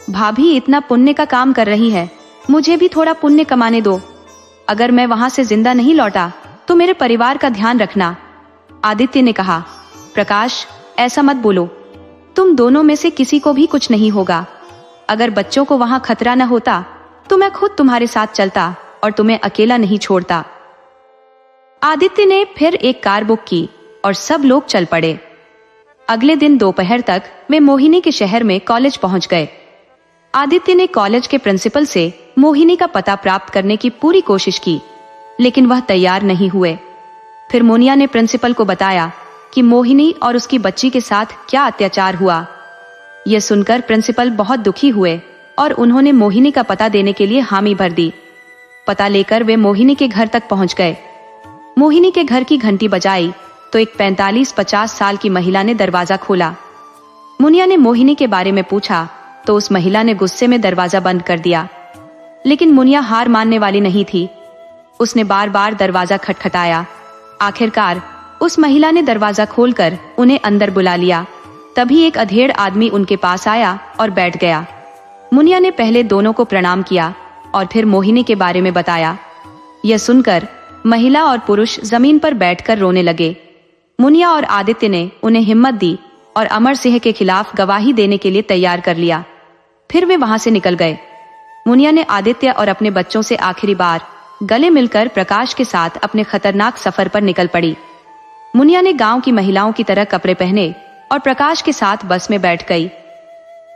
भाभी इतना पुण्य का काम कर रही है, मुझे भी थोड़ा पुण्य कमाने दो। अगर मैं वहां से जिंदा नहीं लौटा तो मेरे परिवार का ध्यान रखना। आदित्य ने कहा, प्रकाश ऐसा मत बोलो, तुम दोनों में से किसी को भी कुछ नहीं होगा। अगर बच्चों को वहां खतरा न होता तो मैं खुद तुम्हारे साथ चलता और तुम्हें अकेला नहीं छोड़ता। आदित्य ने फिर एक कार बुक की और सब लोग चल पड़े। अगले दिन दोपहर तक वे मोहिनी के शहर में कॉलेज पहुंच गए। आदित्य ने कॉलेज के प्रिंसिपल से मोहिनी का पता प्राप्त करने की पूरी कोशिश की, लेकिन वह तैयार नहीं हुए। फिर मुनिया ने प्रिंसिपल को बताया कि मोहिनी और उसकी बच्ची के साथ क्या अत्याचार हुआ। यह सुनकर प्रिंसिपल बहुत दुखी हुए और उन्होंने मोहिनी का पता देने के लिए हामी भर दी। पता लेकर वे मोहिनी के घर तक पहुंच गए। मोहिनी के घर की घंटी बजाई तो एक 45-50 साल की महिला ने दरवाजा खोला। मुनिया ने मोहिनी के बारे में पूछा तो उस महिला ने गुस्से में दरवाजा बंद कर दिया, लेकिन मुनिया हार मानने वाली नहीं थी। उसने बार बार दरवाजा खटखटाया। आखिरकार उस महिला ने दरवाजा खोलकर उन्हें अंदर बुला लिया। तभी एक अधेड़ आदमी उनके पास आया और बैठ गया। मुनिया ने पहले दोनों को प्रणाम किया और फिर मोहिनी के बारे में बताया। यह सुनकर महिला और पुरुष जमीन पर बैठकर रोने लगे। मुनिया और आदित्य ने उन्हें हिम्मत दी और अमर सिंह के खिलाफ गवाही देने के लिए तैयार कर लिया। फिर वे वहां से निकल गए। मुनिया ने आदित्य और अपने बच्चों से आखिरी बार गले मिलकर प्रकाश के साथ अपने खतरनाक सफर पर निकल पड़ी। मुनिया ने गांव की महिलाओं की तरह कपड़े पहने और प्रकाश के साथ बस में बैठ गई।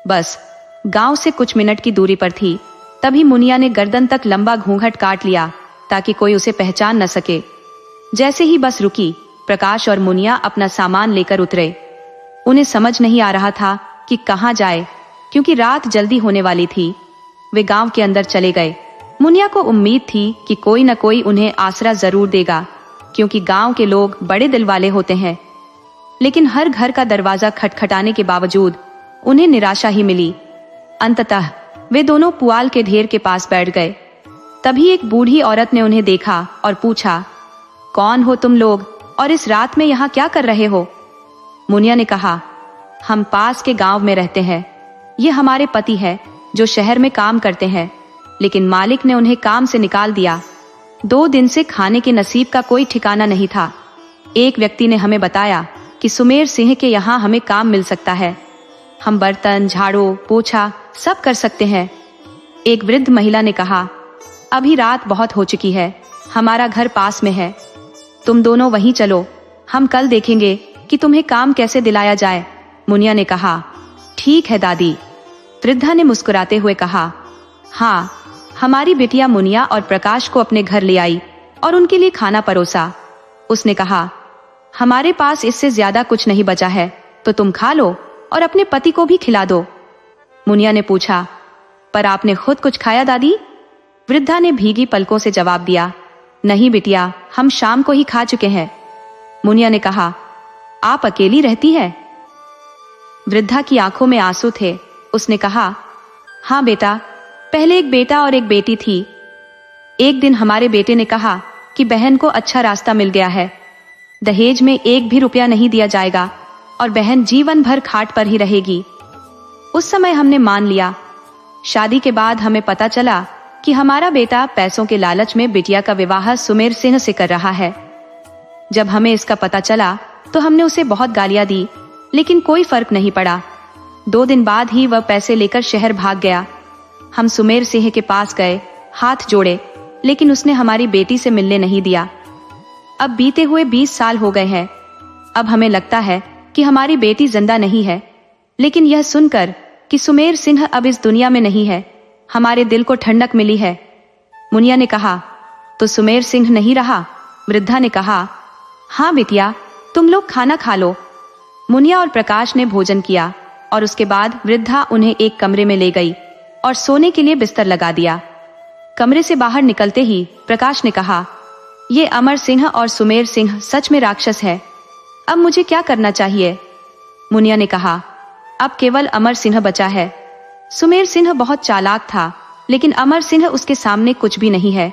बस गांव से कुछ मिनट की दूरी पर थी, तभी मुनिया ने गर्दन तक लंबा घूंघट काट लिया ताकि कोई उसे पहचान न सके। जैसे ही बस रुकी, प्रकाश और मुनिया अपना सामान लेकर उतरे। उन्हें समझ नहीं आ रहा था कि कहां जाए, क्योंकि रात जल्दी होने वाली थी। वे गांव के अंदर चले गए। मुनिया को उम्मीद थी कि कोई न कोई उन्हें आसरा जरूर देगा, क्योंकि गांव के लोग बड़े दिल वाले होते हैं। लेकिन हर घर का दरवाजा खटखटाने के बावजूद उन्हें निराशा ही मिली। अंततः वे दोनों पुआल के ढेर के पास बैठ गए। तभी एक बूढ़ी औरत ने उन्हें देखा और पूछा, कौन हो तुम लोग और इस रात में यहाँ क्या कर रहे हो? मुनिया ने कहा, हम पास के गांव में रहते हैं। ये हमारे पति है जो शहर में काम करते हैं, लेकिन मालिक ने उन्हें काम से निकाल दिया। 2 दिन से खाने के नसीब का कोई ठिकाना नहीं था। एक व्यक्ति ने हमें बताया कि सुमेर सिंह के यहाँ हमें काम मिल सकता है। हम बर्तन, झाड़ू, पोछा सब कर सकते हैं। एक वृद्ध महिला ने कहा, अभी रात बहुत हो चुकी है, हमारा घर पास में है, तुम दोनों वहीं चलो, हम कल देखेंगे कि तुम्हें काम कैसे दिलाया जाए। मुनिया ने कहा, ठीक है दादी। वृद्धा ने मुस्कुराते हुए कहा, हाँ, हमारी बिटिया मुनिया और प्रकाश को अपने घर ले आई और उनके लिए खाना परोसा। उसने कहा, हमारे पास इससे ज्यादा कुछ नहीं बचा है, तो तुम खा लो और अपने पति को भी खिला दो। मुनिया ने पूछा, पर आपने खुद कुछ खाया दादी? वृद्धा ने भीगी पलकों से जवाब दिया, नहीं बिटिया, हम शाम को ही खा चुके हैं। मुनिया ने कहा, आप अकेली रहती है? वृद्धा की आंखों में आंसू थे। उसने कहा, हाँ बेटा, पहले एक बेटा और एक बेटी थी। एक दिन हमारे बेटे ने कहा कि बहन को अच्छा रास्ता मिल गया है, दहेज में 1 भी रुपया नहीं दिया जाएगा और बहन जीवन भर खाट पर ही रहेगी। उस समय हमने मान लिया। शादी के बाद हमें पता चला कि हमारा बेटा पैसों के लालच में बिटिया का विवाह सुमेर सिंह से कर रहा है। जब हमें इसका पता चला तो हमने उसे बहुत गालियां दी, लेकिन कोई फर्क नहीं पड़ा। 2 दिन बाद ही वह पैसे लेकर शहर भाग गया। हम सुमेर सिंह के पास गए, हाथ जोड़े, लेकिन उसने हमारी बेटी से मिलने नहीं दिया। अब बीते हुए 20 साल हो गए हैं। अब हमें लगता है कि हमारी बेटी जिंदा नहीं है, लेकिन यह सुनकर कि सुमेर सिंह अब इस दुनिया में नहीं है, हमारे दिल को ठंडक मिली है। मुनिया ने कहा, तो सुमेर सिंह नहीं रहा? वृद्धा ने कहा, हाँ बिटिया, तुम लोग खाना खा लो। मुनिया और प्रकाश ने भोजन किया और उसके बाद वृद्धा उन्हें एक कमरे में ले गई और सोने के लिए बिस्तर लगा दिया। कमरे से बाहर निकलते ही प्रकाश ने कहा, ये अमर सिंह और सुमेर सिंह सच में राक्षस है। अब मुझे क्या करना चाहिए? मुनिया ने कहा, अब केवल अमर सिंह बचा है। सुमेर सिंह बहुत चालाक था, लेकिन अमर सिंह उसके सामने कुछ भी नहीं है।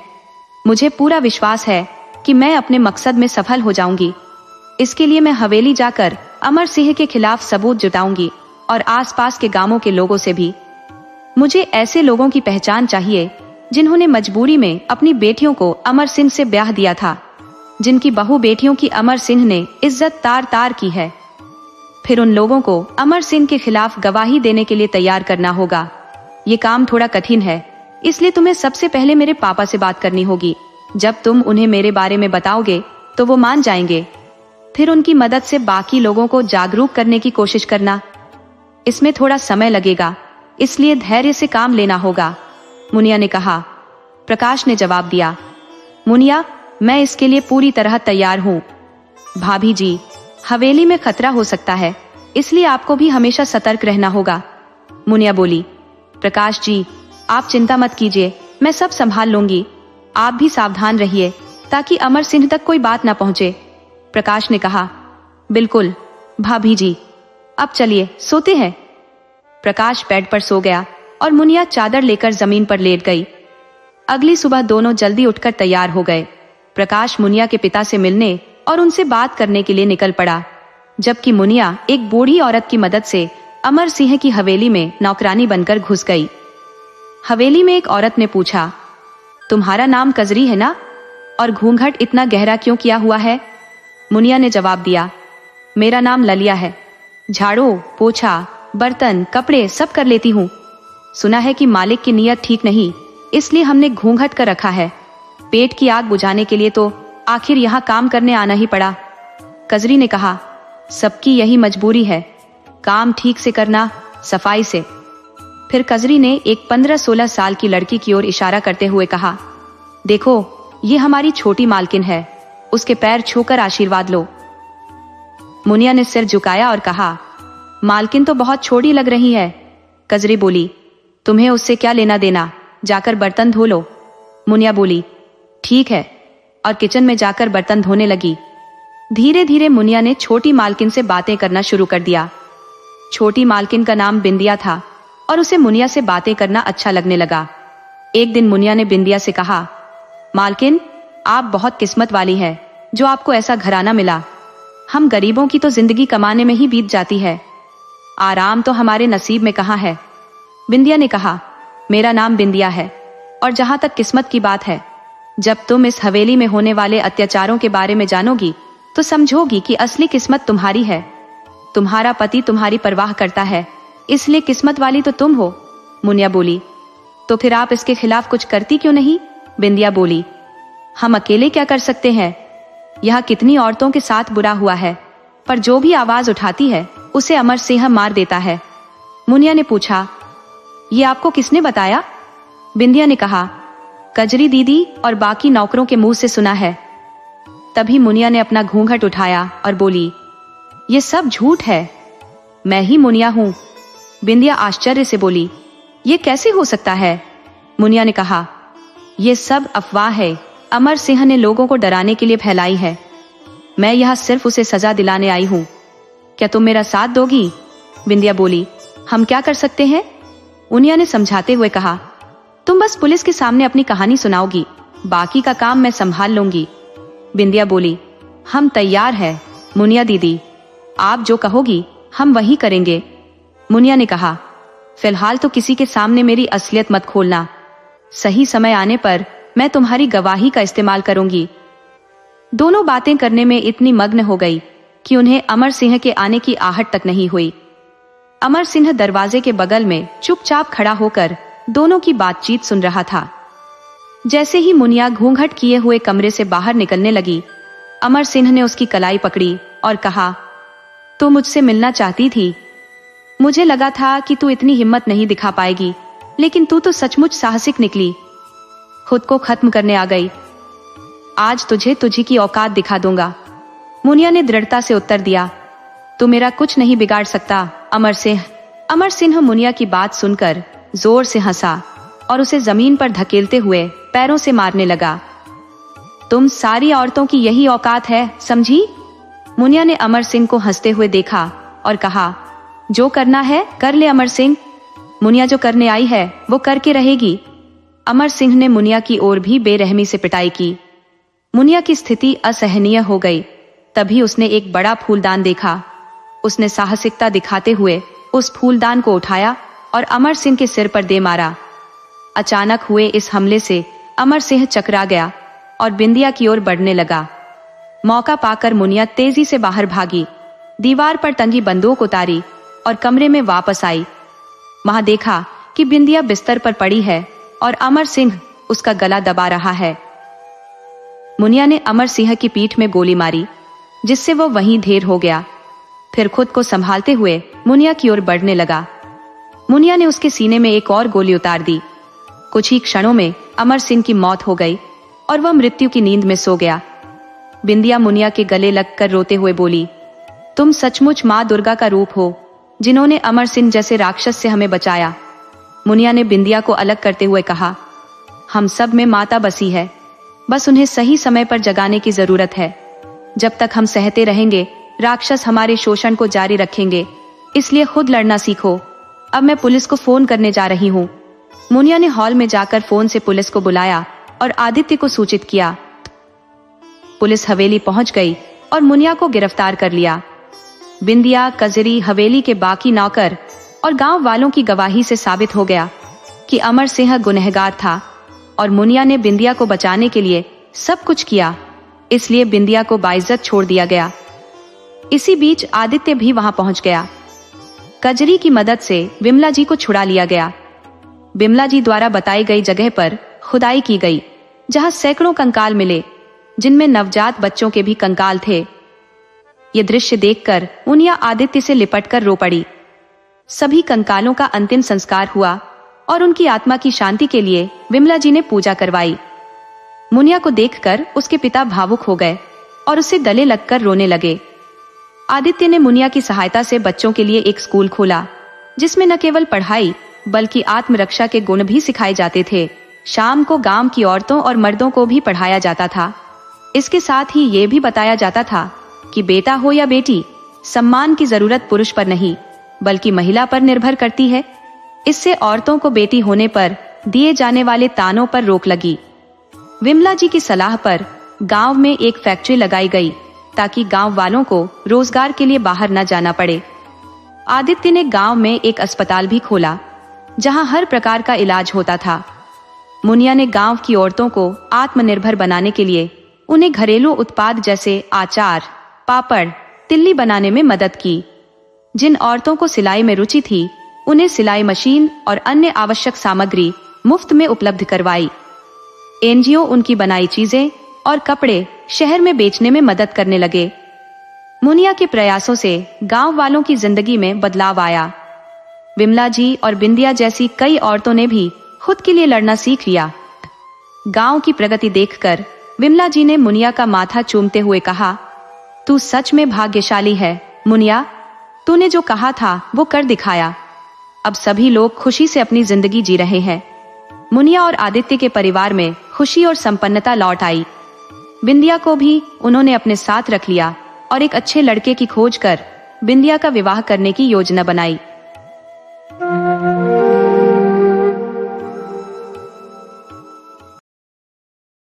मुझे पूरा विश्वास है कि मैं अपने मकसद में सफल हो जाऊंगी। इसके लिए मैं हवेली जाकर अमर सिंह के खिलाफ सबूत जुटाऊंगी और आसपास के गांवों के लोगों से भी। मुझे ऐसे लोगों की पहचान चाहिए जिन्होंने मजबूरी में अपनी बेटियों को अमर सिंह से ब्याह दिया था, जिनकी बहू बेटियों की अमर सिंह ने इज्जत तार तार की है। फिर उन लोगों को अमर सिंह के खिलाफ गवाही देने के लिए तैयार करना होगा। ये काम थोड़ा कठिन है, इसलिए तुम्हें सबसे पहले मेरे पापा से बात करनी होगी। जब तुम उन्हें मेरे बारे में बताओगे तो वो मान जाएंगे। फिर उनकी मदद से बाकी लोगों को जागरूक करने की कोशिश करना। इसमें थोड़ा समय लगेगा, इसलिए धैर्य से काम लेना होगा, मुनिया ने कहा। प्रकाश ने जवाब दिया, मुनिया, मैं इसके लिए पूरी तरह तैयार हूँ। भाभी जी, हवेली में खतरा हो सकता है, इसलिए आपको भी हमेशा सतर्क रहना होगा, मुनिया बोली। प्रकाश जी, आप चिंता मत कीजिए, मैं सब संभाल लूंगी। आप भी सावधान रहिए ताकि अमर सिंह तक कोई बात ना पहुंचे, प्रकाश ने कहा। बिल्कुल भाभी जी, अब चलिए सोते हैं। प्रकाश बेड पर सो गया और मुनिया चादर लेकर जमीन पर लेट गई। अगली सुबह दोनों जल्दी उठकर तैयार हो गए। प्रकाश मुनिया के पिता से मिलने और उनसे बात करने के लिए निकल पड़ा, जबकि मुनिया एक बूढ़ी औरत की मदद से अमर सिंह की हवेली में नौकरानी बनकर घुस गई। हवेली में एक औरत ने पूछा, तुम्हारा नाम कजरी है ना? और घूंघट इतना गहरा क्यों किया हुआ है? मुनिया ने जवाब दिया, मेरा नाम ललिया है। झाड़ू, पोछा, बर्तन, कपड़े सब कर लेती हूँ। सुना है कि मालिक की नीयत ठीक नहीं, इसलिए हमने घूंघट कर रखा है। पेट की आग बुझाने के लिए तो आखिर यहाँ काम करने आना ही पड़ा। कजरी ने कहा, सबकी यही मजबूरी है, काम ठीक से करना, सफाई से। फिर कजरी ने एक 15-16 साल की लड़की की ओर इशारा करते हुए कहा, देखो, ये हमारी छोटी मालकिन है, उसके पैर छूकर आशीर्वाद लो। मुनिया ने सिर झुकाया और कहा, मालकिन तो बहुत छोटी लग रही है। कजरी बोली, तुम्हें उससे क्या लेना देना, जाकर बर्तन धो लो। मुनिया बोली, ठीक है, और किचन में जाकर बर्तन धोने लगी। धीरे धीरे मुनिया ने छोटी मालकिन से बातें करना शुरू कर दिया। छोटी मालकिन का नाम बिंदिया था और उसे मुनिया से बातें करना अच्छा लगने लगा। एक दिन मुनिया ने बिंदिया से कहा, मालकिन, आप बहुत किस्मत वाली है जो आपको ऐसा घराना मिला। हम गरीबों की तो जिंदगी कमाने में ही बीत जाती है, आराम तो हमारे नसीब में कहाँ है। बिंदिया ने कहा, मेरा नाम बिंदिया है, और जहां तक किस्मत की बात है, जब तुम इस हवेली में होने वाले अत्याचारों के बारे में जानोगी तो समझोगी कि असली किस्मत तुम्हारी है। तुम्हारा पति तुम्हारी परवाह करता है, इसलिए किस्मत वाली तो तुम हो। मुनिया बोली, तो फिर आप इसके खिलाफ कुछ करती क्यों नहीं? बिंदिया बोली, हम अकेले क्या कर सकते हैं? यहाँ कितनी औरतों के साथ बुरा हुआ है, पर जो भी आवाज उठाती है उसे अमर सिंह मार देता है। मुनिया ने पूछा, ये आपको किसने बताया? बिंदिया ने कहा, कजरी दीदी और बाकी नौकरों के मुंह से सुना है। तभी मुनिया ने अपना घूंघट उठाया और बोली, ये सब झूठ है, मैं ही मुनिया हूँ। बिंदिया आश्चर्य से बोली, ये कैसे हो सकता है? मुनिया ने कहा, ये सब अफवाह है, अमर सिंह ने लोगों को डराने के लिए फैलाई है। मैं यहाँ सिर्फ उसे सजा दिलाने आई हूँ। क्या तुम मेरा साथ दोगी? बिंदिया बोली, हम क्या कर सकते हैं? मुनिया ने समझाते हुए कहा, तुम बस पुलिस के सामने अपनी कहानी सुनाओगी, बाकी का काम मैं संभाल लूंगी। बिंदिया बोली, हम तैयार हैं मुनिया दीदी, आप जो कहोगी हम वही करेंगे। मुनिया ने कहा, फिलहाल तो किसी के सामने मेरी असलियत मत खोलना। सही समय आने पर मैं तुम्हारी गवाही का इस्तेमाल करूंगी। दोनों बातें करने में इतनी मग्न हो गई कि उन्हें अमर सिंह के आने की आहट तक नहीं हुई। अमर सिंह दरवाजे के बगल में चुपचाप खड़ा होकर दोनों की बातचीत सुन रहा था। जैसे ही मुनिया घूंघट किए हुए कमरे से बाहर निकलने लगी, अमर सिंह ने उसकी कलाई पकड़ी और कहा, तू मुझसे मिलना चाहती थी। मुझे लगा था कि तू इतनी हिम्मत नहीं दिखा पाएगी, लेकिन तू तो सचमुच साहसिक निकली। खुद को खत्म करने आ गई। आज तुझे तुझी की औकात दिखा दूंगा। मुनिया ने दृढ़ता से उत्तर दिया, तू मेरा कुछ नहीं बिगाड़ सकता अमर सिंह। अमर सिंह मुनिया की बात सुनकर जोर से हंसा और उसे जमीन पर धकेलते हुए पैरों से मारने लगा। तुम सारी औरतों की यही औकात है, समझी? मुनिया ने अमर सिंह को हंसते हुए देखा और कहा, जो करना है कर ले अमर सिंह। मुनिया जो करने आई है वो करके रहेगी। अमर सिंह ने मुनिया की ओर भी बेरहमी से पिटाई की। मुनिया की स्थिति असहनीय हो गई। तभी उसने एक बड़ा फूलदान देखा। उसने साहसिकता दिखाते हुए उस फूलदान को उठाया और अमर सिंह के सिर पर दे मारा। अचानक हुए इस हमले से अमर सिंह चकरा गया और बिंदिया की ओर बढ़ने लगा। मौका पाकर मुनिया तेजी से बाहर भागी, दीवार पर टंगी बंदूक उतारी और कमरे में वापस आई। वहां देखा कि बिंदिया बिस्तर पर पड़ी है और अमर सिंह उसका गला दबा रहा है। मुनिया ने अमर सिंह की पीठ में गोली मारी, जिससे वो वहीं ढेर हो गया। फिर खुद को संभालते हुए मुनिया की ओर बढ़ने लगा। मुनिया ने उसके सीने में एक और गोली उतार दी। कुछ ही क्षणों में अमर सिंह की मौत हो गई और वह मृत्यु की नींद में सो गया। बिंदिया मुनिया के गले लगकर रोते हुए बोली, तुम सचमुच माँ दुर्गा का रूप हो, जिन्होंने अमर सिंह जैसे राक्षस से हमें बचाया। मुनिया ने बिंदिया को अलग करते हुए कहा, हम सब में माता बसी है, बस उन्हें सही समय पर जगाने की जरूरत है। जब तक हम सहते रहेंगे राक्षस हमारे शोषण को जारी रखेंगे, इसलिए खुद लड़ना सीखो। अब मैं पुलिस को फोन करने जा रही हूँ। मुनिया ने हॉल में जाकर फोन से पुलिस को बुलाया और आदित्य को सूचित किया। पुलिस हवेली पहुंच गई और मुनिया को गिरफ्तार कर लिया। बिंदिया, कजरी, हवेली के बाकी नौकर और गांव वालों की गवाही से साबित हो गया कि अमर सिंह गुनहगार था और मुनिया ने बिंदिया को बचाने के लिए सब कुछ किया, इसलिए बिंदिया को बाइज्जत छोड़ दिया गया। इसी बीच आदित्य भी वहां पहुंच गया। कजरी की मदद से विमला जी को छुड़ा लिया गया। विमला जी द्वारा बताई गई जगह पर खुदाई की गई, जहां सैकड़ों कंकाल मिले, जिनमें नवजात बच्चों के भी कंकाल थे। ये दृश्य देखकर मुनिया आदित्य से लिपटकर रो पड़ी। सभी कंकालों का अंतिम संस्कार हुआ और उनकी आत्मा की शांति के लिए विमला जी ने पूजा करवाई। मुनिया को देखकर उसके पिता भावुक हो गए और उसे गले लगकर रोने लगे। आदित्य ने मुनिया की सहायता से बच्चों के लिए एक स्कूल खोला, जिसमें न केवल पढ़ाई बल्कि आत्मरक्षा के गुण भी सिखाए जाते थे। शाम को गांव की औरतों और मर्दों को भी पढ़ाया जाता था। इसके साथ ही ये भी बताया जाता था कि बेटा हो या बेटी, सम्मान की जरूरत पुरुष पर नहीं बल्कि महिला पर निर्भर करती है। इससे औरतों को बेटी होने पर दिए जाने वाले तानों पर रोक लगी। विमला जी की सलाह पर गांव में एक फैक्ट्री लगाई गई ताकि गांव वालों को रोजगार के लिए बाहर न जाना पड़े। आदित्य ने गांव में एक अस्पताल भी खोला, जहां हर प्रकार का इलाज होता था। मुनिया ने गांव की औरतों को आत्मनिर्भर बनाने के लिए उन्हें घरेलू उत्पाद जैसे अचार, पापड़, तिल्ली बनाने में मदद की। जिन औरतों को सिलाई में रुचि थी, उन्हें सिलाई मशीन और अन्य आवश्यक सामग्री मुफ्त में उपलब्ध करवाई। एनजीओ उनकी बनाई चीजें और कपड़े शहर में बेचने में मदद करने लगे। मुनिया के प्रयासों से गांव वालों की जिंदगी में बदलाव आया। विमला जी और बिंदिया जैसी कई औरतों ने भी खुद के लिए लड़ना सीख लिया। गांव की प्रगति देखकर विमला जी ने मुनिया का माथा चूमते हुए कहा, तू सच में भाग्यशाली है मुनिया, तूने जो कहा था वो कर दिखाया। अब सभी लोग खुशी से अपनी जिंदगी जी रहे हैं। मुनिया और आदित्य के परिवार में खुशी और संपन्नता लौट आई। बिंदिया को भी उन्होंने अपने साथ रख लिया और एक अच्छे लड़के की खोज कर बिंदिया का विवाह करने की योजना बनाई।